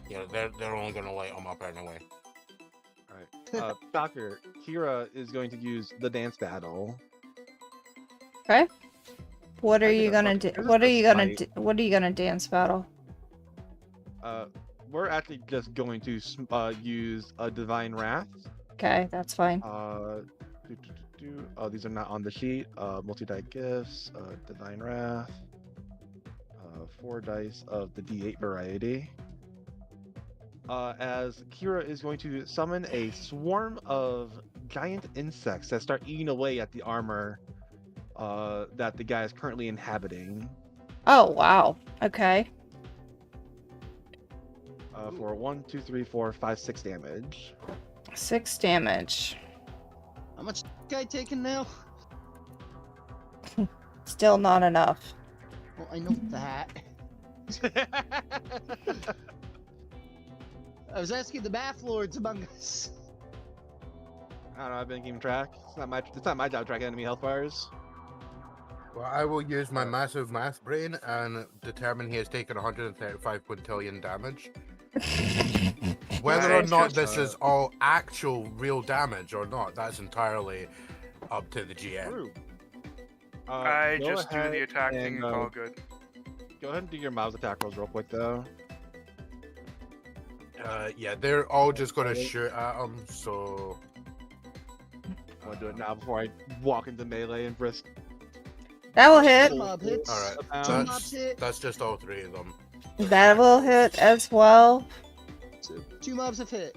yeah, they're only gonna light them up anyway. Alright. Doctor, Kira is going to use the dance battle. okay. What are I you think gonna that's do? fine. What are you gonna Smite. do? What are you gonna dance battle? We're actually just going to use a Divine Wrath. Okay, that's fine. Oh, these are not on the sheet. Multi-die gifts, Divine Wrath, 4 dice of the D8 variety. As Kira is going to summon a swarm of giant insects that start eating away at the armor that the guy is currently inhabiting. Oh wow. Okay. For 1, 2, 3, 4, 5, 6 damage. 6 damage. How much guy taking now? Still not enough. Well, I know that. I was asking the math lords among us. I don't know. I've been keeping track. It's not my job to track enemy health bars. Well, I will use my massive math brain and determine he has taken 135 quintillion damage. Whether or Right. not this is all actual real damage or not, that's entirely up to the GM. True. I Go just do the ahead attack thing and and, call good. Go ahead and do your mouse attack rolls real quick, though. Yeah, they're all just gonna shoot at him, so... I'm gonna do it now before I walk into melee and risk. That will hit. Mob hits. Alright, Two Um, mobs hit. that's just all 3 of them. That will hit as well. So 2 mobs have hit.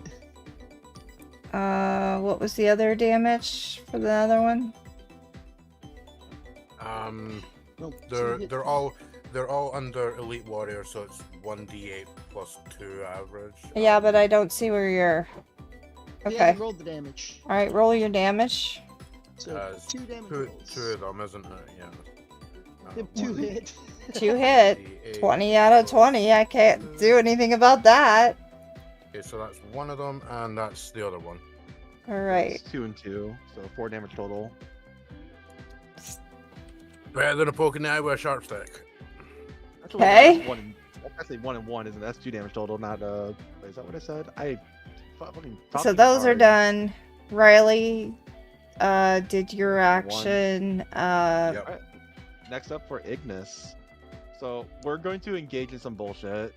What was the other damage for the other one? No, Oh, They're all under Elite Warrior, so it's 1d8 plus 2 average. Yeah, but I don't see where you're. Yeah, Okay. you rolled the damage. All right, roll your damage. So 2 damage two rolls. of them, isn't it? Yeah. Yep, 2 hit. 2 hit. D8 20 out of 20. I can't do anything about that. Okay, so that's one of them, and that's the other one. All right. It's 2 and 2, so 4 damage total. Better than a poke in the eye with a sharp stick. Actually, Okay. That's actually 1 and 1, isn't it? That's 2 damage total, not wait, is that what I said? I fucking So those are done. Riley, did your action. Yep. Alright. Next up for Ignis. So we're going to engage in some bullshit.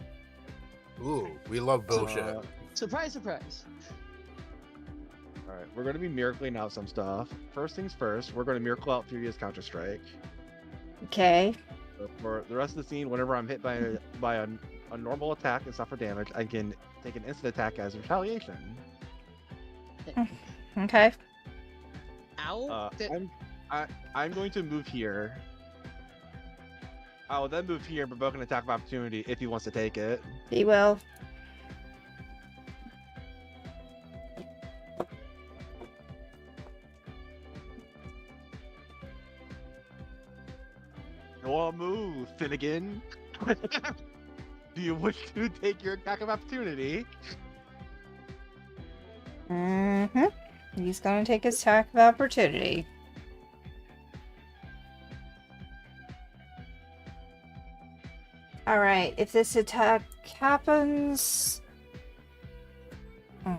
Ooh, we love bullshit. Surprise, surprise. Alright, we're going to be miracling out some stuff. First things first, we're going to miracle out Furious Counter-Strike. Okay. So for the rest of the scene, whenever I'm hit by a normal attack, it's not for damage, I can take an instant attack as retaliation. Okay. Ow. I'm going to move here. I will then move here and provoke an attack of opportunity if he wants to take it. He will. Roll a move, Finnegan. Do you wish to take your attack of opportunity? Mm-hmm. He's gonna take his attack of opportunity. Alright, if this attack happens... Hmm.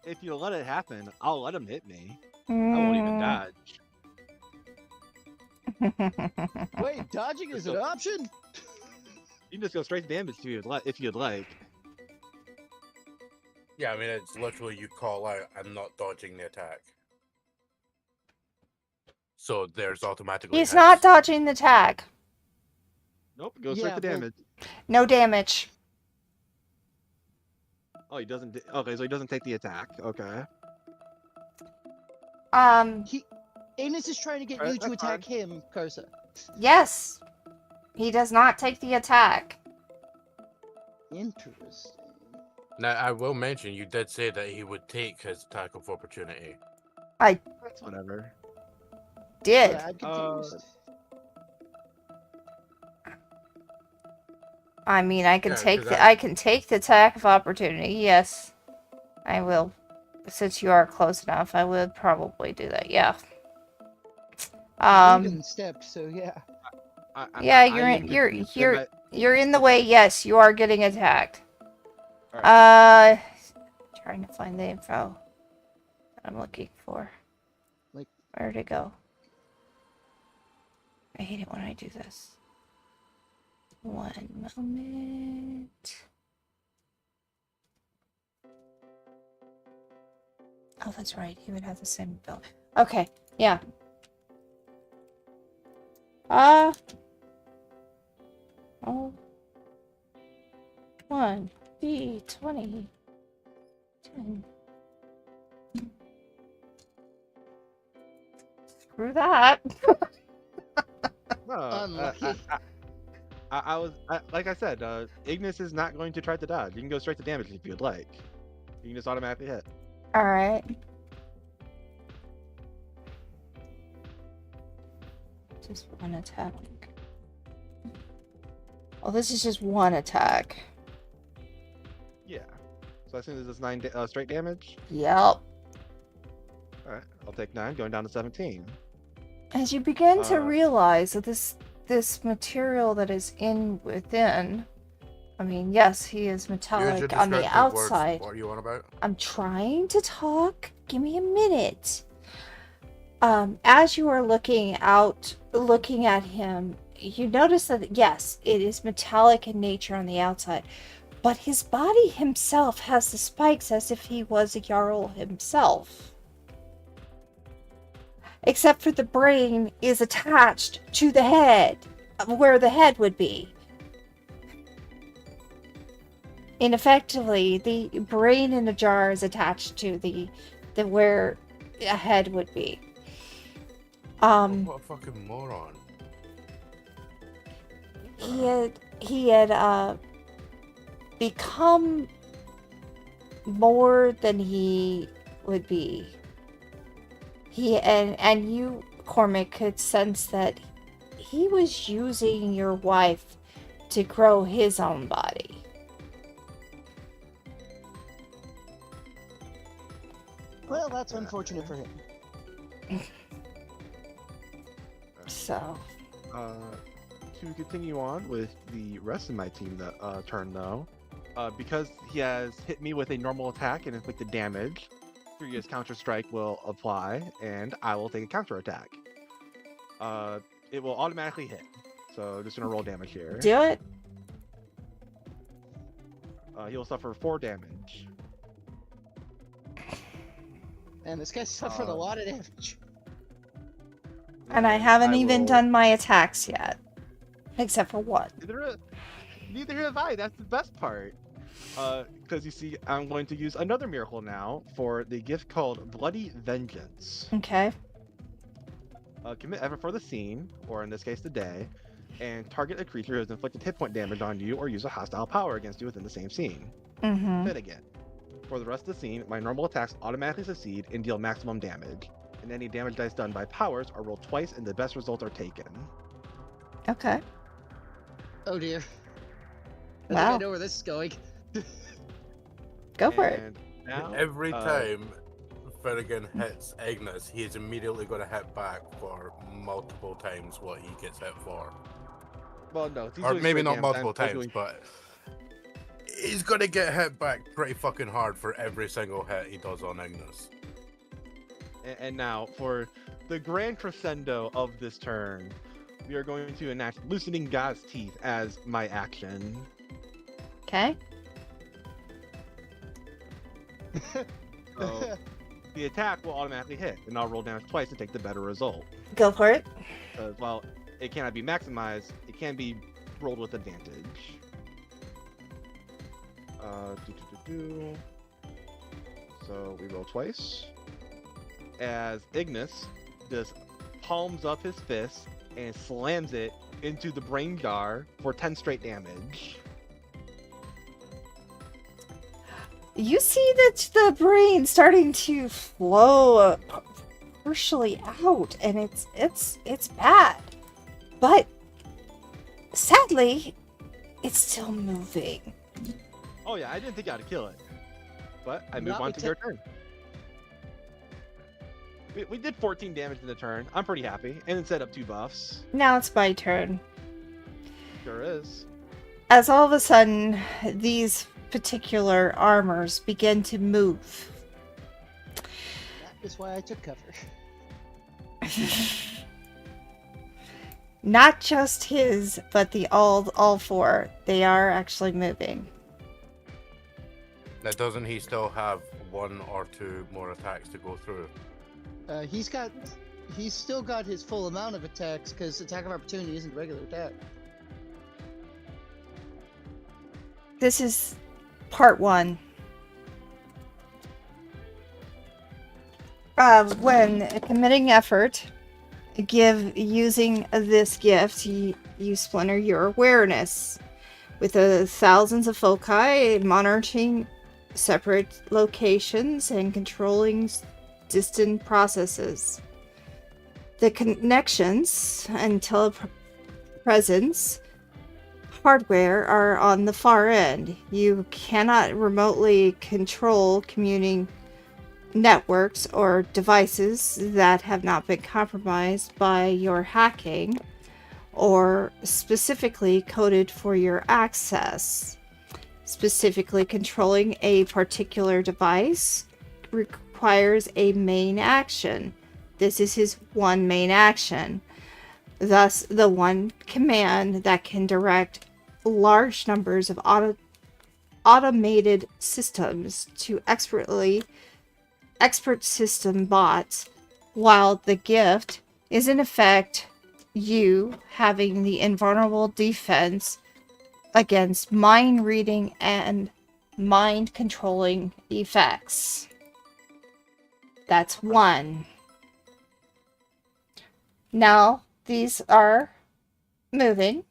If you let it happen, I'll let him hit me. I won't even dodge. Wait, dodging is an option? You can just go straight to damage if you'd like. Yeah, I mean, it's literally you call out and not dodging the attack. So there's automatically He's hits. not dodging the attack. Nope, go straight Yeah, to well- damage. No damage. Oh, he doesn't. Okay, so he doesn't take the attack. Okay. Ignis is trying to get Alright, you to that's attack him, Kosa. Yes. He does not take the attack. Interesting. Now, I will mention, you did say that he would take his attack of opportunity. That's whatever. Did. Yeah, I'm confused. I mean, I can Yeah, take 'cause the I can take the attack of opportunity. Yes, I will. Since you are close enough, I would probably do that. Yeah. I'm getting stepped, so yeah. Yeah, you're in the way. Yes, you are getting attacked. Alright. Trying to find the info that I'm looking for. Like- Where'd it go? I hate it when I do this. One moment. Oh, that's right. He would have the same bill. Okay, yeah. Oh. 1 B 20 10. Screw that. No, Unlucky. like I said, Ignis is not going to try to dodge. You can go straight to damage if you'd like. You can just automatically hit. All right. Just one attack. Oh, this is just one attack. Yeah. So I assume this is 9 straight damage. Yep. All right, I'll take 9, going down to 17. As you begin to Uh, realize that this material that is within, I mean, yes, he is Use your metallic on the descriptive words. outside. What are you on about? I'm trying to talk. Give me a minute. As you are looking at him, you notice that yes, it is metallic in nature on the outside, but his body himself has the spikes as if he was a Jarl himself. Except for the brain is attached to the head, where the head would be. And effectively, the brain in a jar is attached to the where a head would be. What a fucking moron. He had become more than he would be. And you, Cormac, could sense that he was using your wife to grow his own body. Well, that's unfortunate for him. So, To continue on with the rest of my team that turn though, because he has hit me with a normal attack and inflicted damage, Furious Counter Strike will apply, and I will take a counter attack. It will automatically hit, so just gonna roll damage here. do it. He will suffer 4 damage. And this guy suffered a lot of damage. And I haven't even will- done my attacks yet. Except for what? Neither have I. That's the best part. Because you see, I'm going to use another miracle now for the gift called Bloody Vengeance. Okay. Commit effort for the scene, or in this case, the day, and target a creature who has inflicted hit point damage on you or use a hostile power against you within the same scene. Mm-hmm. Then again, for the rest of the scene, my normal attacks automatically succeed and deal maximum damage, and any damage dice done by powers are rolled twice and the best results are taken. Okay. Oh dear. I think I Wow. know where this is going. Go for it. And now, Every time Finnegan hits Ignis, he is immediately going to hit back for multiple times what he gets hit for. well, no, he's Or doing maybe straight not damage. multiple I'm times, doing- but he's going to get hit back pretty fucking hard for every single hit he does on Ignis. And now, for the grand crescendo of this turn, we are going to enact Loosening God's Teeth as my action. Okay. So the attack will automatically hit, and I'll roll damage twice to take the better result. Go for it. Because while it cannot be maximized, it can be rolled with advantage. So we roll twice. As Ignis just palms up his fist and slams it into the brain jar for 10 straight damage. You see that the brain starting to flow partially out, and it's bad. But sadly, it's still moving. Oh yeah, I didn't think I'd kill it. But I move Not on with to your turn. We did 14 damage in the turn. I'm pretty happy. And it set up 2 buffs. Now it's my turn. Sure is. As all of a sudden, these particular armors begin to move. That is why I took cover. Not just his, but the all 4. They are actually moving. Now, doesn't he still have 1 or 2 more attacks to go through? He's still got his full amount of attacks because attack of opportunity isn't a regular attack. This is part 1. When committing effort, using this gift, you splinter your awareness with thousands of foci monitoring separate locations and controlling distant processes. The connections and telepresence hardware are on the far end. You cannot remotely control commuting networks or devices that have not been compromised by your hacking or specifically coded for your access. Specifically controlling a particular device requires a main action. This is his one main action. Thus, the one command that can direct large numbers of automated systems to expert system bots, while the gift is in effect you having the invulnerable defense against mind reading and mind controlling effects. That's 1. Now, these are moving.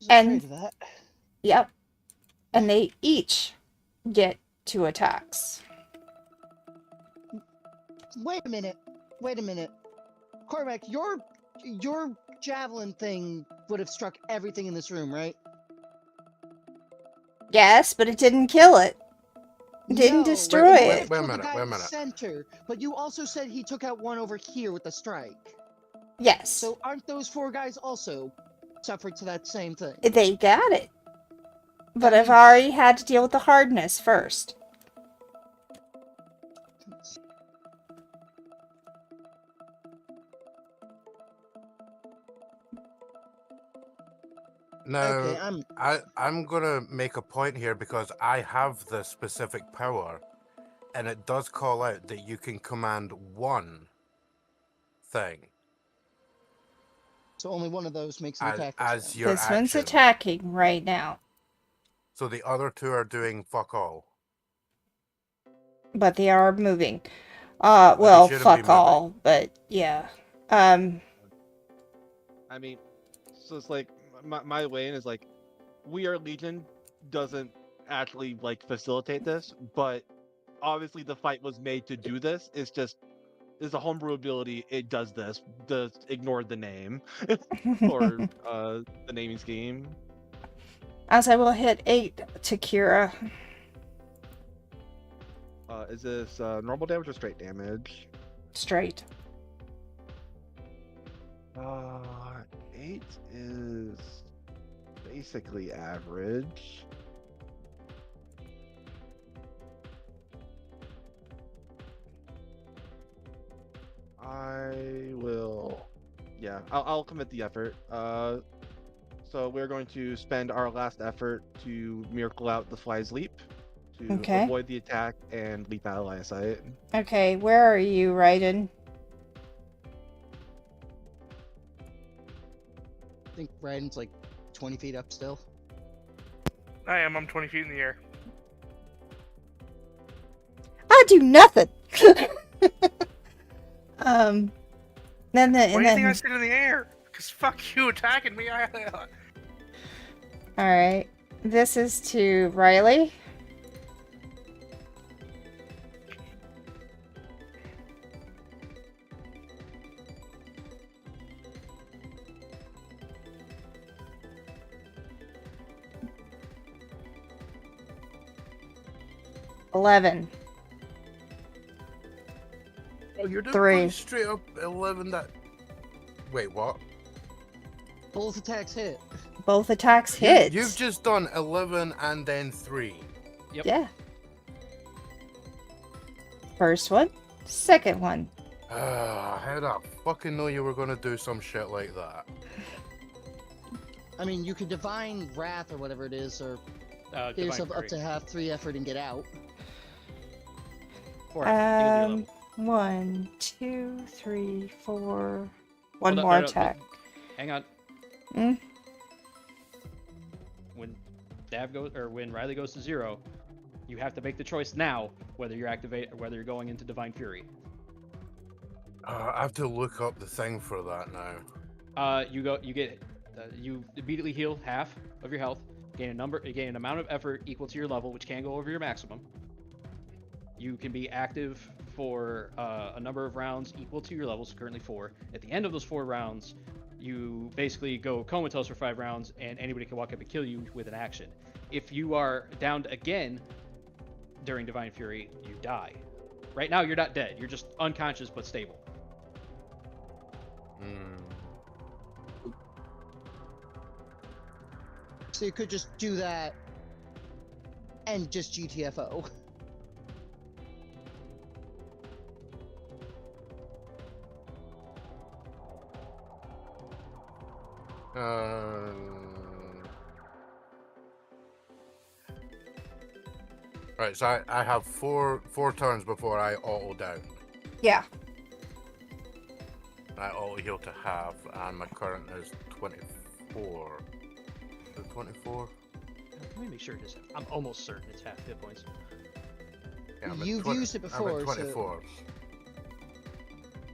And that. Yep. And they each get 2 attacks. Wait a minute. Cormac, your javelin thing would have struck everything in this room, right? Yes, but it didn't kill it. Didn't No, destroy it it. Wait a killed the minute, guy wait a in the minute. Center, but you also said he took out one over here with the strike. Yes. So aren't those 4 guys also suffered to that same thing? They got it. But I've already had to deal with the hardness first. Now, Okay, I'm gonna make a point here because I have the specific power, and it does call out that you can command one thing so only one of those makes an attack. as your This action. one's attacking right now, So the other 2 are doing fuck all. but they are moving. Well, shouldn't be fuck moving. all, but yeah. I mean, so it's like my way in is like, We Are Legion doesn't actually like facilitate this, but obviously the fight was made to do this. It's just there's a homebrew ability. It does this. Just ignore the name or the naming scheme. As I will hit 8 to Kira. Is this normal damage or straight damage? Straight. 8 is basically average. I will. Yeah, I'll commit the effort. So we're going to spend our last effort to miracle out the fly's leap to Okay. avoid the attack and leap out of line of sight. Okay, where are you, Raiden? I think Raiden's like 20 feet up still. I am. I'm 20 feet in the air. I do nothing. Then Why do you think I sit in the air? Cause fuck you attacking me. All right. This is to Riley. $11. Oh, you're doing 3. straight up 11. That. Wait, what? Both attacks hit. Both attacks hit. You've just done 11 and then 3. Yep. Yeah. First one, second one. How did I fucking know you were gonna do some shit like that? I mean, you could divine wrath or whatever it is, or get Divine yourself up Fury. to half 3 effort and get out. 4 effort. You can do 1, 2, 3, 4. One Hold up, more no, attack. Hang on. Mm? When when Riley goes to 0, you have to make the choice now whether you're going into Divine Fury. I have to look up the thing for that now. You immediately heal half of your health, gain an amount of effort equal to your level, which can go over your maximum. You can be active for a number of rounds equal to your levels, currently 4. At the end of those 4 rounds, you basically go comatose for 5 rounds, and anybody can walk up and kill you with an action. If you are downed again during Divine Fury, you die. Right now, you're not dead. You're just unconscious but stable. So you could just do that and just GTFO. Right, so I have four turns before I auto down. Yeah. I auto heal to half, and my current is 24. Is it 24? Let me make sure it is. I'm almost certain it's half hit points. Yeah, I'm at You've 20 used it I'm before, at so 24.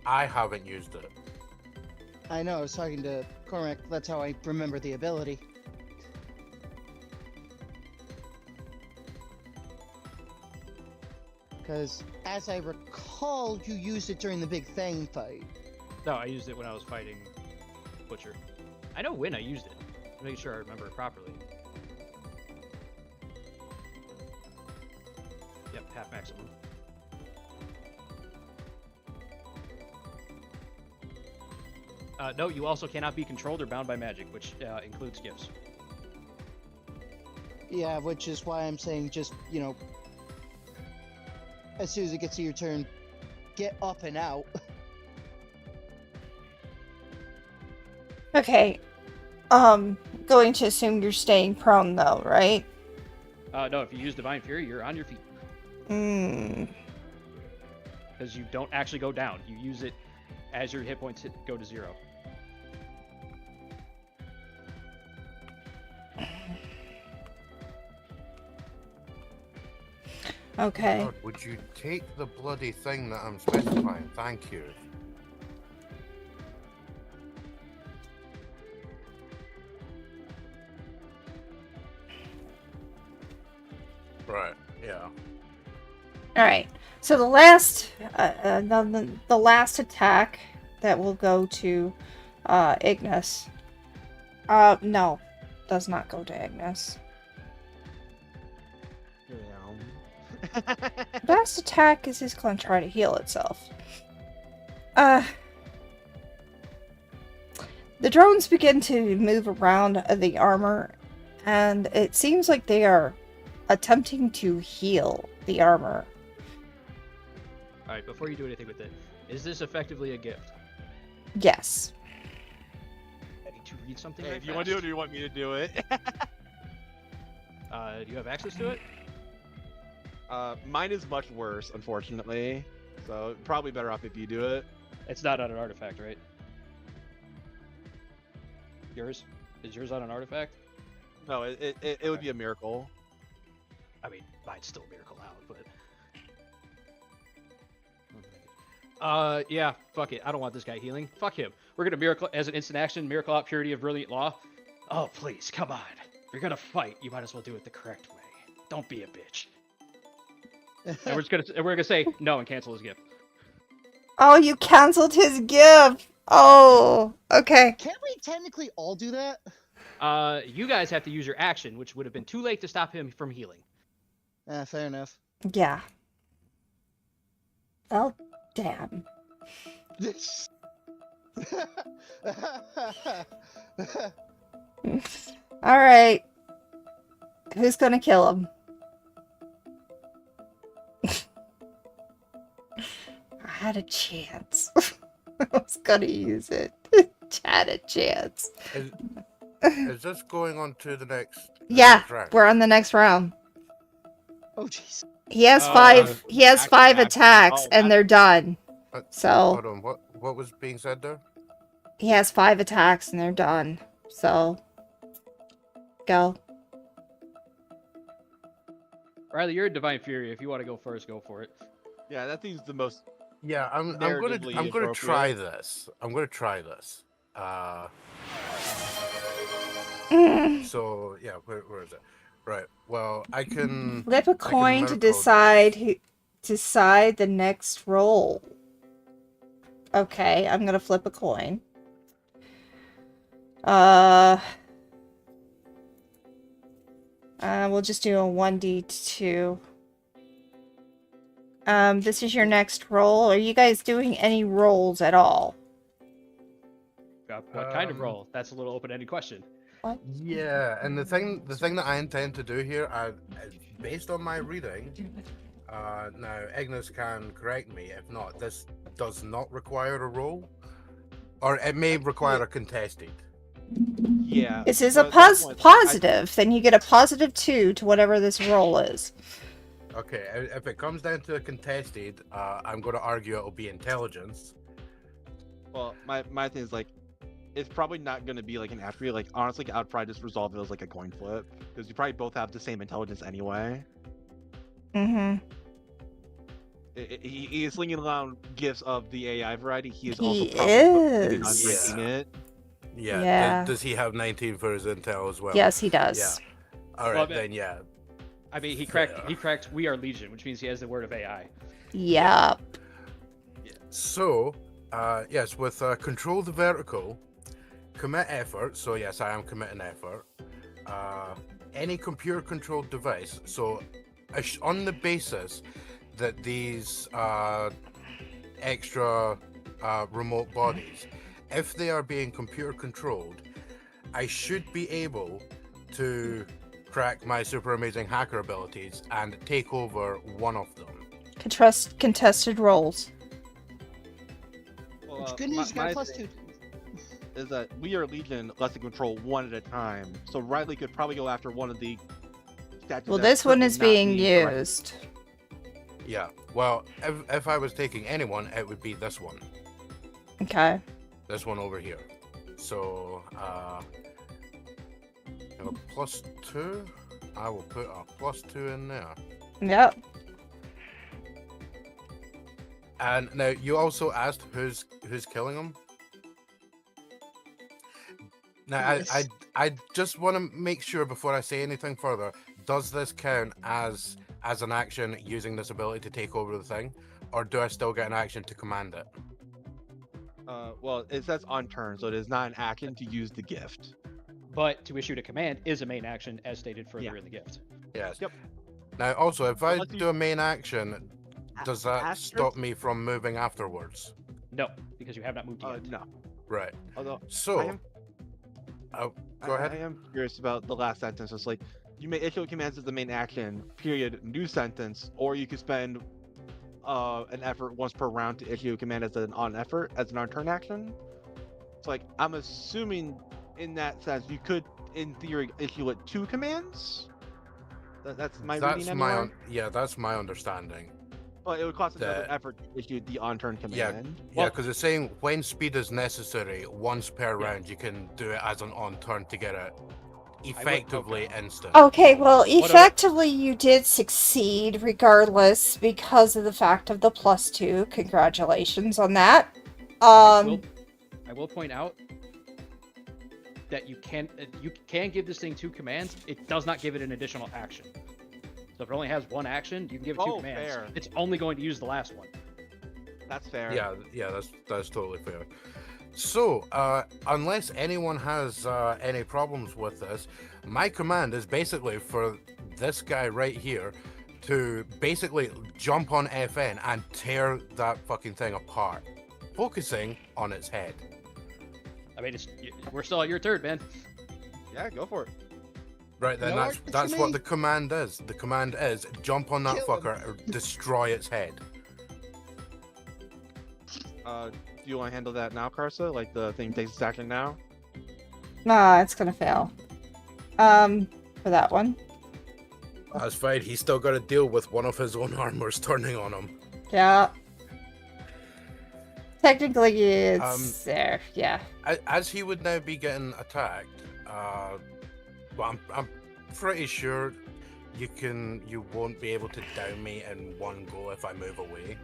I haven't used it. I know, I was talking to Cormac, that's how I remember the ability. Because, as I recall, you used it during the Big Thing fight. No, I used it when I was fighting Butcher. I know when I used it. I'm making sure I remember it properly. Yep, half maximum. No, you also cannot be controlled or bound by magic, which includes gifts. Yeah, which is why I'm saying just, you know, as soon as it gets to your turn, get up and out. Okay. Going to assume you're staying prone though, right? No, if you use Divine Fury, you're on your feet. Because you don't actually go down. You use it as your hit points go to 0. Okay. God, would you take the bloody thing that I'm specifying? Thank you. Right. Yeah. All right. So the last, the last attack that will go to, Ignis. No, does not go to Ignis. Last attack is just going to try to heal itself. The drones begin to move around the armor, and it seems like they are attempting to heal the armor. Alright, before you do anything with it, is this effectively a gift? Yes. I need to read something Hey, right do you want to do it or do you want me to do it? Do you have access to it? Mine is much worse, unfortunately. So probably better off if you do it. It's not on an artifact, right? Yours? Is yours on an artifact? No, it would be a miracle. I mean, mine's still a miracle out, but... yeah, fuck it. I don't want this guy healing. Fuck him. We're gonna miracle as an instant action, miracle out purity of brilliant law. Oh, please, come on. If you're gonna fight, you might as well do it the correct way. Don't be a bitch. And we're gonna say no and cancel his gift. Oh, you canceled his gift. Oh, okay. Can't we technically all do that? You guys have to use your action, which would have been too late to stop him from healing. Fair enough. Yeah. Oh, damn. All right. Who's gonna kill him? I had a chance. I was gonna use it. Had a chance. Is this going on to the next? Yeah, round? we're on the next round. Oh jeez. He has Oh, five. He has action, 5 action. attacks, Oh, and they're done. So Hold on. What was being said there? he has 5 attacks, and they're done. So go. Riley, you're a Divine Fury. If you want to go first, go for it. Yeah, that seems the most. Yeah, I'm Narratively gonna appropriate. try this. I'm gonna try this. So yeah, where is it? Right. Well, I can Flip a I can coin to miracle decide the next roll. Okay, I'm gonna flip a coin. We'll just do a 1d2. This is your next roll. Are you guys doing any rolls at all? What kind of roll? That's a little open-ended question. Yeah, and the thing that I intend to do here, based on my reading, now Ignis can correct me if not. This does not require a roll, or it may require a contested. Yeah. This is a but at that point, positive. Then you get a +2 to whatever this roll is. Okay, if it comes down to a contested, I'm going to argue it'll be intelligence. Well, my thing is like, it's probably not going to be like an attribute. Like honestly, I'd probably just resolve it as like a coin flip because you probably both have the same intelligence anyway. Mm-hmm. He is slinging around gifts of the AI variety. He is He also probably is. breaking it. Yeah. Yeah. Does he have 19 for his intel as well? Yes, he does. Yeah. All right, Well, but- then yeah. I mean, he cracked We Are Legion, which means he has the word of AI. Yep. So, yes, with control the vertical, commit effort. So yes, I am committing effort. Any computer-controlled device. So, on the basis that these extra remote bodies, if they are being computer-controlled, I should be able to crack my super amazing hacker abilities and take over one of them. Contested rolls. Well, Good news, you got a my +2. thing is that We Are Legion lets it control one at a time. So Riley could probably go after one of the statues. Well, that's this one currently is not being corrected. used. Yeah, well, if I was taking anyone, it would be this one. Okay. This one over here. So, a +2. I will put a +2 in there. Yep. And now you also asked who's killing him. Now Yes. I just want to make sure before I say anything further. Does this count as an action using this ability to take over the thing, or do I still get an action to command it? Well, it says on turn, so it is not an action to use the gift. But to issue a command is a main action, as stated further Yeah. in the gift. Yes. Yep. Now, also, if I Unless you- do a main action, does that After- stop me from moving afterwards? No, because you have not moved yet. No. Right. Although So, I am, go ahead. I am curious about the last sentence. It's like you may issue commands as the main action. Period. New sentence. Or you could spend an effort once per round to issue a command as an on turn action. It's like I'm assuming in that sense you could, in theory, issue it 2 commands. That's my reading anyway. That's my understanding. But it would cost another that- effort to issue the on turn Yeah, command. yeah, because it's saying when speed is necessary, once per Yeah. round, you can do it as an on turn to get it effectively instant. Okay, well, What about- effectively, you did succeed regardless because of the fact of the +2. Congratulations on that. I will point out that you can give this thing 2 commands. It does not give it an additional action. So if it only has 1 action, you can give it 2 commands. Fair. It's only going to use the last one. That's fair. Yeah, that's totally fair. So, unless anyone has any problems with this, my command is basically for this guy right here to basically jump on FN and tear that fucking thing apart, focusing on its head. I mean, we're still at your turn, man. Yeah, go for it. Right, then No that's argument that's for what me. the command is. The command is jump on that Kill him. fucker or destroy its head. Do you want to handle that now, Karsa? Like the thing takes its action now? Nah, it's gonna fail. For that one. That's fine. He's still got to deal with one of his own armors turning on him. Yeah. Technically, it's there. Yeah. As he would now be getting attacked, well, I'm pretty sure you won't be able to down me in one go if I move away.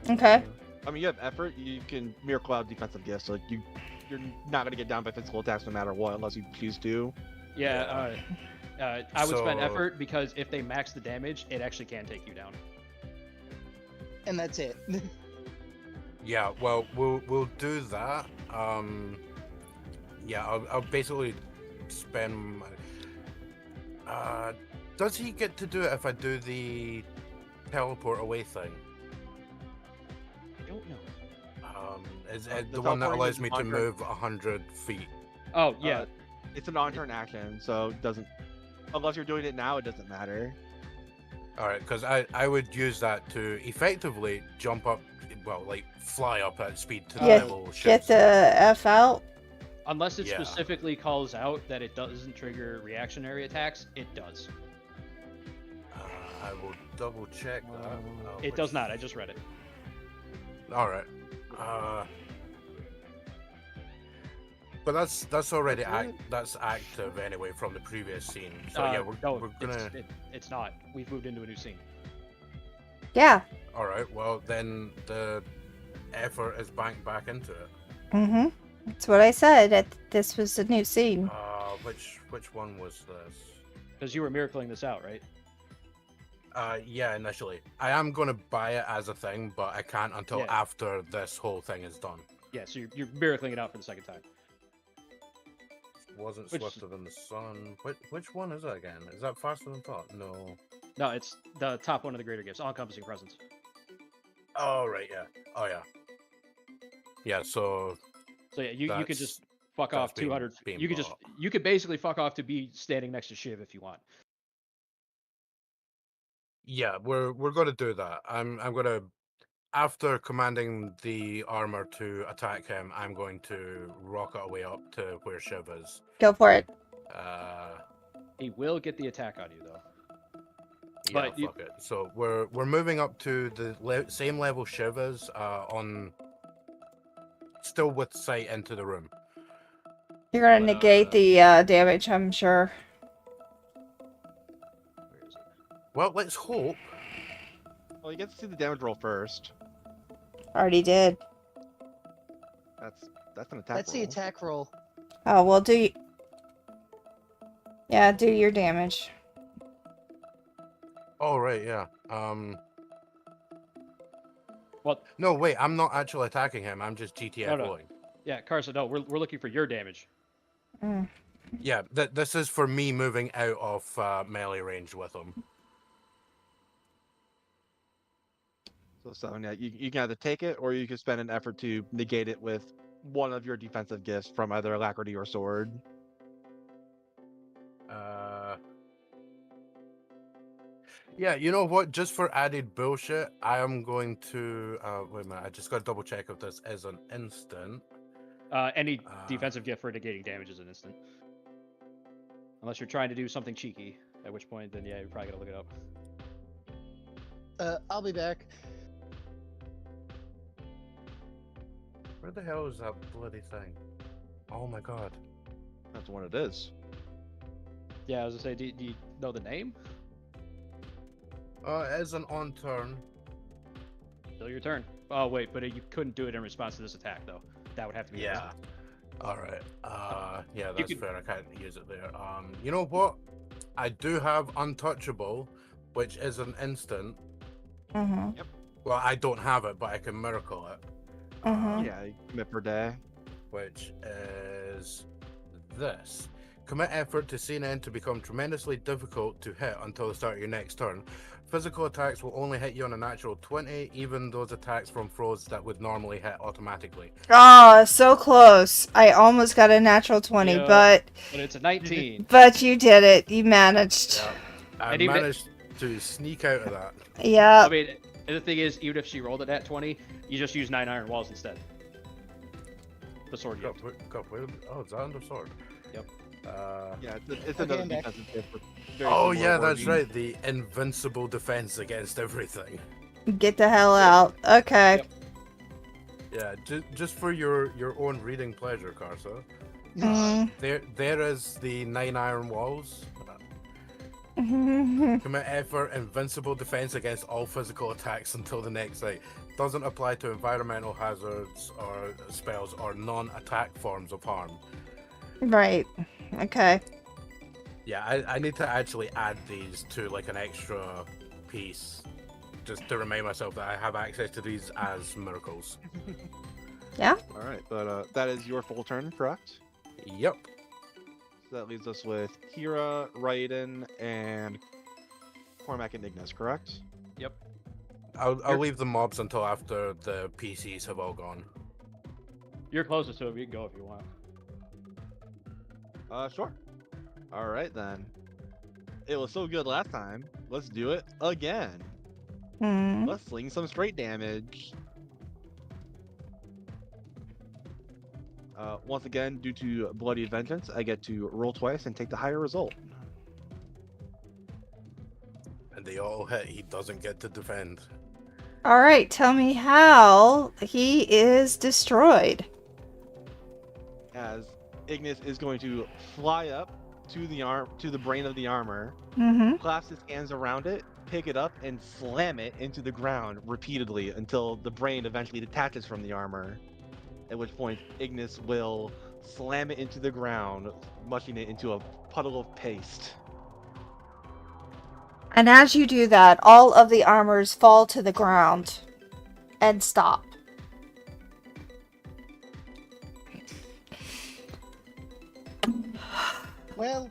Okay. I mean, you have effort. You can miracle out defensive gifts. So you're not gonna get down by physical attacks no matter what, unless you choose to. Yeah, I would spend So- effort because if they max the damage, it actually can take you down. And that's it. Yeah, well, we'll do that. Yeah, I'll basically spend. Does he get to do it if I do the teleport away thing? I don't know. Is The it the one that teleporting allows is me to 100. move 100 feet? Oh, yeah. It's an on-turn action, so it doesn't. Unless you're doing it now, it doesn't matter. All right, because I would use that to effectively jump up, well, like fly up at speed to the Yeah, level Get ships. the F out. Unless it Yeah. specifically calls out that it doesn't trigger reactionary attacks, it does. I will double check that. It does not. I just read it. All right. But that's already that's active anyway from the previous scene. So yeah, we're gonna. It's not. We've moved into a new scene. Yeah. All right. Well, then the effort is banked back into it. Mm-hmm. That's what I said. This was a new scene. Which one was this? Because you were miracling this out, right? Yeah, initially. I am gonna buy it as a thing, but I can't until Yeah. after this whole thing is done. Yeah, so you're miracling it out for the second time. Wasn't Which- swifter than the sun. Which one is that again? Is that faster than thought? No. No, it's the top one of the greater gifts, all-encompassing presence. Oh right, yeah. Oh yeah. Yeah. So So yeah, you could That's- just fuck that's off 200. being You could basically fuck off to be standing next to Shiv if you want. yeah, we're gonna do that. I'm gonna, after commanding the armor to attack him, I'm going to rocket away up to where Shiv is. Go for it. He will get the attack on you though. Yeah, But you- fuck it. So we're moving up to the same level Shiv is, on, still with sight into the room. You're gonna But, negate the damage, I'm sure. Where is it? Well, let's hope. Well, you get to see the damage roll first. Already did. That's an attack That's roll. the attack roll. Oh, well, yeah, do your damage. Oh, right, yeah. What? No, wait, I'm not actually attacking him. I'm just GTFOing. No. Yeah, Carson, no, we're looking for your damage. Mm. Yeah, this is for me moving out of melee range with him. So yeah, you can either take it or you can spend an effort to negate it with one of your defensive gifts from either alacrity or sword. Yeah, you know what? Just for added bullshit, I am going to... wait a minute, I just got to double check if this is an instant. Any defensive gift for negating damage is an instant. Unless you're trying to do something cheeky, at which point, then yeah, you're probably gonna look it up. I'll be back. Where the hell is that bloody thing? Oh my god. That's what it is. Yeah, I was gonna say, do you know the name? It is an on turn. Still your turn. Oh wait, but you couldn't do it in response to this attack though. That would have to be. Yeah. Alright. Yeah, You that's could- fair. I can't use it there. You know what? I do have Untouchable, which is an instant. Mm-hmm. Well, I don't have it, but I can miracle it. Mm-hmm. Yeah, commit per day. Which is this. Commit effort to see an end to become tremendously difficult to hit until the start of your next turn. Physical attacks will only hit you on a natural 20, even those attacks from throws that would normally hit automatically. Oh, so close. I almost got a natural 20, Yeah. but it's a 19. But you did it. You managed. Yeah, I And even managed to sneak out of that. Yeah. I mean, and the thing is, even if she rolled it at 20, you just use 9 iron walls instead. The sword gift. Oh, is that under sword? Yep. Yeah, it's Okay, another I'm back. defensive gift. Very Oh similar yeah, that's wording. right. The invincible defense against everything. Get the hell out. Okay. Yep. Yeah, just for your own reading pleasure, Karsa. Mm. There is the 9 iron walls. Mm-hmm. Commit effort, invincible defense against all physical attacks until the next night. Doesn't apply to environmental hazards or spells or non-attack forms of harm. Right. Okay. Yeah, I need to actually add these to like an extra piece, just to remind myself that I have access to these as miracles. Yeah. All right, but that is your full turn, correct? Yep. So that leaves us with Kira, Raiden, and Cormac and Ignis, correct? Yep. I'll leave the mobs until after the PCs have all gone. You're closest to it. You can go if you want. Sure. All right then. It was so good last time. Let's do it again. Mm. Let's sling some straight damage. Once again, due to Bloody Vengeance, I get to roll twice and take the higher result. And they all hit. He doesn't get to defend. All right. Tell me how he is destroyed. As Ignis is going to fly up to the brain of the armor, Mm-hmm. clasp his hands around it, pick it up, and slam it into the ground repeatedly until the brain eventually detaches from the armor. At which point, Ignis will slam it into the ground, mushing it into a puddle of paste. And as you do that, all of the armors fall to the ground and stop. Well,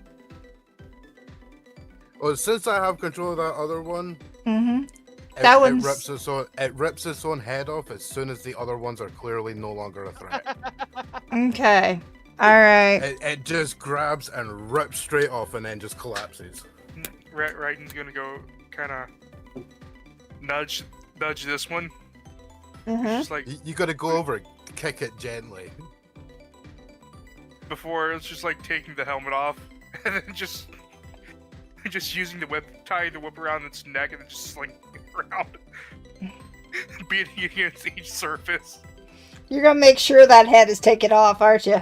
Well, since I have control of that other one, Mm-hmm. it, That it one's- rips its own head off as soon as the other ones are clearly no longer a threat. Okay. All right. It just grabs and rips straight off and then just collapses. Raiden's gonna go kind of nudge this one. Mm-hmm. Just like You gotta go over and kick it gently. before, it's just like taking the helmet off and then just using the whip, tying the whip around its neck and then just slinging it around, beating it against each surface. You're gonna make sure that head is taken off, aren't you?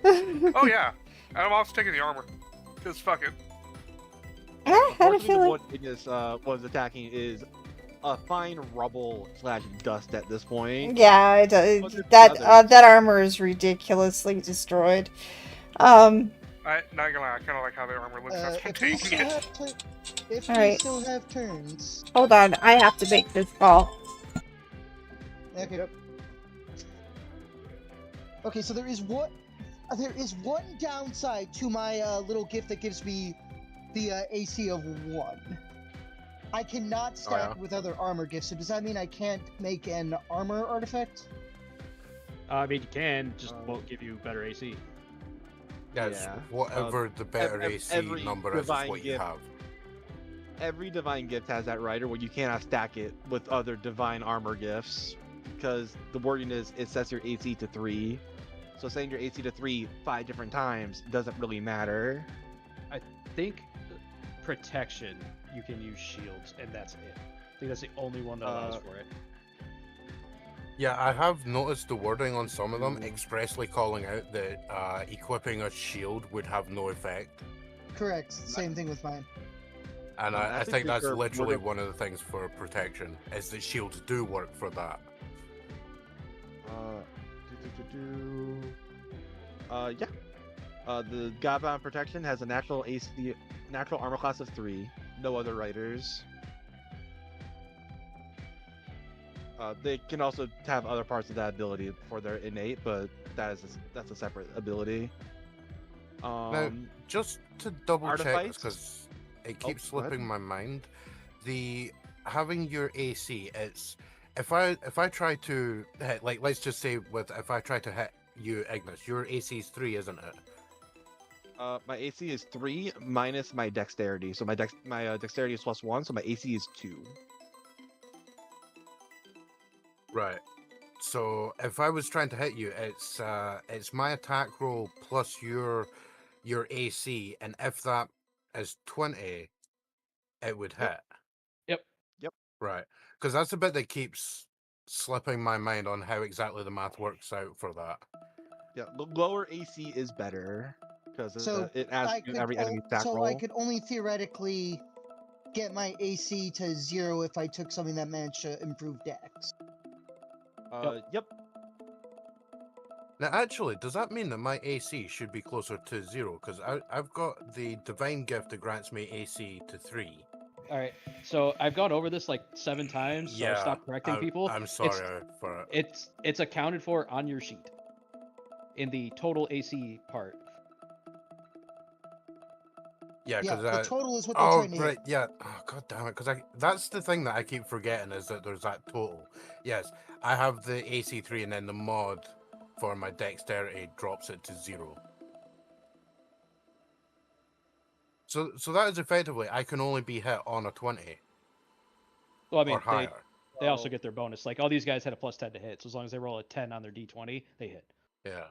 Oh yeah, I'm also taking the armor. Cause fuck it. I had a Fortunately, feeling. what Ignis was attacking is a fine rubble / dust at this point. Yeah, But there's that others. that armor is ridiculously destroyed. Not gonna lie, I kind of like how their armor looks after If we taking still it. have if we Alright. still have turns. Hold on, I have to make this call. Okay. Okay, so there is one downside to my little gift that gives me the AC of 1. I cannot stack with other armor gifts. So does that mean I can't make an armor artifact? I mean, you can, just won't give you better AC. Yes, Yeah. whatever the better AC every number is divine what you gift- have. Every divine gift has that rider where you cannot stack it with other divine armor gifts because the wording is it sets your AC to 3. So saying your AC to 3 5 different times doesn't really matter. I think protection, you can use shields, and that's it. I think that's the only one that allows for it. Yeah, I have noticed the wording on some of them expressly calling out that equipping a shield would have no effect. Correct. Same thing with mine. And I That's think that's because literally we're- one of the things for protection, is that shields do work for that. Yeah. The Godbound protection has a natural armor class of 3. No other riders. They can also have other parts of that ability for their innate, but that's a separate ability. Now, just to double check this, artifice? because it Oh, keeps go ahead. slipping my mind, having your AC, it's if I try to hit, like, let's just say if I try to hit you, Ignis, your AC is 3, isn't it? My AC is 3 minus my dexterity. So my dexterity is +1, so my AC is 2. Right. So if I was trying to hit you, it's my attack roll plus your AC, and if that is 20, it would hit. Yep. Right. Because that's the bit that keeps slipping my mind on how exactly the math works out for that. Yeah, the lower AC is better because So it adds I to could every enemy attack so roll. I could only theoretically get my AC to 0 if I took something that managed to improve Dex. Yep. Now, actually, does that mean that my AC should be closer to 0? Because I've got the divine gift that grants me AC to 3. All right, so I've gone over this like 7 times, so Yeah, stop correcting people. I'm sorry for it. It's accounted for on your sheet in the total AC part. Yeah, Yeah, because the total is what they're trying to hit. yeah. Oh, god damn it! Because that's the thing that I keep forgetting, is that there's that total. Yes, I have the AC 3, and then the mod for my dexterity drops it to 0. So that is effectively I can only be hit on a 20 Well, I mean, or higher. they also get their bonus. Like all these guys had a +10 to hit, so as long as they roll a 10 on their D20, they hit. Yeah.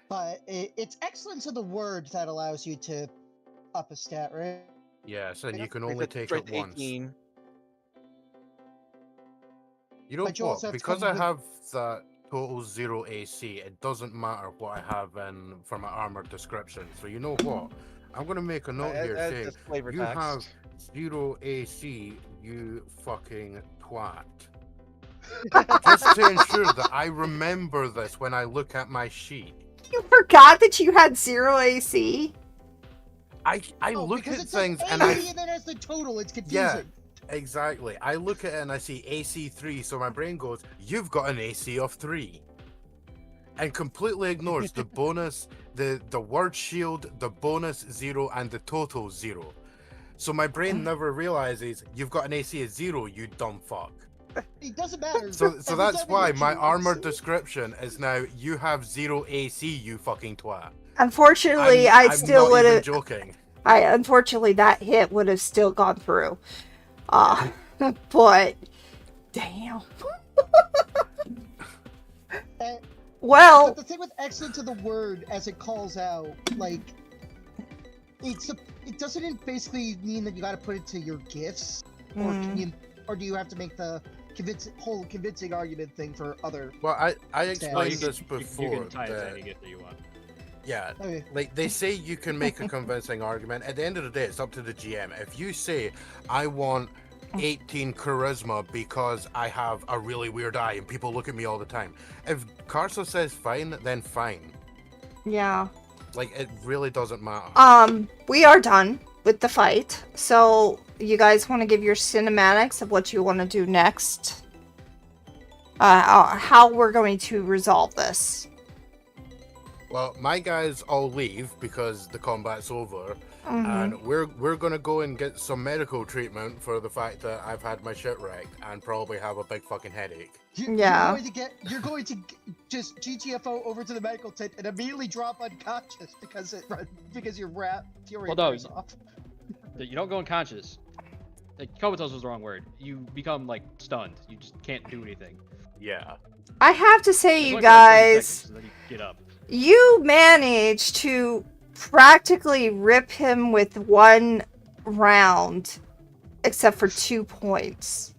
But it's excellence of the word that allows you to up a stat, right? Yes, and you can Brings only it take straight it to once. 18. You know But you also what? have to Because come I with- have that total 0 AC, it doesn't matter what I have in for my armor description. So you know what? I'm gonna make a note here As saying just flavor you text. have 0 AC, you fucking twat. Just to ensure that I remember this when I look at my sheet. You forgot that you had 0 AC? I Oh, look because at it says things AC and I and then as the total, it's Yeah. confusing. Exactly. I look at it and I see AC 3, so my brain goes, "You've got an AC of 3," and completely ignores the bonus, the word shield, the bonus 0, and the total 0. So my brain never realizes you've got an AC of 0, you dumb fuck. It doesn't matter. So Every that's time it why hits my you, armor it's- description is now you have 0 AC, you fucking twat. Unfortunately, I'm I still not would even have. joking. Unfortunately, that hit would have still gone through. But damn. And- Well, But the thing with excellence of the word, as it calls out, like, it doesn't basically mean that you got to put it to your gifts, or or do you have to make the whole convincing argument thing for other? Well, I explained Stats. this You before. can tie it to that- any gift that you want. Yeah, Okay. like they say you can make a convincing argument. At the end of the day, it's up to the GM. If you say, I want 18 charisma because I have a really weird eye and people look at me all the time. If Carso says fine, then fine. Yeah. Like, it really doesn't matter. We are done with the fight. So, you guys want to give your cinematics of what you want to do next? How we're going to resolve this. Well, my guys all leave because the combat's over, Mm-hmm. and we're gonna go and get some medical treatment for the fact that I've had my shit wrecked and probably have a big fucking headache. Yeah. You're going to just GTFO over to the medical tent and immediately drop unconscious because your fury wears off. You don't go unconscious. Like, comatose was the wrong word. You become like stunned. You just can't do anything. Yeah. I have to say, It's you only for like 30 guys, seconds, and then you get up. you managed to practically rip him with one round, except for 2 points.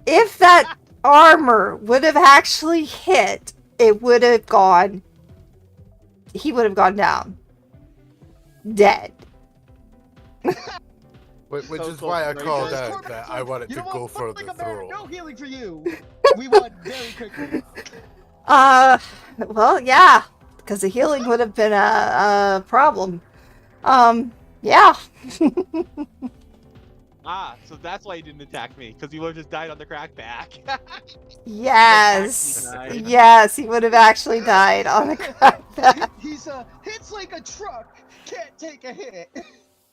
If that armor would have actually hit, it would have gone. He would have gone down. Dead. Which So is why I close, called right? out that I wanted to go for the throw. No healing for you. We won very quickly. Well, yeah, because the healing would have been a problem. Yeah. So that's why he didn't attack me, because he would have just died on the crackback. Yes. Like, Yes, he would have actually died on the crackback. He's hits like a truck, can't take a hit.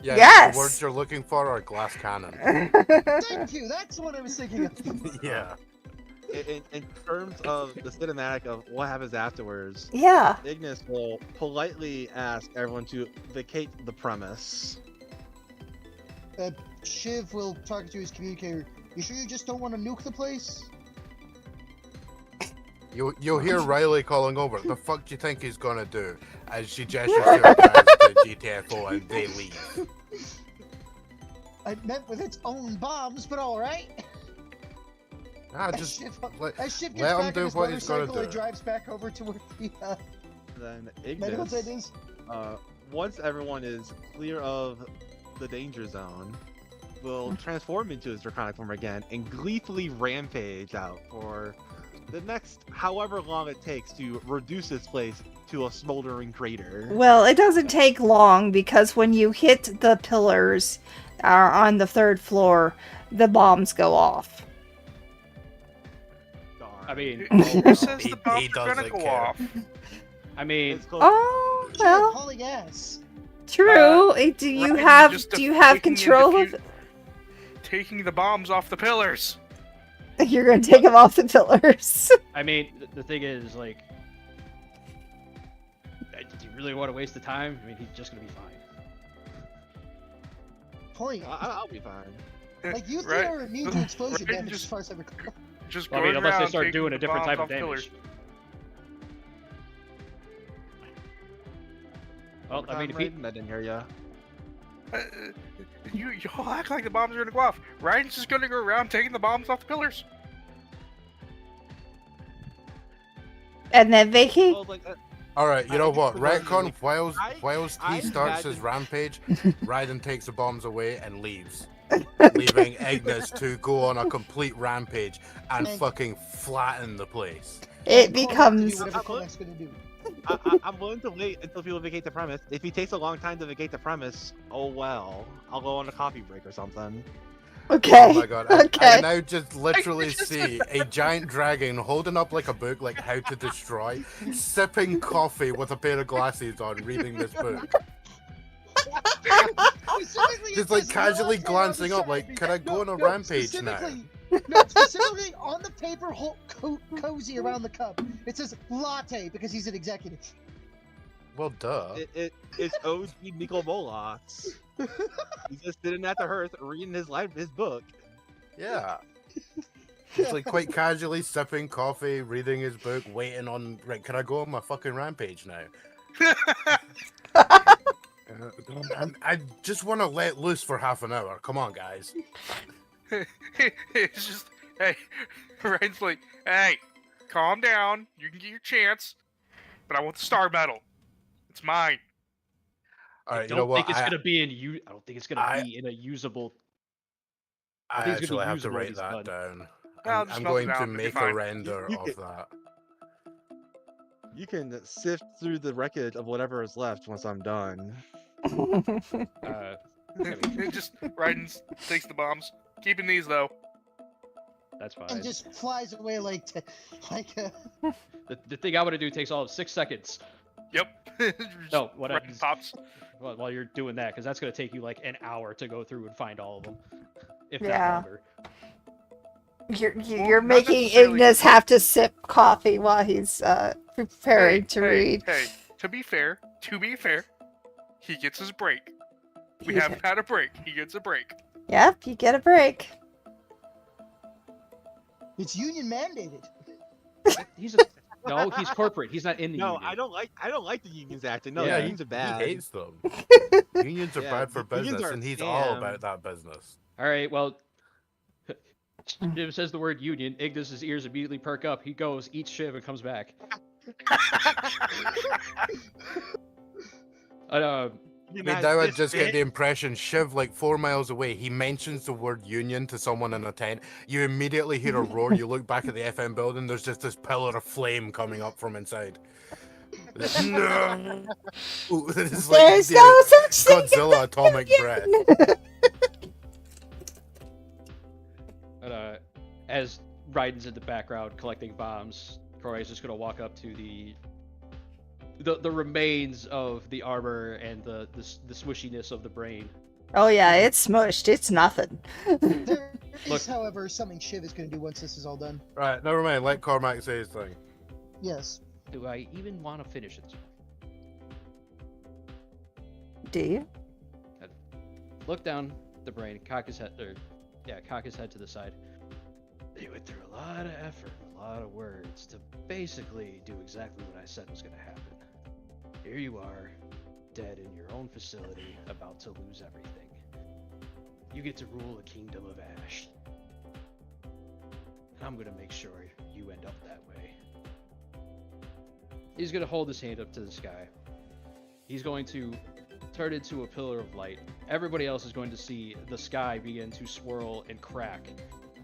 Yeah, Yes. the words you're looking for are glass cannon. Thank you. That's what I was thinking of. Yeah. in terms of the cinematic of what happens afterwards, Yeah. Ignis will politely ask everyone to vacate the premise. Shiv will talk to his communicator. You sure you just don't want to nuke the place? You'll hear Riley calling over. The fuck do you think he's gonna do? As she gestures to her guys to GTFO and they leave. I meant with its own bombs, but all right. Just As Shiv gets let him back do on his what he's gonna motorcycle and do. drives back over to where the Then medical Ignis, tent is. once everyone is clear of the danger zone, will transform into his draconic form again and gleefully rampage out for the next however long it takes to reduce this place to a smoldering crater. Well, it doesn't take long because when you hit the pillars on the 3rd floor, the bombs go off. I mean, Who says He- the bombs he are gonna doesn't go care. off? I mean, It's called- Oh, Shiv, well, hauling ass. true. Do you Ryan have just control defeating of taking the bombs off the pillars. You're going to take them off the pillars. I mean, the thing is, like, do you really want to waste the time? I mean, he's just gonna be fine. Point. I'll be fine. Like you three are immune to explosion Right, damage, just- as far as I recall. Just I going mean, unless they around start taking doing a the different bombs type of off pillars. damage. Well, I mean, if he, I didn't hear ya. You all act like the bombs are gonna go off. Ryan's just gonna go around taking the bombs off the pillars. And then Vicky? Well, like, Alright, you know what? Retcon, I- whilst I he starts his imagine- rampage, Raiden takes the bombs away and leaves. Leaving Ignis to go on a complete rampage and fucking flatten the place. It Cormac to do becomes... whatever Cormac's gonna do. I'm willing to wait until people vacate the premise. If he takes a long time to vacate the premise, oh well. I'll go on a coffee break or something. Okay. Oh my god, Okay. I now just literally see a giant dragon holding up like a book like How to Destroy, sipping coffee with a pair of glasses on, reading this book. Specifically, Just it like says casually latte glancing on up the like, side. can I go on a rampage now? No, specifically on the paper, cozy around the cup. It says latte because he's an executive. Well, duh. It's OG Nicol Molox. He's just sitting at the hearth reading his book. Yeah. Just like quite casually sipping coffee, reading his book, waiting on. Right, can I go on my fucking rampage now? I just want to let loose for half an hour. Come on, guys. It's just, hey, Ryan's like, hey, calm down. You can get your chance, but I want the star medal. It's mine. All I right, you don't know what? think it's gonna be in I don't think it's gonna I- be in a usable. I think it's gonna actually be have to usable when write he's that done. down. I'll just I'm melt it going to down, it'll be make a fine. render You of could- that. You can sift through the wreckage of whatever is left once I'm done. It just Raiden takes the bombs. Keeping these though. That's fine. And just flies away like The thing I want to do takes all of 6 seconds. Yep. No, what I, Raiden pops. while you're doing that, because that's gonna take you like an hour to go through and find all of them, if not Yeah. longer. You're not making necessarily- Ignis have to sip coffee while he's preparing to read. Hey, to be fair, he gets his break. We Yeah. haven't had a break. He gets a break. Yep, you get a break. it's union mandated. He's he's corporate. He's not in the No, union. I don't like the unions acting. No, Yeah, unions are bad. He hates them. Unions are Yeah, bad for unions business, are and he's a all scam. about that business. All right, well, Shiv says the word union. Ignis's ears immediately perk up. He goes, eats Shiv, and comes back. I mean, now I just get the impression Shiv, like 4 miles away, he mentions the word union to someone in a tent. You immediately hear a roar. You look back at the FM building. There's just this pillar of flame coming up from inside. No. Ooh, it's like There's the no such thing as Godzilla a atomic breath. union. But as Raiden's in the background collecting bombs, Corey is just gonna walk up to the remains of the armor and the smushiness of the brain. Oh yeah, it's smushed. It's nothing. There is, Look. however, something Shiv is going to do once this is all done. Right, never mind. Let Cormac say his thing. Yes. Do I even want to finish it? Do you? Look down the brain, cock his head to the side. They went through a lot of effort, a lot of words to basically do exactly what I said was going to happen. Here you are, dead in your own facility, about to lose everything. You get to rule a kingdom of ash. And I'm going to make sure you end up that way. He's going to hold his hand up to the sky. He's going to turn into a pillar of light. Everybody else is going to see the sky begin to swirl and crack,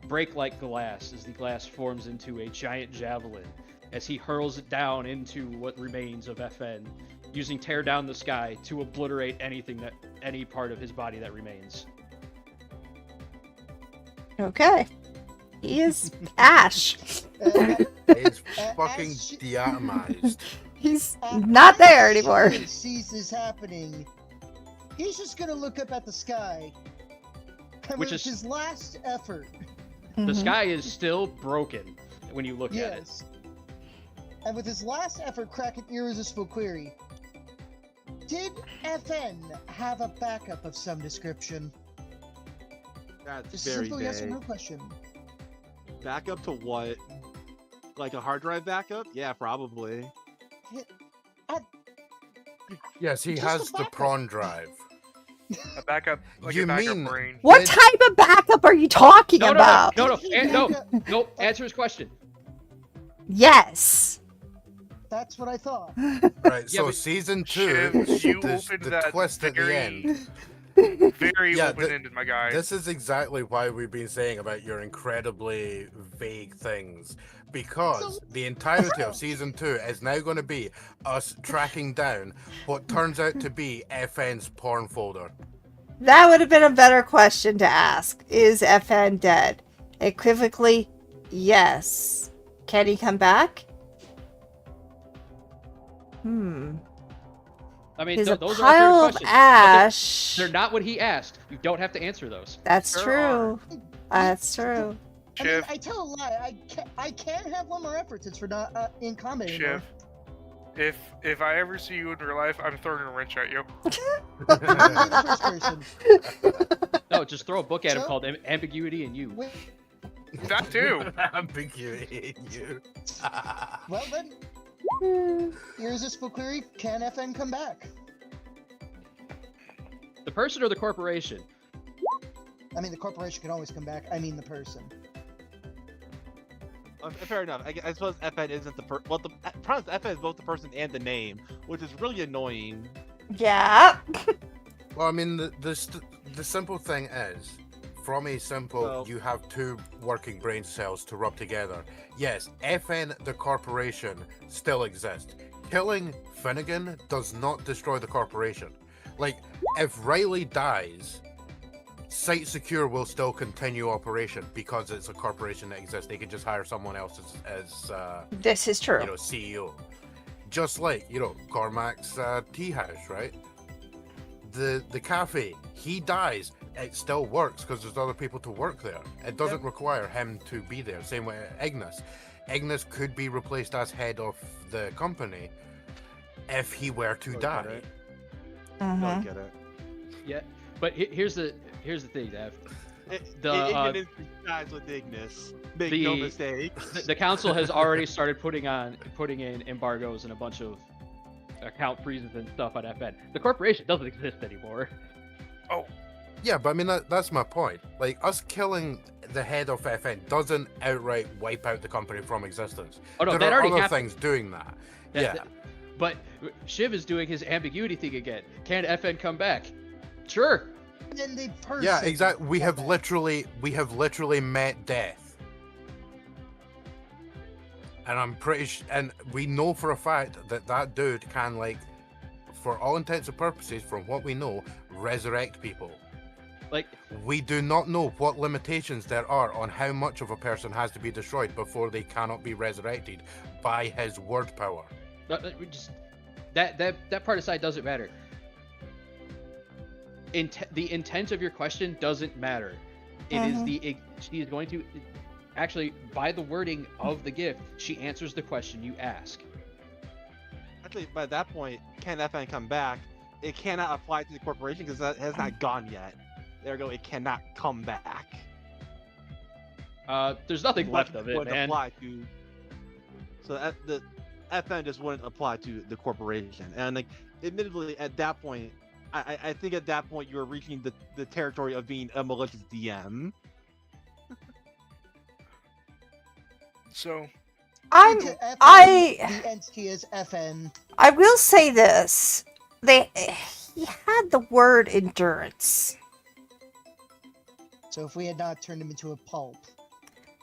break like glass as the glass forms into a giant javelin as he hurls it down into what remains of FN, using tear down the sky to obliterate any part of his body that remains. Okay. He is ash. It's as fucking she- deatomized. He's not there As anymore. Shiv sees this happening, he's just going to look up at the sky. And Which with is- his last effort. The Mhm. sky is still broken when you look at it. Yes. And with his last effort, crack an irresistible query. Did FN have a backup of some description? That's Just a very simple yes or no vague. question. Backup to what? Like a hard drive backup? Yeah, probably. Yes, he Just has a the backup. prawn drive. A backup, like You a backup mean- brain. What When- type of backup are you talking No, about? no, Did he no. back up- No, answer his question. Yes. That's what I thought. Right, Yeah, so but- season Shiv, 2, you the opened the that twist at the very, end. very Yeah, open-ended, my guy. This is exactly why we've been saying about your incredibly vague things. Because the entirety of season 2 is now going to be us tracking down what turns out to be FN's porn folder. That would have been a better question to ask. Is FN dead? Equivocally, yes. Can he come back? I mean, He's a those are pile all fair of questions. but ash. they're not what he asked. You don't have to answer those. That's There true. That's true. I mean, Shiv, I tell a lie. I can have one more effort since we're not in combat anymore. Shiv, if I ever see you in real life, I'm throwing a wrench at you. You're the first person. No, just throw a book at him So- called Ambiguity and You. Wait, That too. Ambiguity in you. well then, irresistible query. Can FN come back? The person or the corporation? I mean, the corporation can always come back. I mean, the person. Fair enough. I suppose FN isn't the well, the problem is FN is both the person and the name, which is really annoying. Yeah. Well, I mean, the simple thing is, from a simple, you have two working brain cells to rub together. Yes, FN, the corporation, still exists. Killing Finnegan does not destroy the corporation. Like, if Riley dies, Site Secure will still continue operation because it's a corporation that exists. They could just hire someone else as this is true. CEO. Just like, Cormac's tea house, right? The cafe, he dies, it still works because there's other people to work there. It doesn't require him to be there. Same way Ignis. Ignis could be replaced as head of the company if he were to die. I get it. Yeah, but here's the thing, Dev. Ignis dies with Ignis. Make no mistake. The council has already started putting in embargoes and a bunch of account freezes and stuff on FN. The corporation doesn't exist anymore. Oh. Yeah, but I mean, that's my point. Like, us killing the head of FN doesn't outright wipe out the company from existence. Oh, no, there that are already other happened. things doing that. Yeah. But Shiv is doing his ambiguity thing again. Can FN come back? Sure. And the person. Yeah, exactly. We have literally met death. And I'm pretty and we know for a fact that dude can, like, for all intents and purposes, from what we know, resurrect people. Like, we do not know what limitations there are on how much of a person has to be destroyed before they cannot be resurrected by his word power. That part aside doesn't matter. The intent of your question doesn't matter. It is she is going to actually, by the wording of the gift, she answers the question you ask. Actually, by that point, can FN come back? It cannot apply to the corporation because that has not gone yet. There we go. It cannot come back. There's nothing left of it, man. Apply to, so the FN just wouldn't apply to the corporation. And, like, admittedly, at that point, I think at that point you were reaching the territory of being a malicious DM. So, The entity is FN. I will say this: he had the word endurance. So if we had not turned him into a pulp,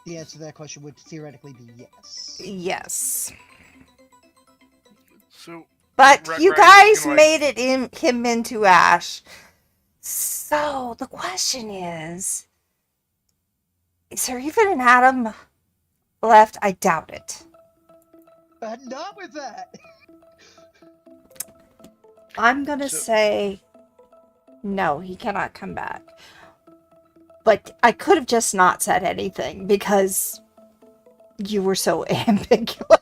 the answer to that question would theoretically be yes. Yes. So, but you guys like... made him into ash. So the question is there even an atom left? I doubt it. Not with that. I'm gonna say no, he cannot come back. But I could have just not said anything because you were so ambiguous.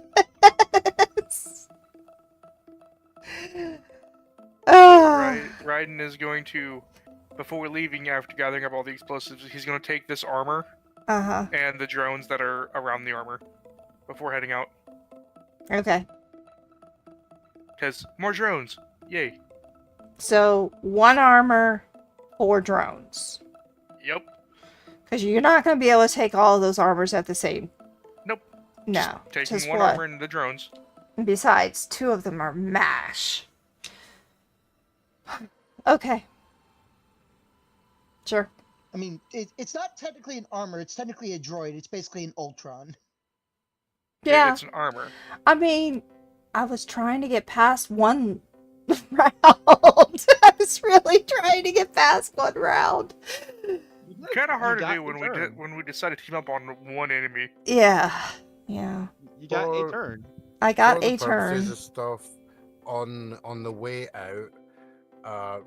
Raiden is going to, before leaving after gathering up all the explosives, he's going to take this armor and the drones that are around the armor before heading out. Okay. Because more drones. Yay. So, 1 armor, 4 drones. Yep. Because you're not going to be able to take all of those armors at the same... Nope. No. Taking 1 armor and the drones. And besides, 2 of them are MASH. Okay. Sure. I mean, it's not technically an armor, it's technically a droid. It's basically an Ultron. Yeah. It's an armor. I mean, I was trying to get past 1 round. I was really trying to get past 1 round. Kind of hard to do when we decided to team up on 1 enemy. Yeah. Yeah. You got a turn. I got a turn. For the stuff on the way out,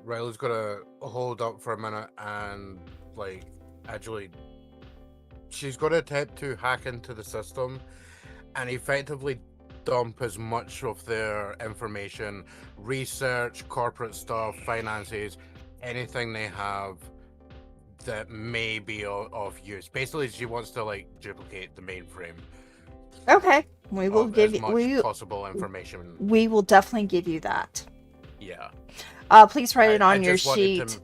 Riley's gonna hold up for a minute and, like, actually, she's gonna attempt to hack into the system and effectively dump as much of their information, research, corporate stuff, finances, anything they have that may be of use. Basically, she wants to, like, duplicate the mainframe. Okay, we will give you possible information. We will definitely give you that. Yeah. Please write it on your sheet.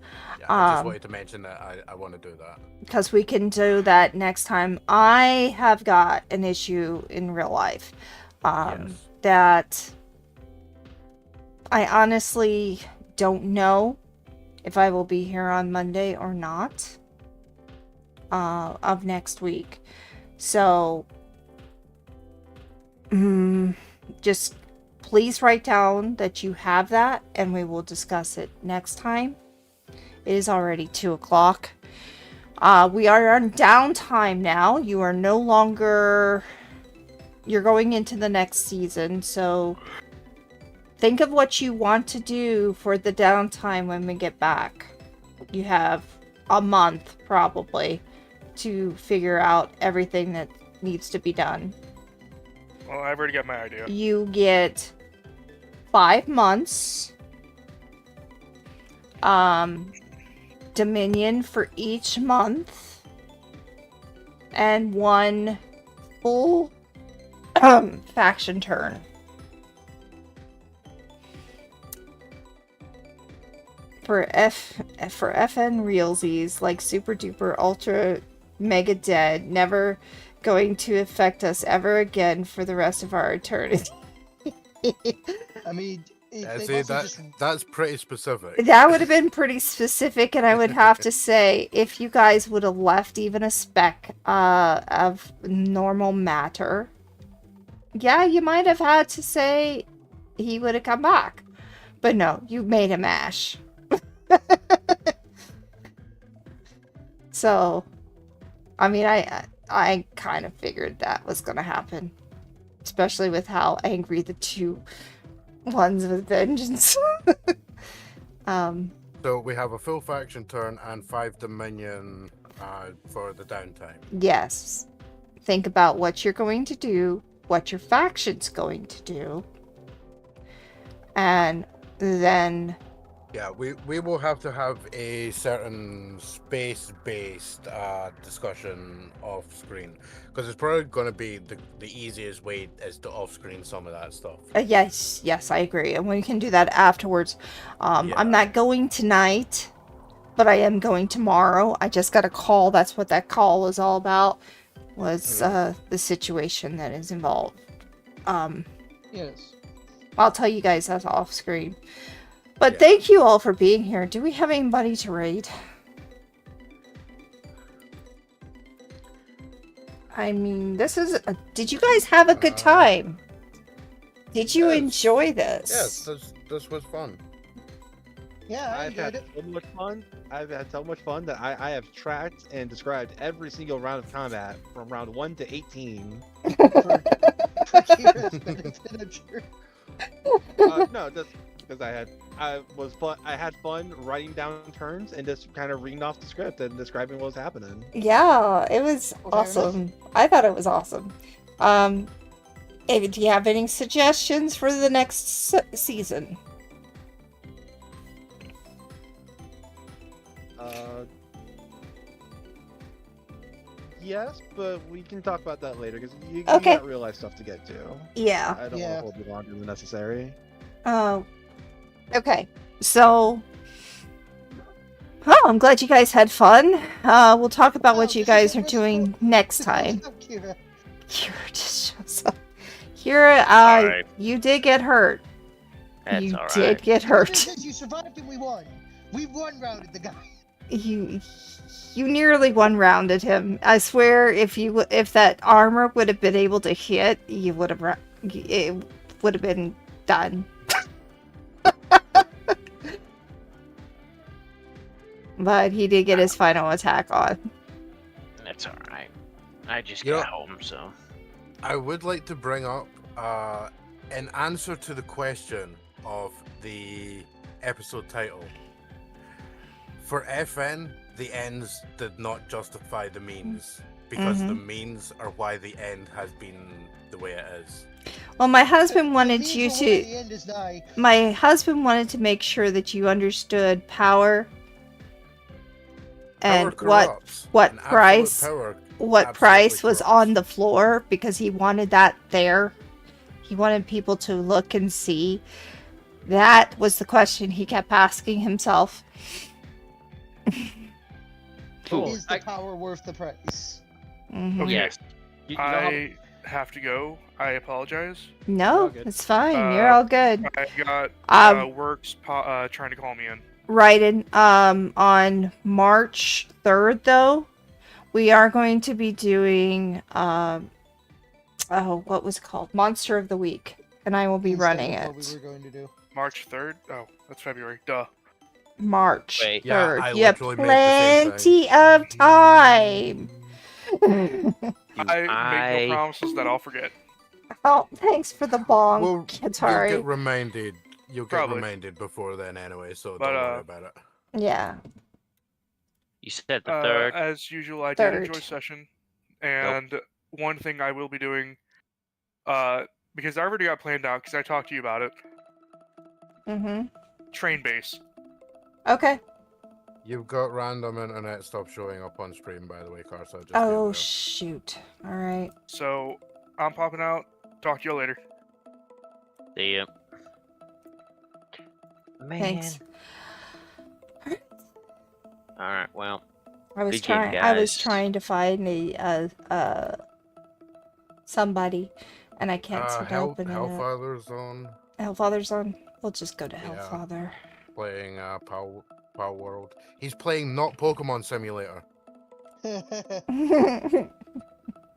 I just wanted to mention that I want to do that. Because we can do that next time. I have got an issue in real life that I honestly don't know if I will be here on Monday or not of next week. So, just please write down that you have that, and we will discuss it next time. It is already 2 o'clock. We are on downtime now. You are no longer... You're going into the next season, so think of what you want to do for the downtime when we get back. You have a month, probably, to figure out everything that needs to be done. Well, I've already got my idea. You get 5 months. Dominion for each month. And 1 full faction turn. For FN realsies like Super Duper Ultra Mega Dead, never going to affect us ever again for the rest of our eternity. I mean, that's pretty specific. That would have been pretty specific, and I would have to say, if you guys would have left even a speck of normal matter, yeah, you might have had to say he would have come back. But no, you made him ash. So, I mean, I kind of figured that was going to happen. Especially with how angry the 2 ones with vengeance. So we have a full faction turn and 5 Dominion for the downtime. Yes. Think about what you're going to do, what your faction's going to do, and then... Yeah, we will have to have a certain space-based discussion off-screen, because it's probably going to be the easiest way is to off-screen some of that stuff. Yes, I agree, and we can do that afterwards. I'm not going tonight, but I am going tomorrow. I just got a call. That's what that call was all about, was the situation that is involved. Yes. I'll tell you guys that's off-screen. But thank you all for being here. Do we have anybody to raid? I mean, this is... Did you guys have a good time? Did you enjoy this? Yes, this was fun. Yeah, I I've enjoyed had it. so much fun. I've had so much fun that I have tracked and described every single round of combat from round 1 to 18. For Kira's benefit, No, just because I had fun writing down turns and just kind of reading off the script and describing what was happening. Yeah, it was awesome. I thought it was awesome. Do you have any suggestions for the next season? Yes, but we can talk about that later because you got real life stuff to get to. Yeah. I don't want to hold you longer than necessary. Okay. So, I'm glad you guys had fun. We'll talk about what you guys are doing next time. Kira just shows up. Kira, you did get hurt. That's you all did get hurt. Because you survived and we won. We one-rounded the guy. You nearly one-rounded him. I swear, if that armor would have been able to hit, it would have been done. But he did get his final attack on. That's alright. I just got home, so... I would like to bring up an answer to the question of the episode title. For FN, the ends did not justify the means, because the means are why the end has been the way it is. Well, my husband wanted you to... My husband wanted to make sure that you understood power and what price was on the floor, because he wanted that there. He wanted people to look and see. That was the question he kept asking himself. Cool. Is the power worth the price? Mhm. Okay, Yes. You know how- I have to go. I apologize. No, all good. it's fine. You're all good. I got Um, works trying to call me in. Right in on March 3rd though, we are going to be doing what was it called? Monster of the Week, and I will be Instead running of it. What we were going to do. March 3rd? Oh, that's February. Duh. March Wait. 3rd. Yeah, I you have literally made the same plenty of time. I make no promises that I'll forget. Oh, thanks for the bong, Well, you'll Katari. get reminded. You'll get Probably. reminded before then anyway, so But, don't worry about it. Yeah. You said the third. As usual, I did Third. enjoy session. And one thing I will be doing, because I already got planned out, because I talked to you about it, Mm-hmm. train base. Okay. You've got random internet stuff showing up on stream, by the way, Carsa. Just Oh, shoot. All right. So, I'm popping out. Talk to you later. See ya. Man. Thanks. All right. Well. I was Good game, trying. I was guys. trying to find somebody, and I can't seem to open it. Hellfather's on Hellfather's on. We'll just go to Yeah. Hellfather. playing Pow World. He's playing not Pokemon Simulator.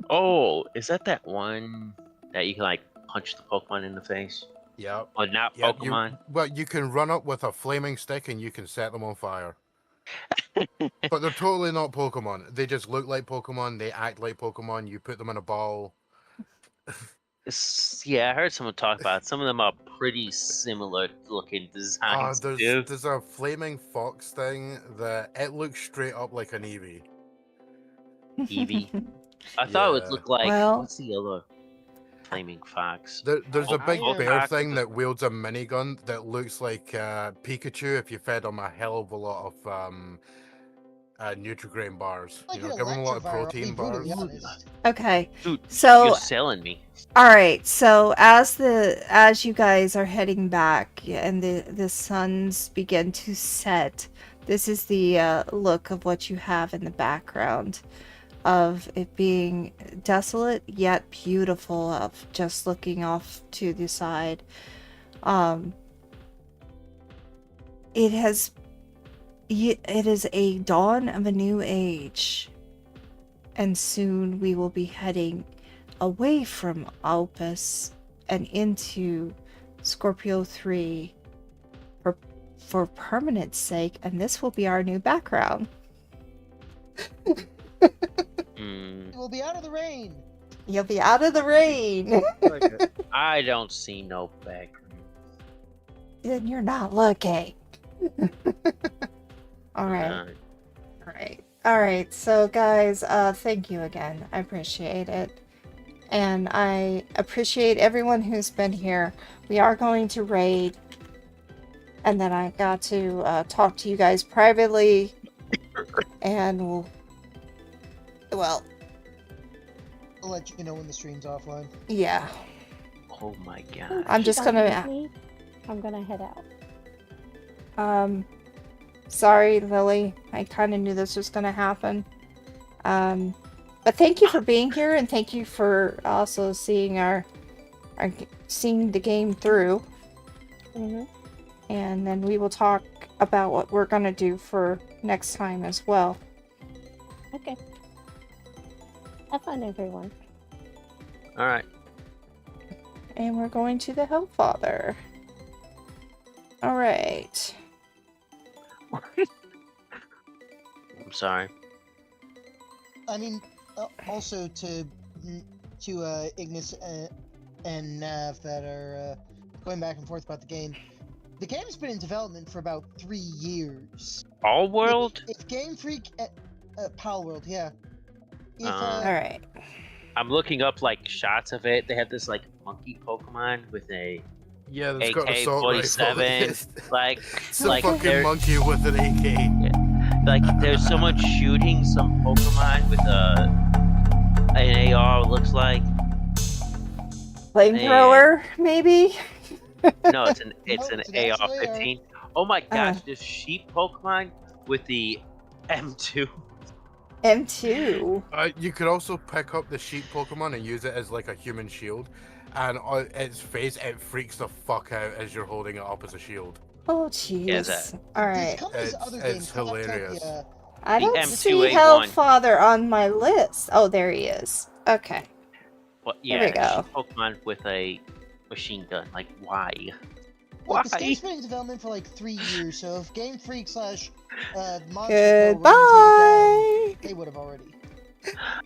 Oh, is that one that you can like punch the Pokemon in the face? Yep. Or not Yep, Pokemon? Well, you can run up with a flaming stick and you can set them on fire. But they're totally not Pokemon. They just look like Pokemon. They act like Pokemon. You put them in a ball. Yeah, I heard someone talk about it. Some of them are pretty similar looking designs too. There's a flaming fox thing that it looks straight up like an Eevee. Eevee. I thought it would look like Well- what's the other flaming fox? There's a big Pokemon bear fox thing with that wields a minigun that looks like Pikachu if you fed him a hell of a lot of Nutrigrain bars. Like You know, an give him a lot of Electivire, I'll protein be brutally bars. honest. Okay. Dude, So you're selling me. all right. So as you guys are heading back and the suns begin to set, this is the look of what you have in the background of it being desolate yet beautiful, of just looking off to the side. It is a dawn of a new age, and soon we will be heading away from Opus and into Scorpio 3 for permanent sake, and this will be our new background. We'll be out of the rain. You'll be out of the rain. I don't see no background. Then you're not looking. All right. All right. So guys, thank you again. I appreciate it. And I appreciate everyone who's been here. We are going to raid. And then I got to talk to you guys privately. And well, I'll let you know when the stream's offline. yeah. Oh my god. I'm just gonna I'm gonna head out. Sorry, Lily. I kind of knew this was gonna happen. But thank you for being here, and thank you for also seeing seeing the game through. Mm-hmm. And then we will talk about what we're gonna do for next time as well. Okay. Have fun, everyone. All right. And we're going to the Hellfather. All right. I'm sorry. I mean, also to Ignis and Nav that are going back and forth about the game. The game's been in development for about 3 years. All World? If Game Freak, Pal World, yeah. If, All right. I'm looking up like shots of it. They have this like monkey Pokemon with a Yeah, that's got an assault rifle. AK-47. Like, It's a like fucking there- monkey with an AK. Like there's someone shooting some Pokemon with an AR. Looks like. Flamethrower, maybe? No, it's an it's an AR-15. Oh my gosh, this sheep Pokemon with the M2. M2. You could also pick up the sheep Pokemon and use it as like a human shield, and on its face it freaks the fuck out as you're holding it up as a shield. Oh, Yeah, jeez. that- Alright. This other game, It's hilarious. Clocktopia, I The don't see M2A1. Hellfather on my list. Oh, there he is. Okay. But There yeah, we go. sheep Pokemon with a machine gun. Like, why? Look, this Why? game's been in development for like 3 years, so if Game Freak / Monster Goodbye. they would have already.